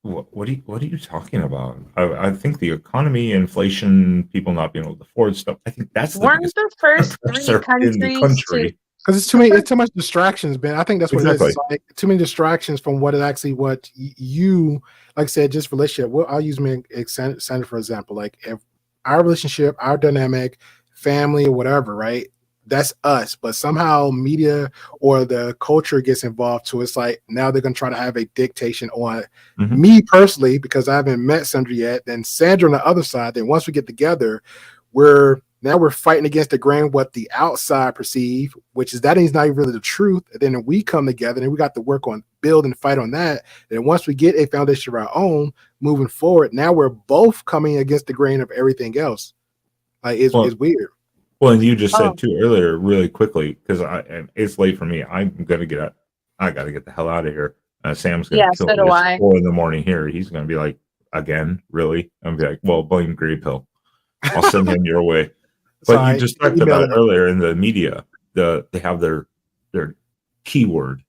What are you talking about? I think the economy, inflation, people not being able to afford stuff. I think that's the Weren't biggest the first three pressure in the countries to country. Because it's too the many, it's first too much distractions, Ben. I think that's what it is. Exactly. It's like too many distractions from what it actually you like I said, just relationship. Well, I'll use me Sandra for example. Like if our relationship, our dynamic, family, or whatever, right? That's us. But somehow media or the culture gets involved too. It's like now they're gonna try to have a dictation on Mhm. me personally because I haven't met Sandra yet. Then Sandra on the other side. Then once we get together, we're fighting against the grain what the outside perceive, which is that is not even really the truth. And then we come together and we got to work on build and fight on that. And once we get a foundation of our own moving forward, now we're both coming against the grain of everything else. Like it's Well, weird. well, and you just oh said too earlier, really quickly, because and it's late for me. I'm gonna get out. I got to get the hell out of here. Sam's gonna yeah, kill so me. do It's I. 4 in the morning here. He's gonna be like, again, really? I'm gonna be like, well, blame Grey Pill. I'll send him your way. So But you I just talked email about them. earlier in the media, they have their keyword,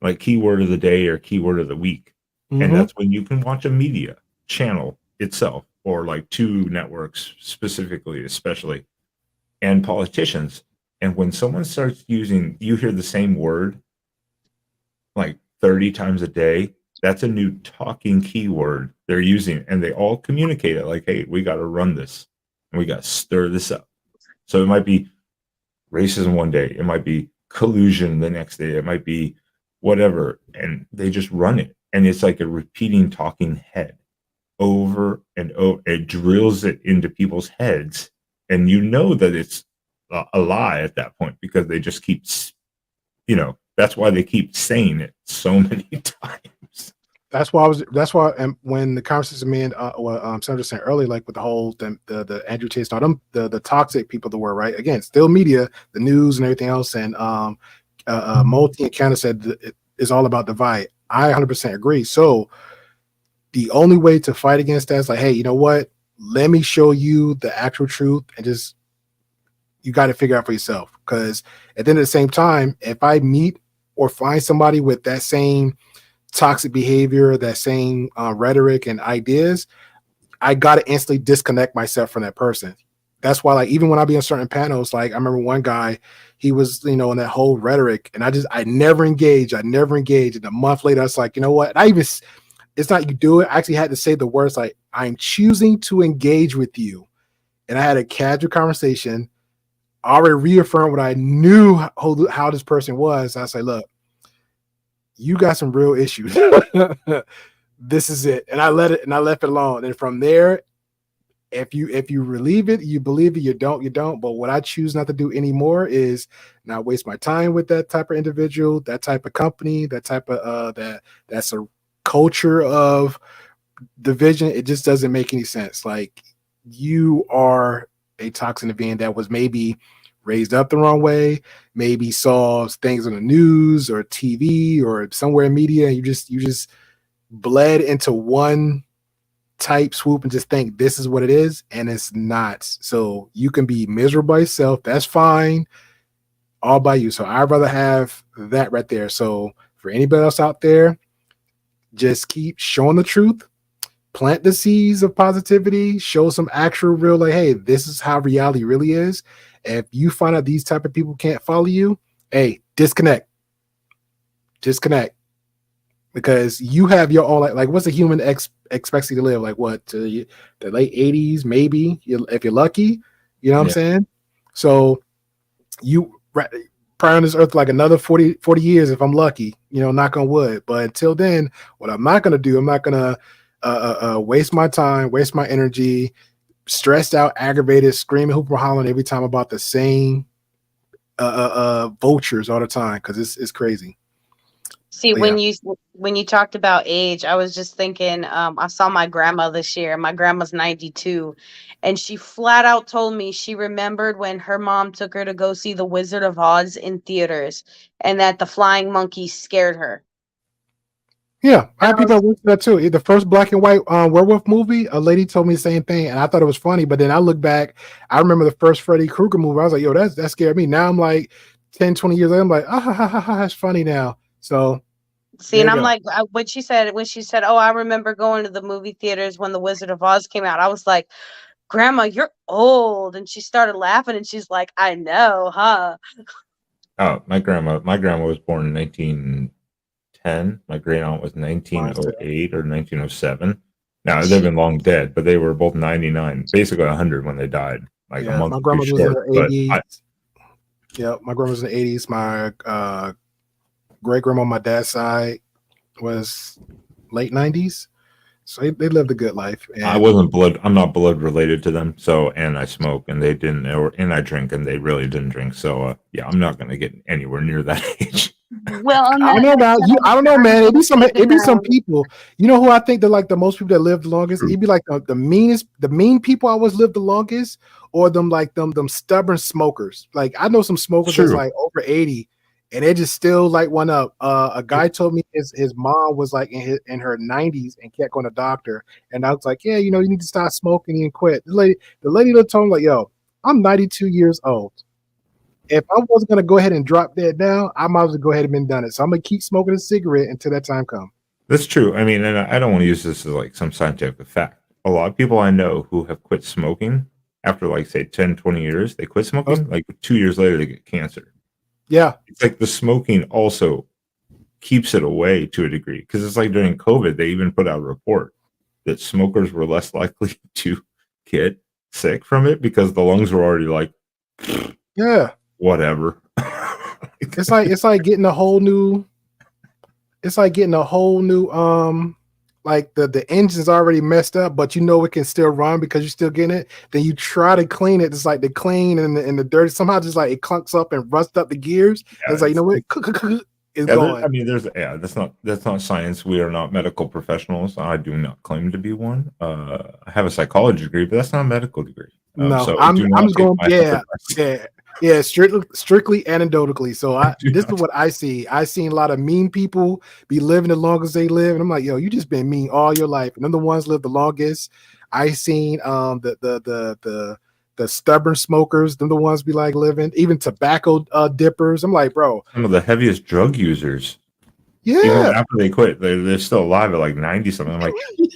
like keyword of the day or keyword of the week. And Mhm. that's when you can watch a media channel itself or like two networks specifically, especially, and politicians. And when someone starts using, you hear the same word like 30 times a day, that's a new talking keyword they're using. And they all communicate it like, hey, we got to run this and we got to stir this up. So it might be racism one day, it might be collusion the next day, it might be whatever. And they just run it. And it's like a repeating talking head over and over. It drills it into people's heads. And you know that it's a lie at that point because they just keep, that's why they keep saying it so many times. That's why when the conversation me and Sandra saying earlier, like with the whole the Andrew Tate, not them the toxic people that were right again, still media, the news and everything else, and Multi and Canada said it is all about divide. I 100% agree. So the only way to fight against that is like, hey, you know what? Let me show you the actual truth, and just you got to figure out for yourself. Because at the end of the same time, if I meet or find somebody with that same toxic behavior, that same rhetoric and ideas, I gotta instantly disconnect myself from that person. That's why, like, even when I be on certain panels, like I remember one guy, he was, in that whole rhetoric, and I never engaged. I never engaged. And a month later, I was like, you know what? It's not you do it. I actually had to say the words like, I'm choosing to engage with you. And I had a casual conversation, already reaffirmed what I knew how this person was. I say, look, you got some real issues. This is it. And I left it alone. And from there, if you relieve it, you believe it, you don't. But what I choose not to do anymore is not waste my time with that type of individual, that type of company, that type of that's a culture of division. It just doesn't make any sense. Like, you are a toxin being that was maybe raised up the wrong way, maybe saw things on the news or TV or somewhere in media, and you just bled into one type swoop and just think this is what it is, and it's not. So you can be miserable by yourself, that's fine, all by you. So I'd rather have that right there. So for anybody else out there, just keep showing the truth, plant the seeds of positivity, show some actual real, like, hey, this is how reality really is. If you find out these type of people can't follow you, hey, disconnect, because you have your own, like what's a human expectancy to live, like what, to the late 80s maybe, if you're lucky, you know what I'm saying? So you probably on this earth like another 40 years if I'm lucky, knock on wood. But until then, what I'm not going to do, I'm not going to waste my time, waste my energy, stressed out, aggravated, screaming, hooping, hollering every time about the same vultures all the time, because it's crazy. See, But when you talked about age, I was just thinking, I saw my grandma this year. My grandma's 92, and she flat out told me she remembered when her mom took her to go see The Wizard of Oz in theaters, and that the flying monkey scared her. yeah, I And have people that work for that too. The first black and white werewolf movie, a lady told me the same thing, and I thought it was funny. But then I look back, I remember the first Freddy Krueger movie. I was like, yo, that scared me. Now I'm like 10, 20 years later, I'm like, that's funny now. So See, and I'm like, when she said, "Oh, I remember going to the movie theaters when The Wizard of Oz came out," I was like, "Grandma, you're old." And she started laughing, and she's like, "I know, huh?" Oh, my grandma was born in 1910. My great aunt was 1908 or 1907. Now they've been long dead, but they were both 99, basically 100 when they died. Like a month my too grandmother was in short. her 80s. My grandma was in the 80s. My great grandma on my dad's side was late 90s. So they lived a good life. And I'm not blood related to them. So, and I smoke and they didn't, and I drink and they really didn't drink. So, yeah, I'm not going to get anywhere near that age. Well, I don't know now. I don't know, man. It'd be some people. You know who I think that like the most people that live the longest? It'd be like the mean people always live the longest, or them stubborn smokers. Like I know some smokers that's like over 80, and they just still light one up. A guy told me his mom was like in her 90s and kept going to doctor, and I was like, yeah, you need to stop smoking and quit. The lady told me like, yo, I'm 92 years old. If I wasn't gonna go ahead and drop that down, I might as well go ahead and been done it. So I'm gonna keep smoking a cigarette until that time comes. That's true. I mean, and I don't want to use this as like some scientific fact. A lot of people I know who have quit smoking after like say 10, 20 years, they quit smoking, like 2 years later they get cancer. Yeah. It's like the smoking also keeps it away to a degree. Because it's like during COVID, they even put out a report that smokers were less likely to get sick from it because the lungs were already like whatever. it's like getting a whole new like the engine's already messed up, but it can still run because you're still getting it. Then you try to clean it. It's like the clean and the dirty somehow just like it clunks up and rusts up the gears. Yeah, it's like, what? It's going. I mean, that's not science. We are not medical professionals. I do not claim to be one. I have a psychology degree, but that's not a medical degree. No, so I'm just going. Yeah, strictly anecdotally. So this is what I see. I've seen a lot of mean people be living the longest they live, and I'm like, yo, you just been mean all your life, and them the ones live the longest. I seen the stubborn smokers, them the ones be like living, even tobacco dippers. I'm like, bro, some of the heaviest drug users. Yeah, even after they quit, they're still alive at like 90 something. I'm like,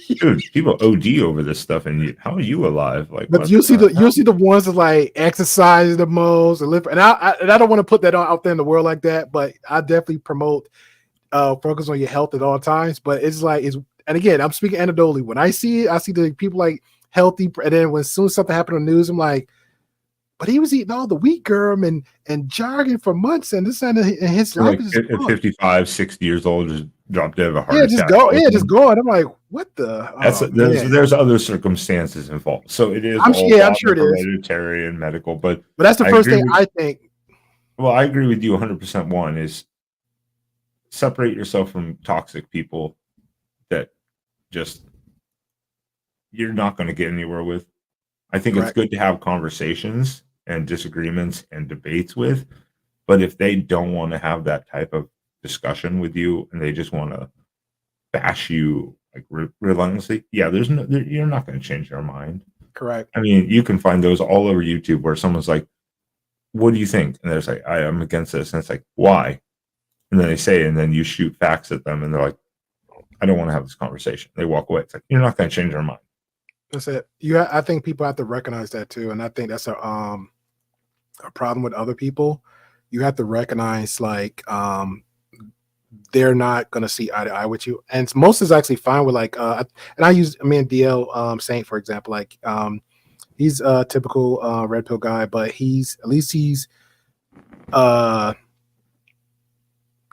dude, people OD over this stuff, and how are you alive? Like, but you'll see the ones that like exercise the most and live. And I don't want to put that out there in the world like that, but I definitely promote focus on your health at all times. But it's like and again, I'm speaking anecdotally. When I see it, I see the people like healthy, and then when soon as something happened on the news, I'm like, but he was eating all the wheat germ and jogging for months, and this and his life is at 55, 60 years old, just dropped dead of a heart attack. Just going. I'm like, what the? There's other circumstances involved, so it is. I'm sure it is hereditary and medical, but that's the first thing I think. Well, I agree with you 100%. One is separate yourself from toxic people that just you're not going to get anywhere with. I think It's good to have conversations and disagreements and debates with, but if they don't want to have that type of discussion with you and they just want to bash you like relentlessly, you're not going to change their mind. Correct. I mean, you can find those all over YouTube where someone's like, what do you think? And they're like, I am against this. And it's like, why? And then they say, and then you shoot facts at them and they're like, I don't want to have this conversation. They walk away. It's like, you're not going to change their mind. That's it. I think people have to recognize that too, and I think that's a problem with other people. You have to recognize like they're not going to see eye to eye with you, and most is actually fine with like and I use DL Saint for example. Like he's a typical red pill guy, but he's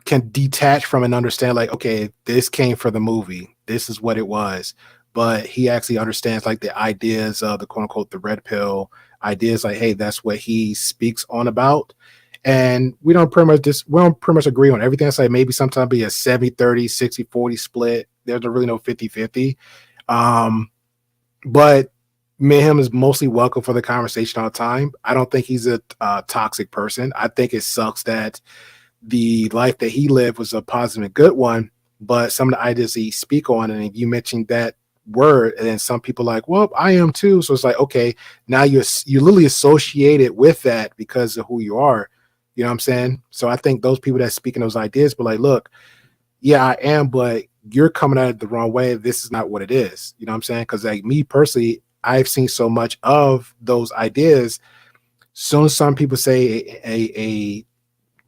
can detach from and understand like, okay, this came for the movie. This is what it was. But he actually understands like the ideas of the quote unquote the red pill ideas, like, hey, that's what he speaks on about. And we don't pretty much agree on everything. It's like maybe sometimes be a 70-30, 60-40 split. There's really no 50-50. But me and him is mostly welcome for the conversation all the time. I don't think he's a toxic person. I think it sucks that the life that he lived was a positive and good one, but some of the ideas he speak on, and if you mentioned that word, and then some people like, well, I am too. So it's like, okay, now you literally associate it with that because of who you are. You know what I'm saying? So I think those people that speak in those ideas, but like, look, yeah, I am, but you're coming at it the wrong way. This is not what it is. You know what I'm saying? Because like me personally, I've seen so much of those ideas. Soon as some people say a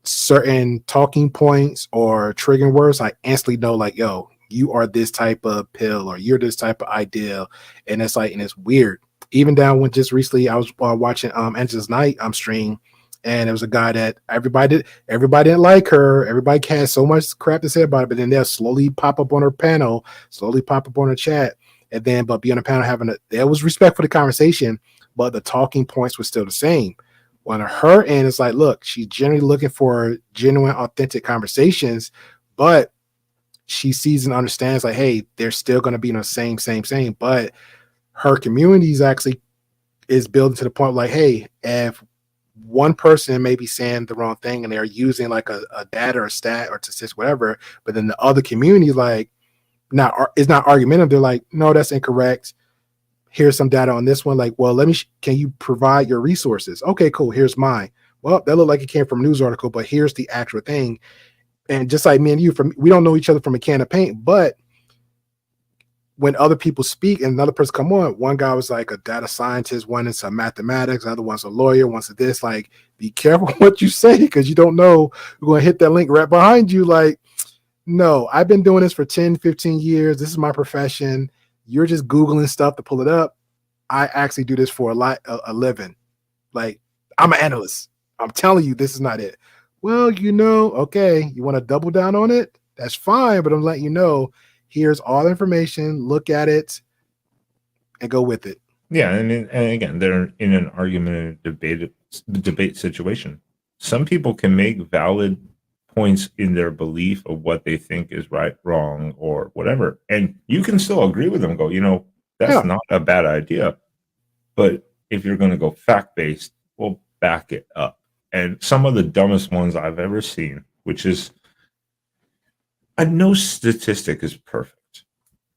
certain talking points or triggering words, I instantly know like, yo, you are this type of pill or you're this type of ideal. And it's like, and it's weird. Even down when just recently I was watching Angela's Night stream, and it was a guy that everybody didn't like her. Everybody had so much crap to say about it, but then they'll slowly pop up on her panel, slowly pop up on her chat, and then but be on the panel there was respect for the conversation, but the talking points were still the same. On her end, it's like, look, she's generally looking for genuine, authentic conversations, but she sees and understands like, hey, they're still going to be in the same. But her community is building to the point like, hey, if one person may be saying the wrong thing and they're using like a data or a stat or statistic, whatever, but then the other community like it's not argumentative. They're like, no, that's incorrect. Here's some data on this one. Like, well, can you provide your resources? Okay, cool. Here's mine. Well, that looked like it came from a news article, but here's the actual thing. And just like me and you, we don't know each other from a can of paint, but when other people speak and another person come on, one guy was like a data scientist, one is some mathematics, other one's a lawyer, one's a this. Like, be careful what you say because you don't know you're going to hit that link right behind you. Like, no, I've been doing this for 10, 15 years. This is my profession. You're just Googling stuff to pull it up. I actually do this for a living. Like, I'm an analyst. I'm telling you, this is not it. Well, okay, you want to double down on it? That's fine, but I'm letting you know, here's all the information, look at it, and go with it. Yeah, and again, they're in an argument and debate situation. Some people can make valid points in their belief of what they think is right, wrong, or whatever. And you can still agree with them and go, that's not a bad idea. But if you're going to go fact-based, we'll back it up. And some of the dumbest ones I've ever seen, which is, no statistic is perfect.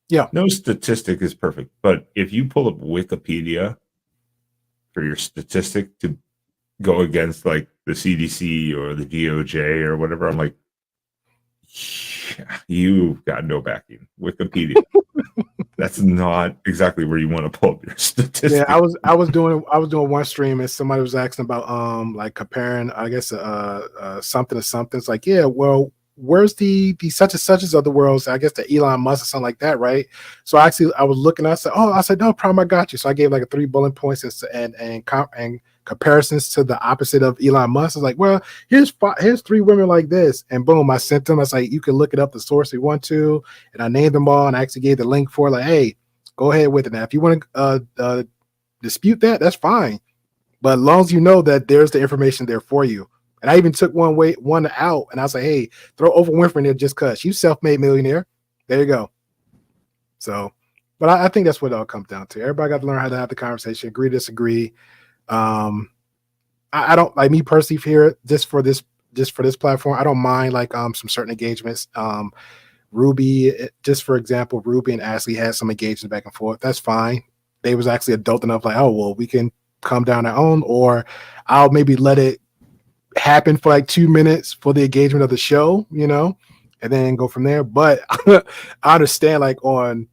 Yeah. No statistic is perfect. But if you pull up Wikipedia for your statistic to go against like the CDC or the DOJ or whatever, I'm like, yeah, you've got no backing. Wikipedia. That's not exactly where you want to pull up your statistics. Yeah, I was doing one stream and somebody was asking about like comparing, I guess something to something. It's like, yeah, well, where's the such and such as other worlds? I guess the Elon Musk or something like that, right? So I was looking, I said, no problem, I got you. So I gave like 3 bullet points and comparisons to the opposite of Elon Musk. I was like, well, here's 3 women like this, and boom, I sent them. I was like, you can look it up, the source if you want to, and I named them all, and I actually gave the link for like, hey, go ahead with it. Now, if you want to dispute that, that's fine, but as long as you know that there's the information there for you. And I even took one out, and I was like, hey, throw Oprah Winfrey in there just because she's self-made millionaire. There you go. So, but I think that's what it all comes down to. Everybody got to learn how to have the conversation, agree, disagree. I don't, like me personally here, just for this platform, I don't mind like some certain engagements. Ruby, just for example, Ruby and Ashley had some engagement back and forth. That's fine. They was actually adult enough, like, oh well, we can come down our own, or I'll maybe let it happen for like 2 minutes for the engagement of the show, and then go from there. But I understand, like, on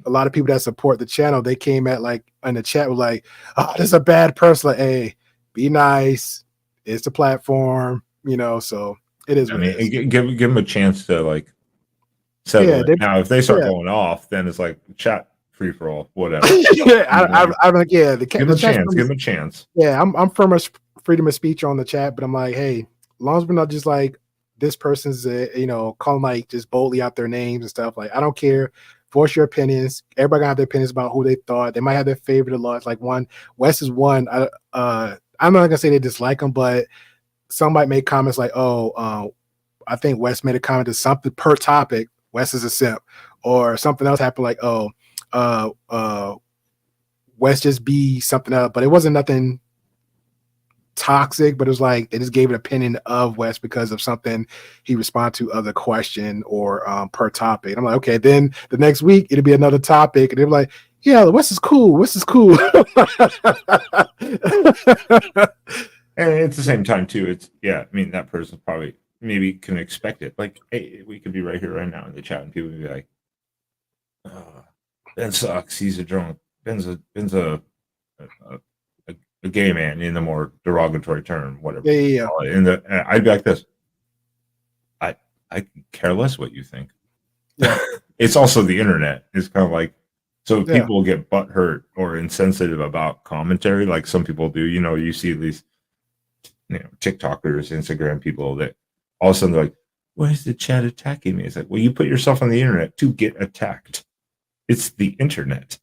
a lot of people that support the channel, they came at like in the chat was like, oh, this is a bad person. Like, hey, be nice. It's the platform, so it is. I mean, give them a chance to like settle it. Now, if they start going off, then it's like chat free for all, whatever. I'm like, yeah, give them a chance. Yeah, I'm firm as freedom of speech on the chat, but I'm like, hey, as long as we're not just like this person's, calling like just boldly out their names and stuff. Like, I don't care. Voice your opinions. Everybody gonna have their opinions about who they thought. They might have their favorite or lost. Like Wes is one. I'm not gonna say they dislike him, but some might make comments like, "Oh, I think Wes made a comment to something per topic. Wes is a simp," or something else happened like, "Oh, Wes just be something else," but it wasn't nothing toxic. But it was like they just gave an opinion of Wes because of something he responded to other question or per topic. And I'm like, okay, then the next week it'll be another topic, and they're like, yeah, Wes is cool. Wes is cool. And at the same time too, I mean, that person's probably maybe can expect it. Like, hey, we could be right here right now in the chat, and people would be like, Ben sucks. He's a drunk. Ben's a gay man in the more derogatory term, whatever. Yeah. I'd be like this. I care less what you think. Yeah. It's also the internet. It's kind of like, so Yeah. people get butthurt or insensitive about commentary, like some people do. You see these, TikTokers, Instagram people that all of a sudden they're like, "Why is the chat attacking me?" It's like, well, you put yourself on the internet to get attacked. It's the internet.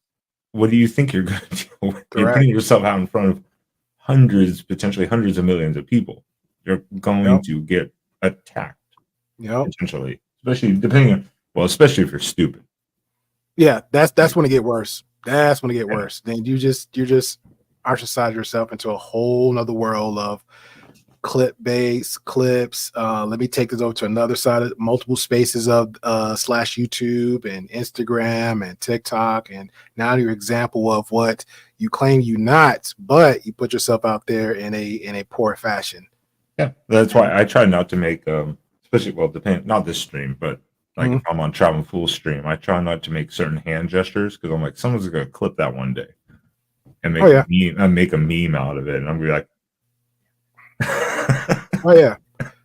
What do you think you're going to do? You're putting yourself out in front of potentially hundreds of millions of people. You're going to get attacked. Potentially, especially especially if you're stupid. Yeah, that's when it get worse. That's when it get worse. Then you just ostracize yourself into a whole nother world of clip-based clips. Let me take this over to another side of multiple spaces of slash YouTube and Instagram and TikTok. And now your example of what you claim you not, but you put yourself out there in a poor fashion. Yeah, that's why I try not to make especially not this stream, but like if I'm on Travel Fool stream, I try not to make certain hand gestures because I'm like, someone's gonna clip that one day and make a meme out of it, and I'm gonna be like, oh yeah,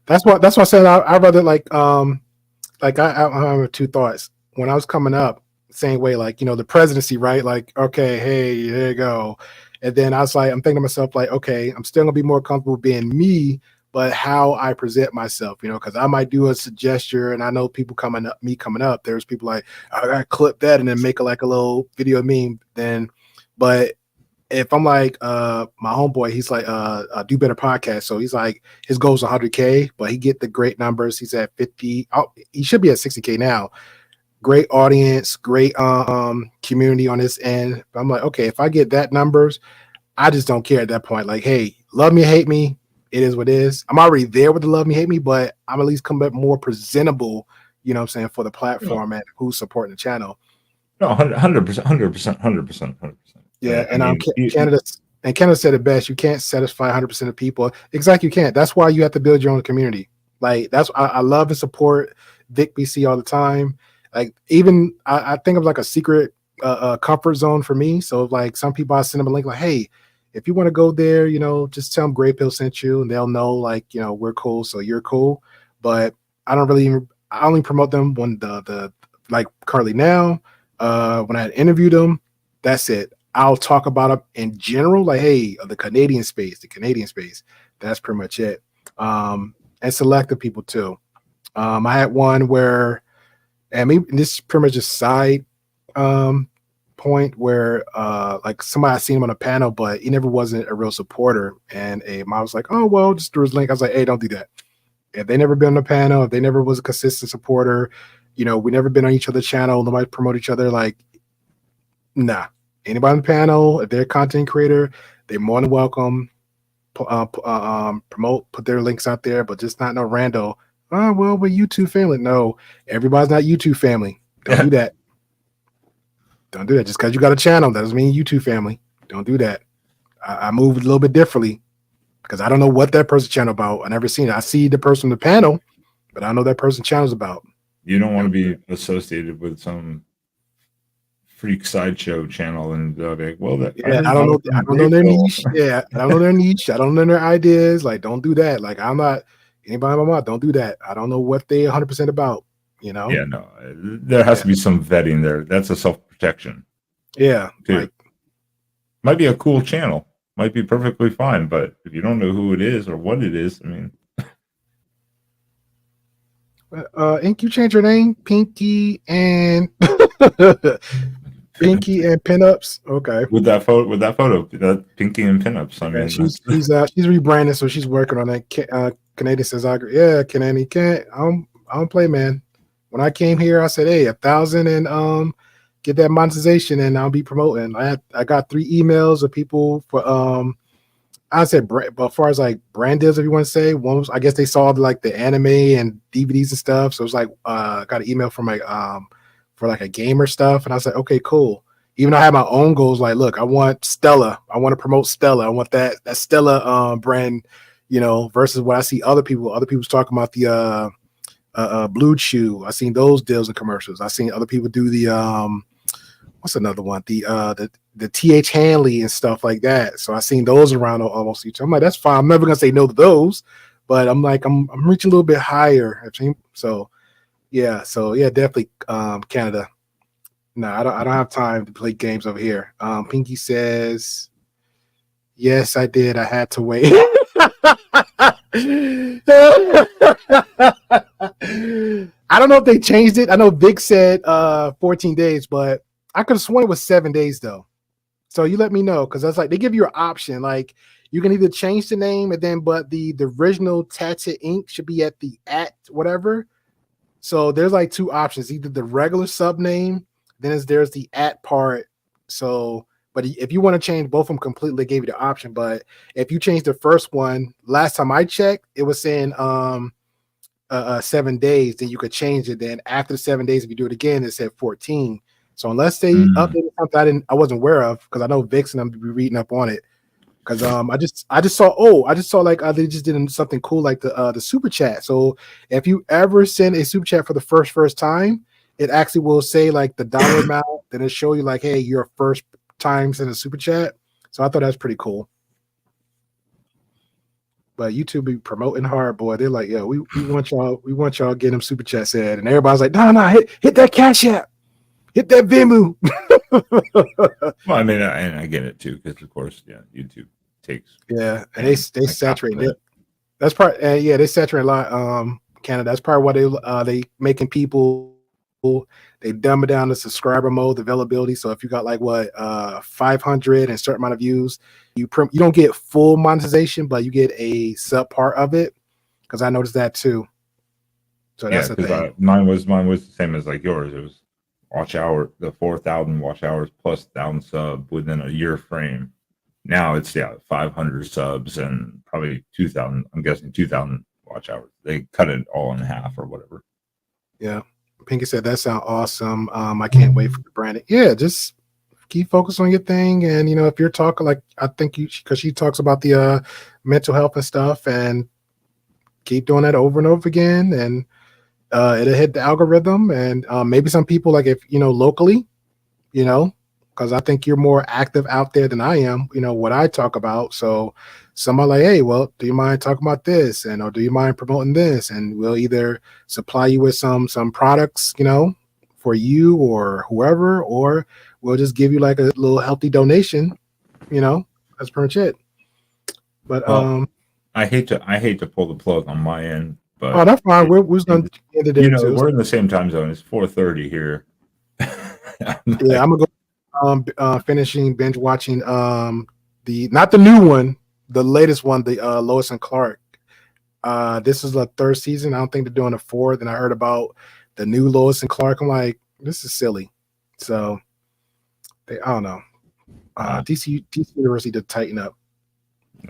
that's what I said. I rather I have two thoughts. When I was coming up, same way, like the presidency, right? Like, okay, hey, there you go. And then I was like, I'm thinking to myself, like, okay, I'm still gonna be more comfortable being me, but how I present myself, because I might do a gesture, and I know people coming up. There's people like, I gotta clip that and then make a little video meme. But if I'm like my homeboy, he's like Do Better Podcast, so he's like his goal's 100K, but he get the great numbers. He's at 50. He should be at 60K now. Great audience, great community on this end. But I'm like, okay, if I get that numbers, I just don't care at that point. Like, hey, love me, hate me, it is what it is. I'm already there with the love me, hate me, but I'm at least come back more presentable, what I'm saying, for the platform and who's supporting the channel. No, 100%. Yeah, and Canada said it best. You can't satisfy 100% of people. Exactly, you can't. That's why you have to build your own community. Like I love and support Vic BC all the time. Like even I think of like a secret comfort zone for me. So like some people I send them a link like, hey, if you want to go there, just tell them Grey Pill sent you, and they'll know like we're cool, so you're cool. But I only promote them when the like currently now. When I interviewed them, that's it. I'll talk about them in general, like, hey, the Canadian space. That's pretty much it. And selective people too. I had one where, and maybe this is pretty much a side point where like somebody I seen him on a panel, but he never wasn't a real supporter. And I was like, oh well, just threw his link. I was like, hey, don't do that. If they never been on a panel, if they never was a consistent supporter, we never been on each other's channel, nobody promote each other, like, nah. Anybody on the panel, if they're a content creator, they're more than welcome. Promote, put their links out there, but just not no rando. Oh well, we're YouTube family. No, everybody's not YouTube family. Don't do that. Don't do that. Just because you got a channel, that doesn't mean YouTube family. Don't do that. I move a little bit differently because I don't know what that person's channel about. I never seen it. I see the person on the panel, but I don't know what that person's channel's about. You don't want to be associated with some freak sideshow channel and like, well, I don't know their niche. Yeah, I don't know their niche. I don't know their ideas. Like, don't do that. Like, I'm not anybody in my mouth. Don't do that. I don't know what they 100% about. Yeah, no, there has to be some vetting there. That's a self-protection. Yeah, like, might be a cool channel, might be perfectly fine, but if you don't know who it is or what it is, I mean. Ink, you change your name, Pinky and Pinky and Pinups. Okay. With that photo, that Pinky and Pinups. I mean, she's rebranding, so she's working on that. Canadian says, yeah, Canadian can't. I don't play, man. When I came here, I said, hey, 1,000 and get that monetization, and I'll be promoting. I got 3 emails of people for I said, but as far as like brand deals, if you want to say, one was, I guess they saw like the anime and DVDs and stuff. So it was like, I got an email from for like a gamer stuff. And I was like, okay, cool. Even though I have my own goals, like, look, I want Stella. I want to promote Stella. I want that Stella brand, you know, versus what I see other people's talking about the Blue Chew. I seen those deals and commercials. I seen other people do the what's another one? The TH Hanley and stuff like that. So I seen those around almost each. I'm like, that's fine. I'm never gonna say no to those, but I'm like, I'm reaching a little bit higher. So yeah, definitely Canada. No, I don't have time to play games over here. Pinky says, yes, I did. I had to wait. I don't know if they changed it. I know Vic said 14 days, but I could have sworn it was 7 days though. So you let me know, because that's like they give you an option. Like you can either change the name and then, but the original Tatted Ink should be at the whatever. So there's like two options: either the regular sub name, then there's the part. So, but if you want to change both of them completely, they gave you the option. But if you change the first one, last time I checked, it was saying 7 days. Then you could change it. Then after the 7 days, if you do it again, it said 14. So unless they updated something I wasn't aware of, because I know Vix and I'm to be reading up on it. Because I just saw like they just did something cool like the super chat. So if you ever send a super chat for the first time, it actually will say like the dollar amount, then it show you like, hey, your first time send a super chat. So I thought that was pretty cool. But YouTube be promoting hard, boy. They're like, yo, we want y'all getting them super chats in, and everybody's like, no, hit that Cash App, hit that Venmo. Well, I mean, and I get it too, because of course, yeah, YouTube takes. Yeah, and they saturate it. That's part. They saturate a lot. Canada. That's probably why they making people. They dumb it down to subscriber mode, the availability. So if you got like 500 and a certain amount of views, you don't get full monetization, but you get a sub part of it. Because I noticed that too. So that's the thing. Mine was the same as like yours. It was the 4,000 watch hours plus 1,000 sub within a year frame. Now it's 500 subs and probably 2,000. I'm guessing 2,000 watch hours. They cut it all in half or whatever. Yeah. Pinky said that sounds awesome. I can't wait for the branding. Yeah, just keep focused on your thing. And if you're talking like I think because she talks about the mental health and stuff, and keep doing that over and over again, and it'll hit the algorithm. And maybe some people like if locally, because I think you're more active out there than I am. What I talk about. So somebody like, hey, well, do you mind talking about this, or do you mind promoting this? And we'll either supply you with some products, for you or whoever, or we'll just give you like a little healthy donation. That's pretty much it. But I hate to pull the plug on my end, but that's fine. We're going to end it. We're in the same time zone. It's 4:30 here. Yeah, I'm gonna go finishing binge watching not the new one, the latest one, the Lois and Clark. This is the third season. I don't think they're doing a fourth. And I heard about the new Lois and Clark. I'm like, this is silly. So I don't know. DC University to tighten up.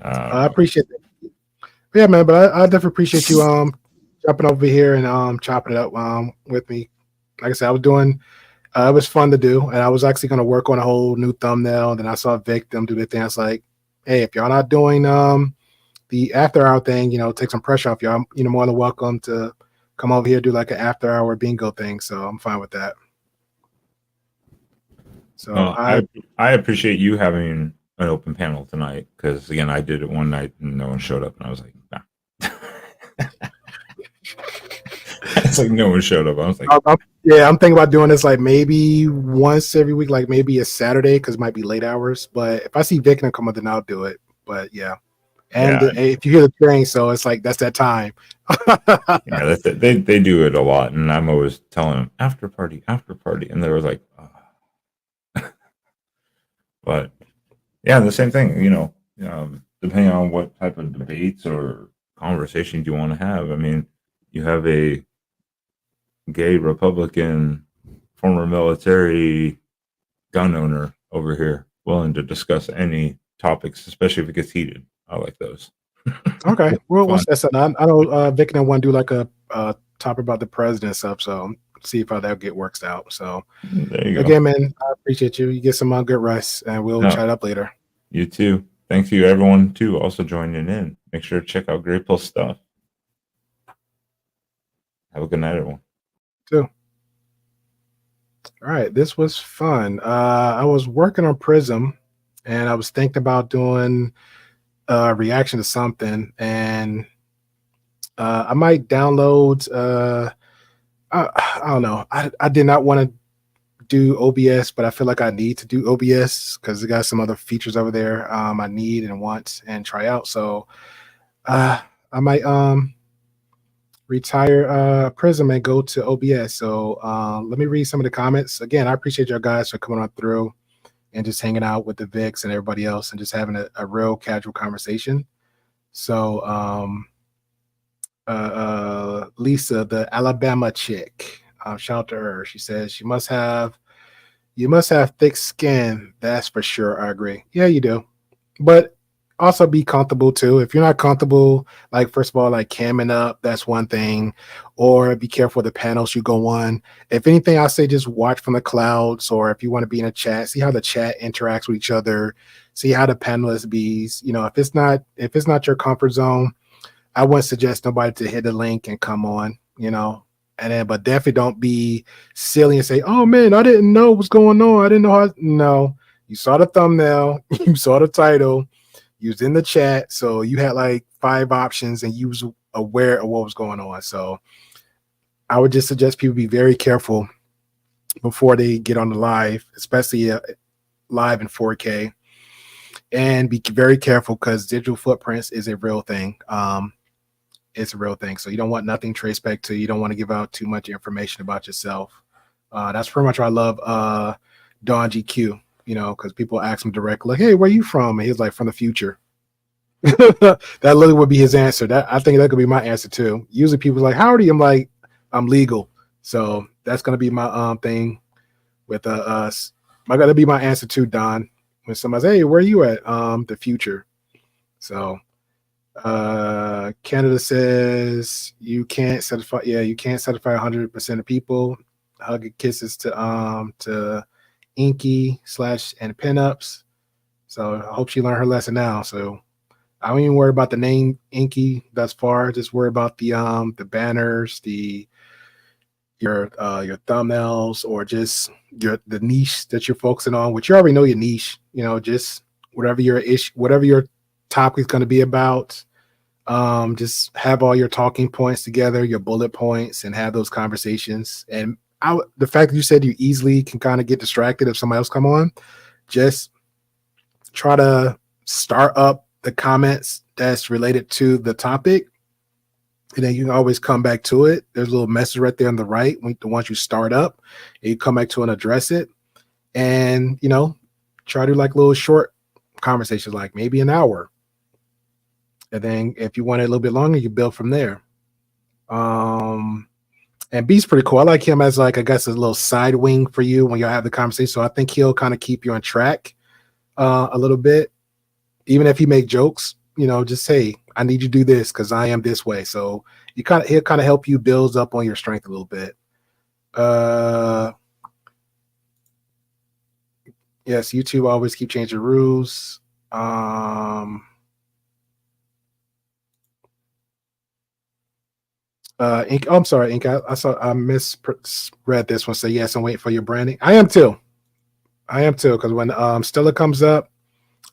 I appreciate that. Yeah, man, but I definitely appreciate you jumping over here and chopping it up with me. Like I said, I was doing it was fun to do, and I was actually going to work on a whole new thumbnail. And then I saw Vic them do their thing. I was like, hey, if y'all not doing the after hour thing, take some pressure off y'all. More than welcome to come over here, do like an after hour bingo thing. So I'm fine with that. So I appreciate you having an open panel tonight, because again, I did it one night and no one showed up, and I was like, nah. It's like no one showed up. I was like, I'm thinking about doing this like maybe once every week, like maybe a Saturday, because it might be late hours. But if I see Vic and come up, then I'll do it. But yeah. And if you hear the train, so it's like that's that time. Yeah, that's it. They do it a lot, and I'm always telling them after party, and they was like, oh. But yeah, the same thing. Depending on what type of debates or conversations you want to have. I mean, you have a gay Republican, former military gun owner over here willing to discuss any topics, especially if it gets heated. I like those. Okay. Well, what's that? I know Vic and I want to do like a topic about the president stuff, so see if how that get works out. So there you go. Again, man, I appreciate you. You get some good rest, and we'll chat up later. You too. Thank you, everyone, too, also joining in. make sure to check out Great Pill stuff. Have a good night, everyone. Too. All right, this was fun. I was working on Prism, and I was thinking about doing a reaction to something, and I might download. I don't know. I did not want to do OBS, but I feel like I need to do OBS because it got some other features over there I need and want and try out. So I might retire Prism and go to OBS. So let me read some of the comments. Again, I appreciate y'all guys for coming on through and just hanging out with the Vix and everybody else and just having a real casual conversation. So Lisa, the Alabama chick, shout out to her. She says you must have thick skin. That's for sure. I agree. Yeah, you do. But also be comfortable too. If you're not comfortable, like first of all, like camming up, that's one thing. Or be careful with the panels you go on. If anything, I say just watch from the clouds, or if you want to be in a chat, see how the chat interacts with each other, see how the panelists be. You know, if it's not your comfort zone, I wouldn't suggest nobody to hit the link and come on, you know. And then, but definitely don't be silly and say, "Oh man, I didn't know what's going on. I didn't know how." No, you saw the thumbnail, you saw the title, you was in the chat, so you had like 5 options, and you was aware of what was going on. So I would just suggest people be very careful before they get on the live, especially live in 4K, and be very careful because digital footprints is a real thing. It's a real thing. So you don't want nothing traced back to you. You don't want to give out too much information about yourself. That's pretty much why I love Don GQ, you know, because people ask him directly, like, hey, where you from? And he's like, from the future. That literally would be his answer. That I think that could be my answer too. Usually people are like, how old are you? I'm like, I'm legal. So that's gonna be my thing with us. I gotta be my answer too, Don. When somebody's, hey, where are you at? The future. So Canada says you can't certify 100% of people. Hug and kisses to Inky / and pinups. So I hope she learned her lesson now. So I don't even worry about the name Inky thus far. Just worry about the banners, your thumbnails, or just the niche that you're focusing on, which you already know your niche. You know, just whatever your topic is going to be about. Just have all your talking points together, your bullet points, and have those conversations. And the fact that you said you easily can kind of get distracted if somebody else come on, just try to start up the comments that's related to the topic, and then you can always come back to it. There's a little message right there on the right once you start up, and you come back to it and address it, and you know, try to do like little short conversations, like maybe an hour. And then if you want it a little bit longer, you build from there. And B's pretty cool. I like him as like, I guess, a little side wing for you when y'all have the conversation. So I think he'll kind of keep you on track a little bit. Even if he make jokes, you know, just say, I need you to do this because I am this way. So he'll kind of help you build up on your strength a little bit. Yes, YouTube always keep changing rules. Ink, I'm sorry, Ink. I misread this one. Say yes, I'm waiting for your branding. I am too, because when Stella comes up,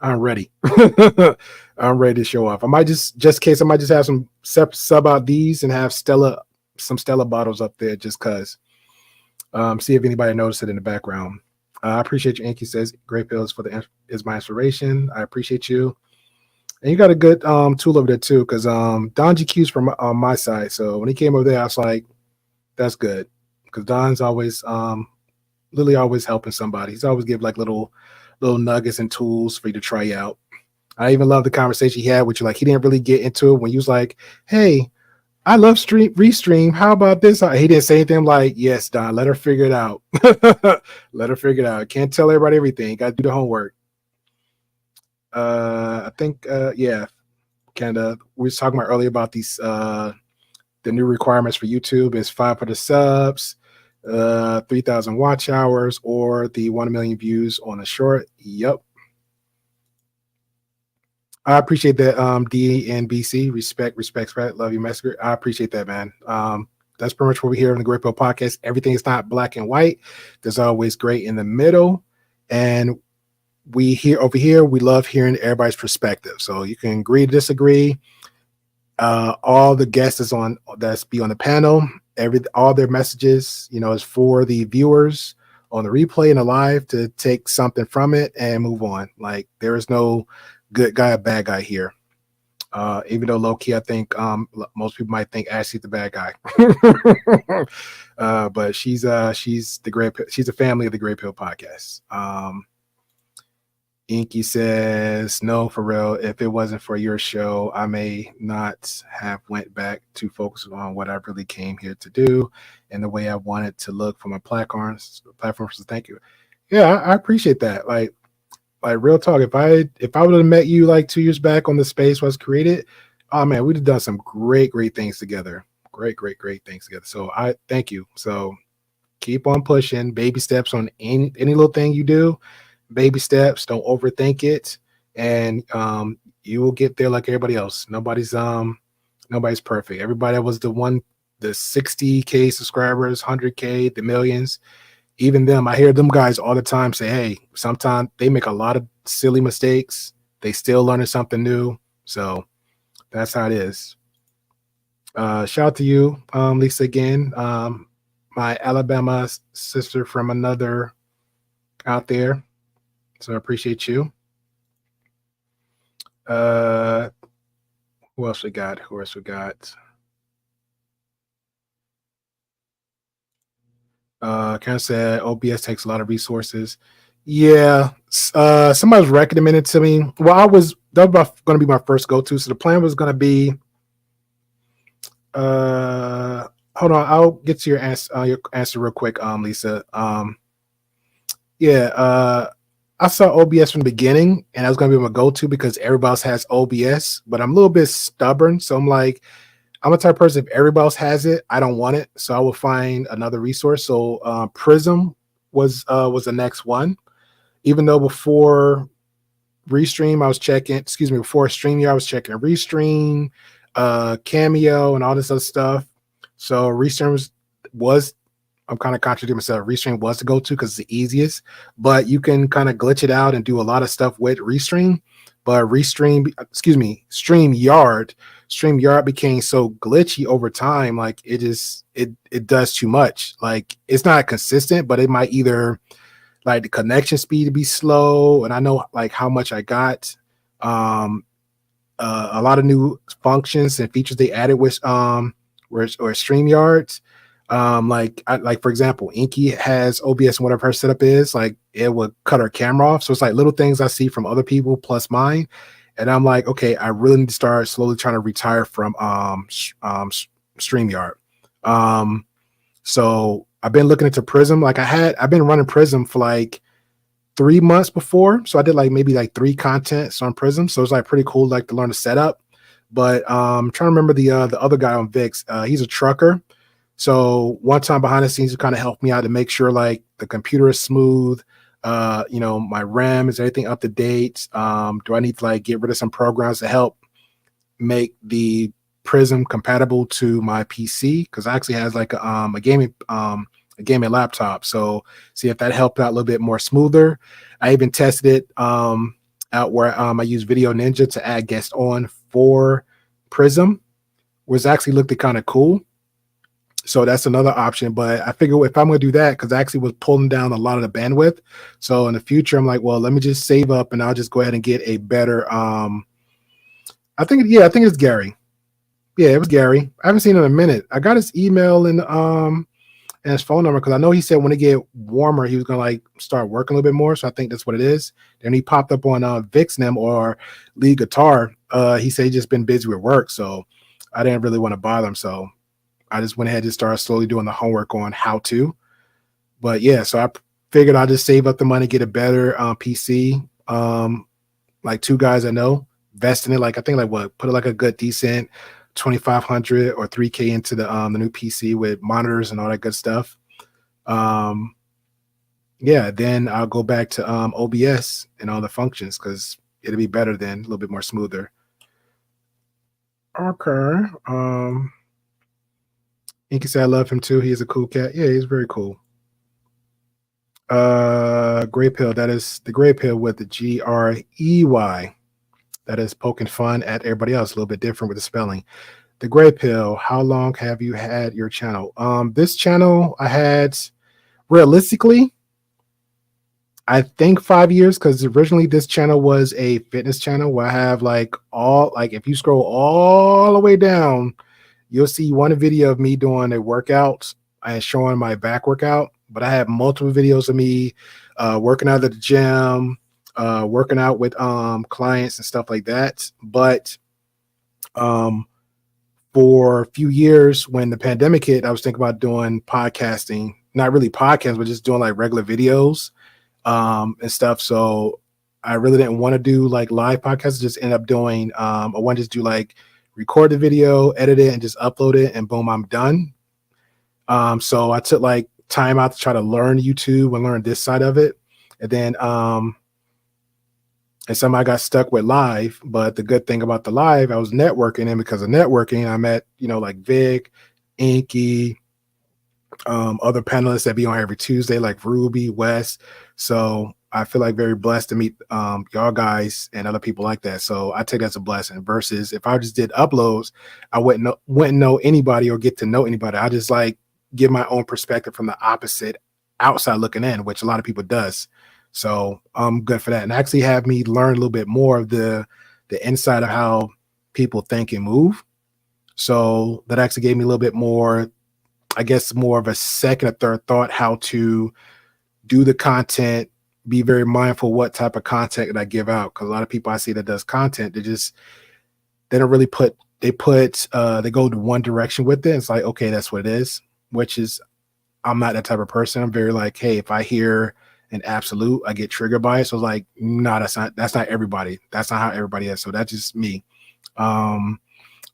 I'm ready. I'm ready to show off. I might just in case I might just have some sub out these and have some Stella bottles up there just cause. See if anybody noticed it in the background. I appreciate you. Inky says Great Pills is my inspiration. I appreciate you. And you got a good tool over there too, because Don GQ's from on my side. So when he came over there, I was like, that's good. Because Don's always literally always helping somebody. He's always give like little nuggets and tools for you to try out. I even love the conversation he had with you. Like he didn't really get into it when you was like, hey, I love restream. How about this? He didn't say anything. I'm like, yes, Don, let her figure it out. Let her figure it out. Can't tell everybody everything. Got to do the homework. I think yeah, Canada. We was talking about earlier about these the new requirements for YouTube is 500 subs, 3,000 watch hours, or the 1 million views on a short. Yep. I appreciate that, D and BC. Respect, love you, Massacre. I appreciate that, man. That's pretty much what we hear on the Great Pill Podcast. Everything is not black and white. There's always gray in the middle. And we love hearing everybody's perspective. So you can agree to disagree. All the guests that's be on the panel, all their messages, is for the viewers on the replay and the live to take something from it and move on. Like there is no good guy or bad guy here. Even though low key, I think most people might think Ashley's the bad guy, but she's a family of the Grey Pill Podcast. Inky says, no, for real. If it wasn't for your show, I may not have went back to focus on what I really came here to do and the way I wanted to look for my platforms. So thank you. Yeah, I appreciate that. Like real talk. If I would have met you like 2 years back on the space was created, oh man, we'd have done some great things together. Great things together. So I thank you. So keep on pushing, baby steps on any little thing you do. Baby steps, don't overthink it, and you will get there like everybody else. Nobody's perfect. Everybody that was the 60K subscribers, 100K, the millions, even them, I hear them guys all the time say, hey, sometimes they make a lot of silly mistakes. They still learning something new. So that's how it is. Shout out to you, Lisa, again. My Alabama sister from another out there. So I appreciate you. Who else we got? Karen said OBS takes a lot of resources. Yeah. Somebody was recommending it to me. Well, that was going to be my first go-to. So the plan was going to be, hold on. I'll get to your answer real quick, Lisa. I saw OBS from the beginning, and I was going to be my go-to because everybody else has OBS, but I'm a little bit stubborn. So I'm like, I'm a type of person, if everybody else has it, I don't want it. So I will find another resource. So Prism was the next one. Even though before StreamYard, I was checking Restream, Cameo, and all this other stuff. So Restream was I'm kind of contradicting myself. Restream was the go-to because it's the easiest, but you can kind of glitch it out and do a lot of stuff with Restream. But StreamYard became so glitchy over time. Like it does too much. Like it's not consistent, but it might either like the connection speed to be slow. And I know like how much I got. A lot of new functions and features they added with StreamYard. Like for example, Inky has OBS and whatever her setup is, like it would cut her camera off. So it's like little things I see from other people plus mine. And I'm like, okay, I really need to start slowly trying to retire from StreamYard. So I've been looking into Prism. I've been running Prism for like 3 months before. So I did like maybe like 3 contents on Prism. So it's like pretty cool, like to learn the setup. But I'm trying to remember the other guy on VIX. He's a trucker. So one time behind the scenes, he kind of helped me out to make sure like the computer is smooth. My RAM, is everything up to date? Do I need to like get rid of some programs to help make the Prism compatible to my PC? Because I actually has like a gaming laptop. So see if that helped out a little bit more smoother. I even tested it out where I use Video Ninja to add guests on for Prism, which actually looked kind of cool. So that's another option. But I figure if I'm going to do that, because I actually was pulling down a lot of the bandwidth. So in the future, I'm like, well, let me just save up and I'll just go ahead and get a better. I think it's Gary. Yeah, it was Gary. I haven't seen him in a minute. I got his email and his phone number because I know he said when it get warmer, he was going to like start working a little bit more. So I think that's what it is. Then he popped up on Vixnem or Lead Guitar. He said he just been busy with work. So I didn't really want to bother him. So I just went ahead and started slowly doing the homework on how to. But yeah, so I figured I'll just save up the money, get a better PC. Like 2 guys I know, invest in it. Like I think put it like a good decent 2,500 or 3K into the new PC with monitors and all that good stuff. Then I'll go back to OBS and all the functions because it'll be better then, a little bit more smoother. Okay. Inky said I love him too. He's a cool cat. Yeah, he's very cool. Gray Pill, that is the Gray Pill with the Grey. That is poking fun at everybody else, a little bit different with the spelling. The Gray Pill, how long have you had your channel? This channel I had realistically, I think 5 years, because originally this channel was a fitness channel where I have if you scroll all the way down, you'll see one video of me doing a workout and showing my back workout. But I have multiple videos of me working out at the gym, working out with clients and stuff like that. But for a few years when the pandemic hit, I was thinking about doing podcasting, not really podcasts, but just doing like regular videos and stuff. So I really didn't want to do like live podcasts, just end up doing, I want to just do like record the video, edit it, and just upload it, and boom, I'm done. So I took like time out to try to learn YouTube and learn this side of it. And then, and somehow I got stuck with live, but the good thing about the live, I was networking, and because of networking, I met, like Vic, Inky, other panelists that be on every Tuesday, like Ruby, Wes. So I feel like very blessed to meet y'all guys and other people like that. So I take that as a blessing. Versus if I just did uploads, I wouldn't know anybody or get to know anybody. I just like give my own perspective from the opposite outside looking in, which a lot of people does. So I'm good for that, and actually have me learn a little bit more of the inside of how people think and move. So that actually gave me a little bit more, I guess, more of a second or third thought how to do the content, be very mindful what type of content that I give out. Because a lot of people I see that does content, they don't really they go to one direction with it. It's like, okay, that's what it is, which is, I'm not that type of person. I'm very like, hey, if I hear an absolute, I get triggered by it. So it's like, no, that's not everybody. That's not how everybody is. So that's just me.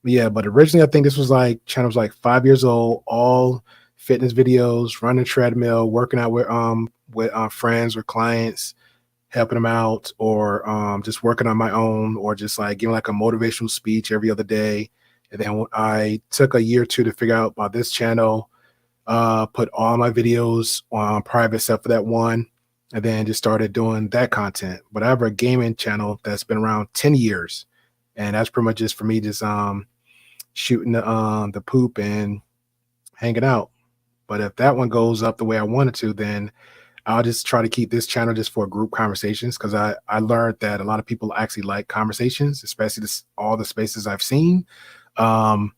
Yeah, but originally I think this was like, channel was like 5 years old, all fitness videos, running treadmill, working out with friends or clients, helping them out, or just working on my own, or just like giving like a motivational speech every other day. And then I took a year or two to figure out about this channel, put all my videos on private except for that one, and then just started doing that content. But I have a gaming channel that's been around 10 years. And that's pretty much just for me, just shooting the poop and hanging out. But if that one goes up the way I wanted to, then I'll just try to keep this channel just for group conversations, because I learned that a lot of people actually like conversations, especially all the spaces I've seen. All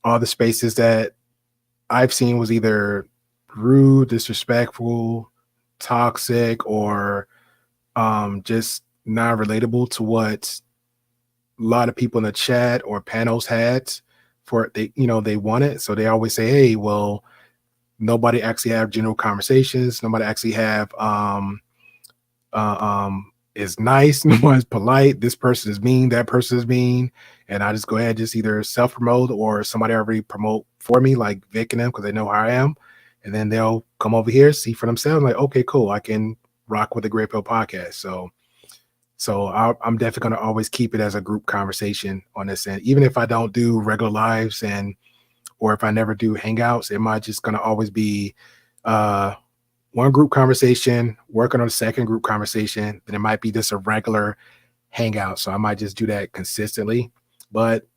the spaces that I've seen was either rude, disrespectful, toxic, or just not relatable to what a lot of people in the chat or panels had for they wanted. So they always say, hey, well, nobody actually have general conversations, nobody actually have is nice, no one's polite, this person is mean, that person is mean. And I just go ahead, just either self-promote or somebody already promote for me, like Vic and them, because they know how I am. And then they'll come over here, see for themselves, like, okay, cool, I can rock with the Grey Pill podcast. So I'm definitely going to always keep it as a group conversation on this end, even if I don't do regular lives, or if I never do hangouts. It might just going to always be one group conversation, working on a second group conversation, then it might be just a regular hangout. So I might just do that consistently. But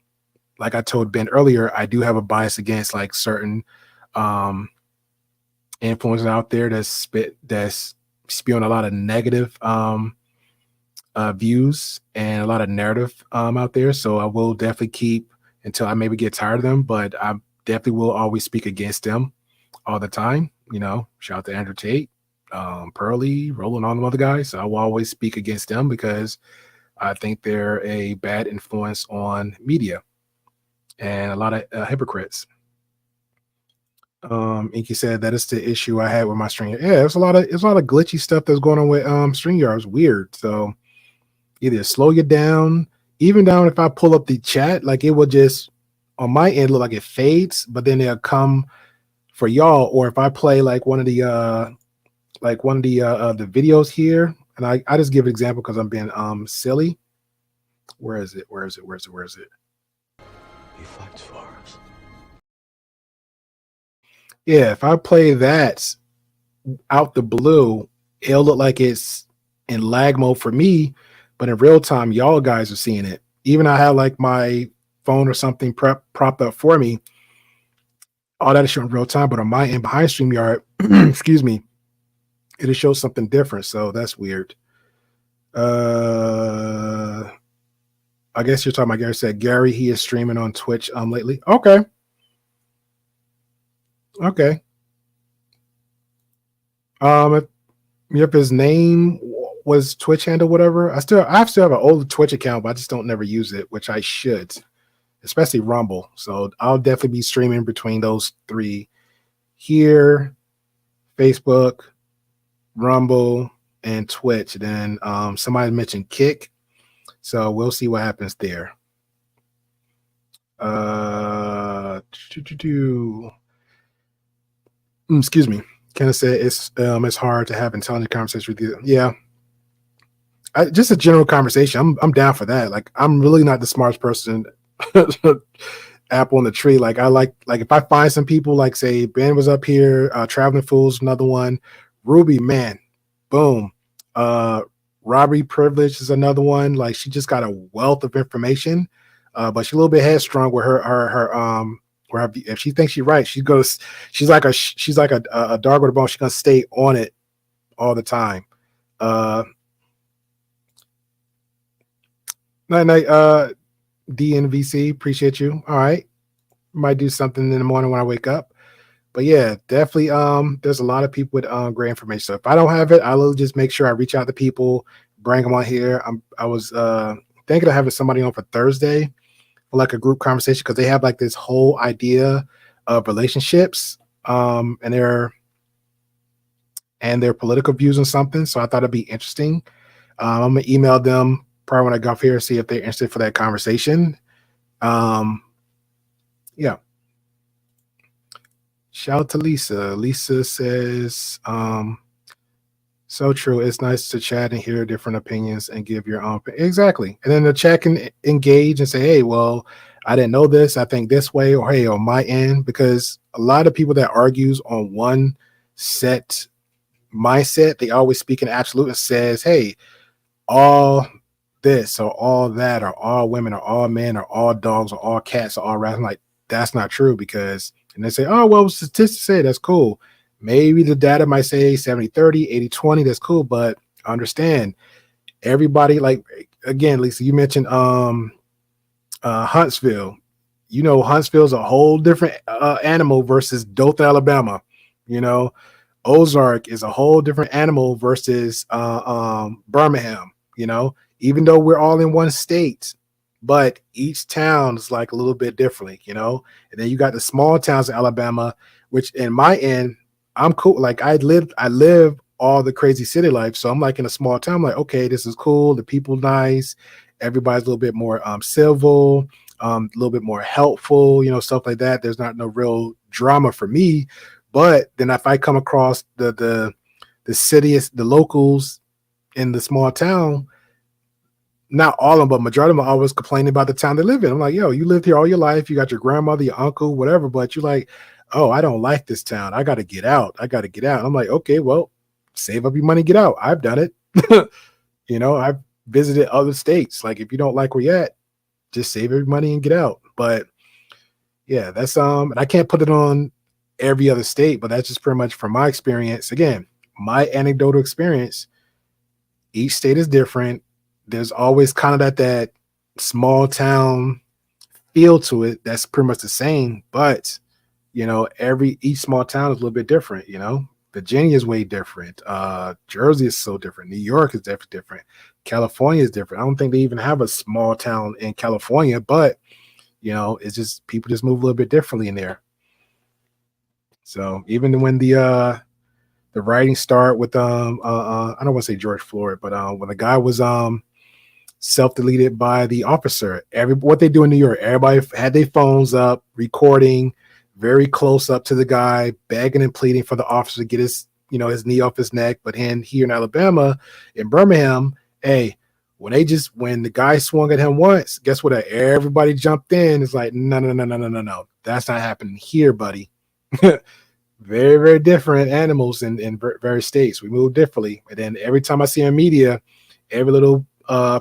like I told Ben earlier, I do have a bias against like certain influencers out there that's spewing a lot of negative views and a lot of narrative out there. So I will definitely keep until I maybe get tired of them, but I definitely will always speak against them all the time. Shout out to Andrew Tate, Pearly, Roland, all them other guys. So I will always speak against them because I think they're a bad influence on media and a lot of hypocrites. Inky said that is the issue I had with my StreamYard. Yeah, it's a lot of glitchy stuff that's going on with StreamYard. It's weird. So either slow you down, even down if I pull up the chat, like it will just on my end look like it fades, but then it'll come for y'all. Or if I play like one of the videos here, and I just give an example because I'm being silly. Where is it? Where is it? Where is it? Where is it? He fights for us. Yeah, if I play that out the blue, it'll look like it's in lag mode for me, but in real time, y'all guys are seeing it. Even I have like my phone or something propped up for me. All that is showing in real time, but on my end behind StreamYard, excuse me, it'll show something different. So that's weird. I guess you're talking about Gary said Gary, he is streaming on Twitch lately. Okay. If his name was Twitch handle, whatever, I still have an old Twitch account, but I just don't never use it, which I should, especially Rumble. So I'll definitely be streaming between those three here, Facebook, Rumble, and Twitch. Then somebody mentioned Kick, so we'll see what happens there. Excuse me. Kenneth said it's hard to have intelligent conversation with you. Yeah. Just a general conversation. I'm down for that. Like, I'm really not the smartest person apple on the tree. Like, I like if I find some people, like say Ben was up here, Traveling Fools, another one, Ruby, man, boom. Robbery Privilege is another one. Like, she just got a wealth of information, but she's a little bit headstrong with her if she thinks she's right, she's like a dog with a bone. She's gonna stay on it all the time. Night, DNVC, appreciate you. All right, might do something in the morning when I wake up. But yeah, definitely. There's a lot of people with great information. So if I don't have it, I'll just make sure I reach out to people, bring them on here. I was thinking of having somebody on for Thursday for like a group conversation, because they have like this whole idea of relationships and their political views on something. So I thought it'd be interesting. I'm gonna email them probably when I go off here, see if they're interested for that conversation. Yeah. Shout out to Lisa. Lisa says, so true. It's nice to chat and hear different opinions and give your own. Exactly. And then the chat can engage and say, hey, well, I didn't know this. I think this way, or hey, on my end, because a lot of people that argues on one set mindset, they always speak in absolute and says, hey, all this or all that or all women or all men or all dogs or all cats or all rats. I'm like, that's not true, because, and they say, oh, well, statistics say that's cool. Maybe the data might say 70-30, 80-20, that's cool, but understand everybody, like, again, Lisa, you mentioned Huntsville. You know, Huntsville's a whole different animal versus Dothan, Alabama. You know, Ozark is a whole different animal versus Birmingham, you know, even though we're all in one state, but each town is like a little bit differently, you know. And then you got the small towns in Alabama, which in my end, I'm cool. Like I live all the crazy city life. So I'm like in a small town, I'm like, okay, this is cool. The people nice. Everybody's a little bit more civil, a little bit more helpful, you know, stuff like that. There's not no real drama for me. But then if I come across the city, the locals in the small town, not all of them, but majority of them are always complaining about the town they live in. I'm like, yo, you lived here all your life. You got your grandmother, your uncle, whatever, but you're like, oh, I don't like this town. I got to get out. I'm like, okay, well, save up your money, get out. I've done it. You know, I've visited other states. Like, if you don't like where you're at, just save your money and get out. But yeah, that's and I can't put it on every other state, but that's just pretty much from my experience. Again, my anecdotal experience. Each state is different. There's always kind of that small town feel to it. That's pretty much the same, but you know, each small town is a little bit different. You know, Virginia is way different. Jersey is so different. New York is definitely different. California is different. I don't think they even have a small town in California, but you know, it's just people just move a little bit differently in there. So even when the writing start with I don't want to say George Floyd, but when the guy was self-deleted by the officer, what they do in New York, everybody had their phones up, recording very close up to the guy, begging and pleading for the officer to get his knee off his neck. But here in Alabama, in Birmingham, hey, when the guy swung at him once, guess what? Everybody jumped in. It's like, no. That's not happening here, buddy. Very, very different animals in various states. We move differently. And then every time I see in media, every little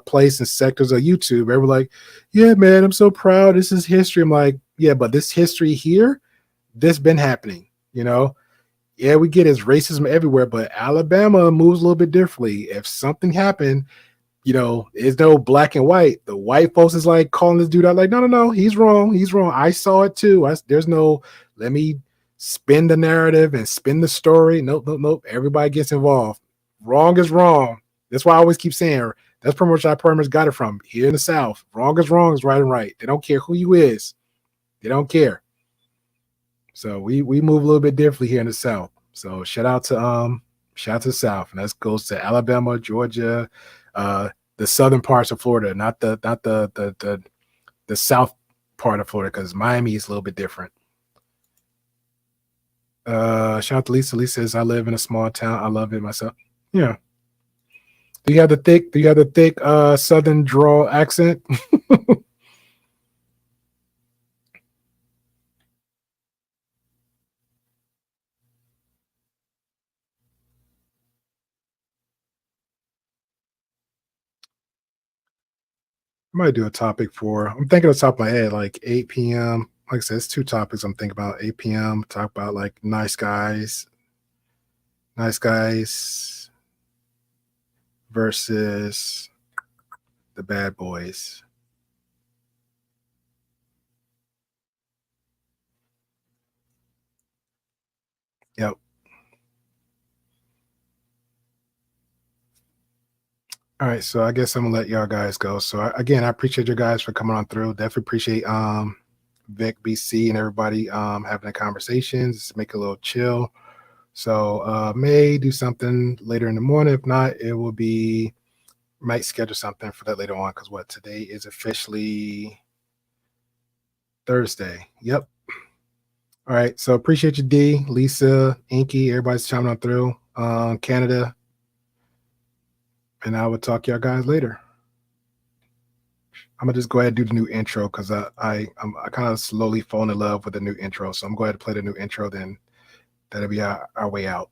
place and sectors of YouTube, everyone like, yeah, man, I'm so proud. This is history. I'm like, yeah, but this history here, this been happening, Yeah, we get it's racism everywhere, but Alabama moves a little bit differently. If something happened, there's no black and white. The white folks is like calling this dude out, like, no, he's wrong. He's wrong. I saw it too. There's no, let me spin the narrative and spin the story. Nope. Everybody gets involved. Wrong is wrong. That's why I always keep saying that's pretty much how I got it from here in the South. Wrong is right and right. They don't care who you is. They don't care. So we move a little bit differently here in the South. So shout out to the South, and that goes to Alabama, Georgia, the southern parts of Florida, not the south part of Florida, because Miami is a little bit different. Shout out to Lisa. Lisa says, I live in a small town. I love it myself. Yeah. Do you have the thick southern drawl accent? I might do a topic I'm thinking off the top of my head, like 8 p.m. Like I said, it's 2 topics I'm thinking about. 8 p.m. Talk about like nice guys versus the bad boys. Yep. All right, so I guess I'm gonna let y'all guys go. So again, I appreciate you guys for coming on through. Definitely appreciate Vic, BC, and everybody having the conversations. Make it a little chill. So may do something later in the morning. If not, it will be might schedule something for that later on, because today is officially Thursday. Yep. All right, so appreciate you, D, Lisa, Inky, everybody's chiming on through. Canada. And I will talk to y'all guys later. I'm gonna just go ahead and do the new intro, because I kind of slowly falling in love with the new intro. So I'm going to play the new intro, then that'll be our way out.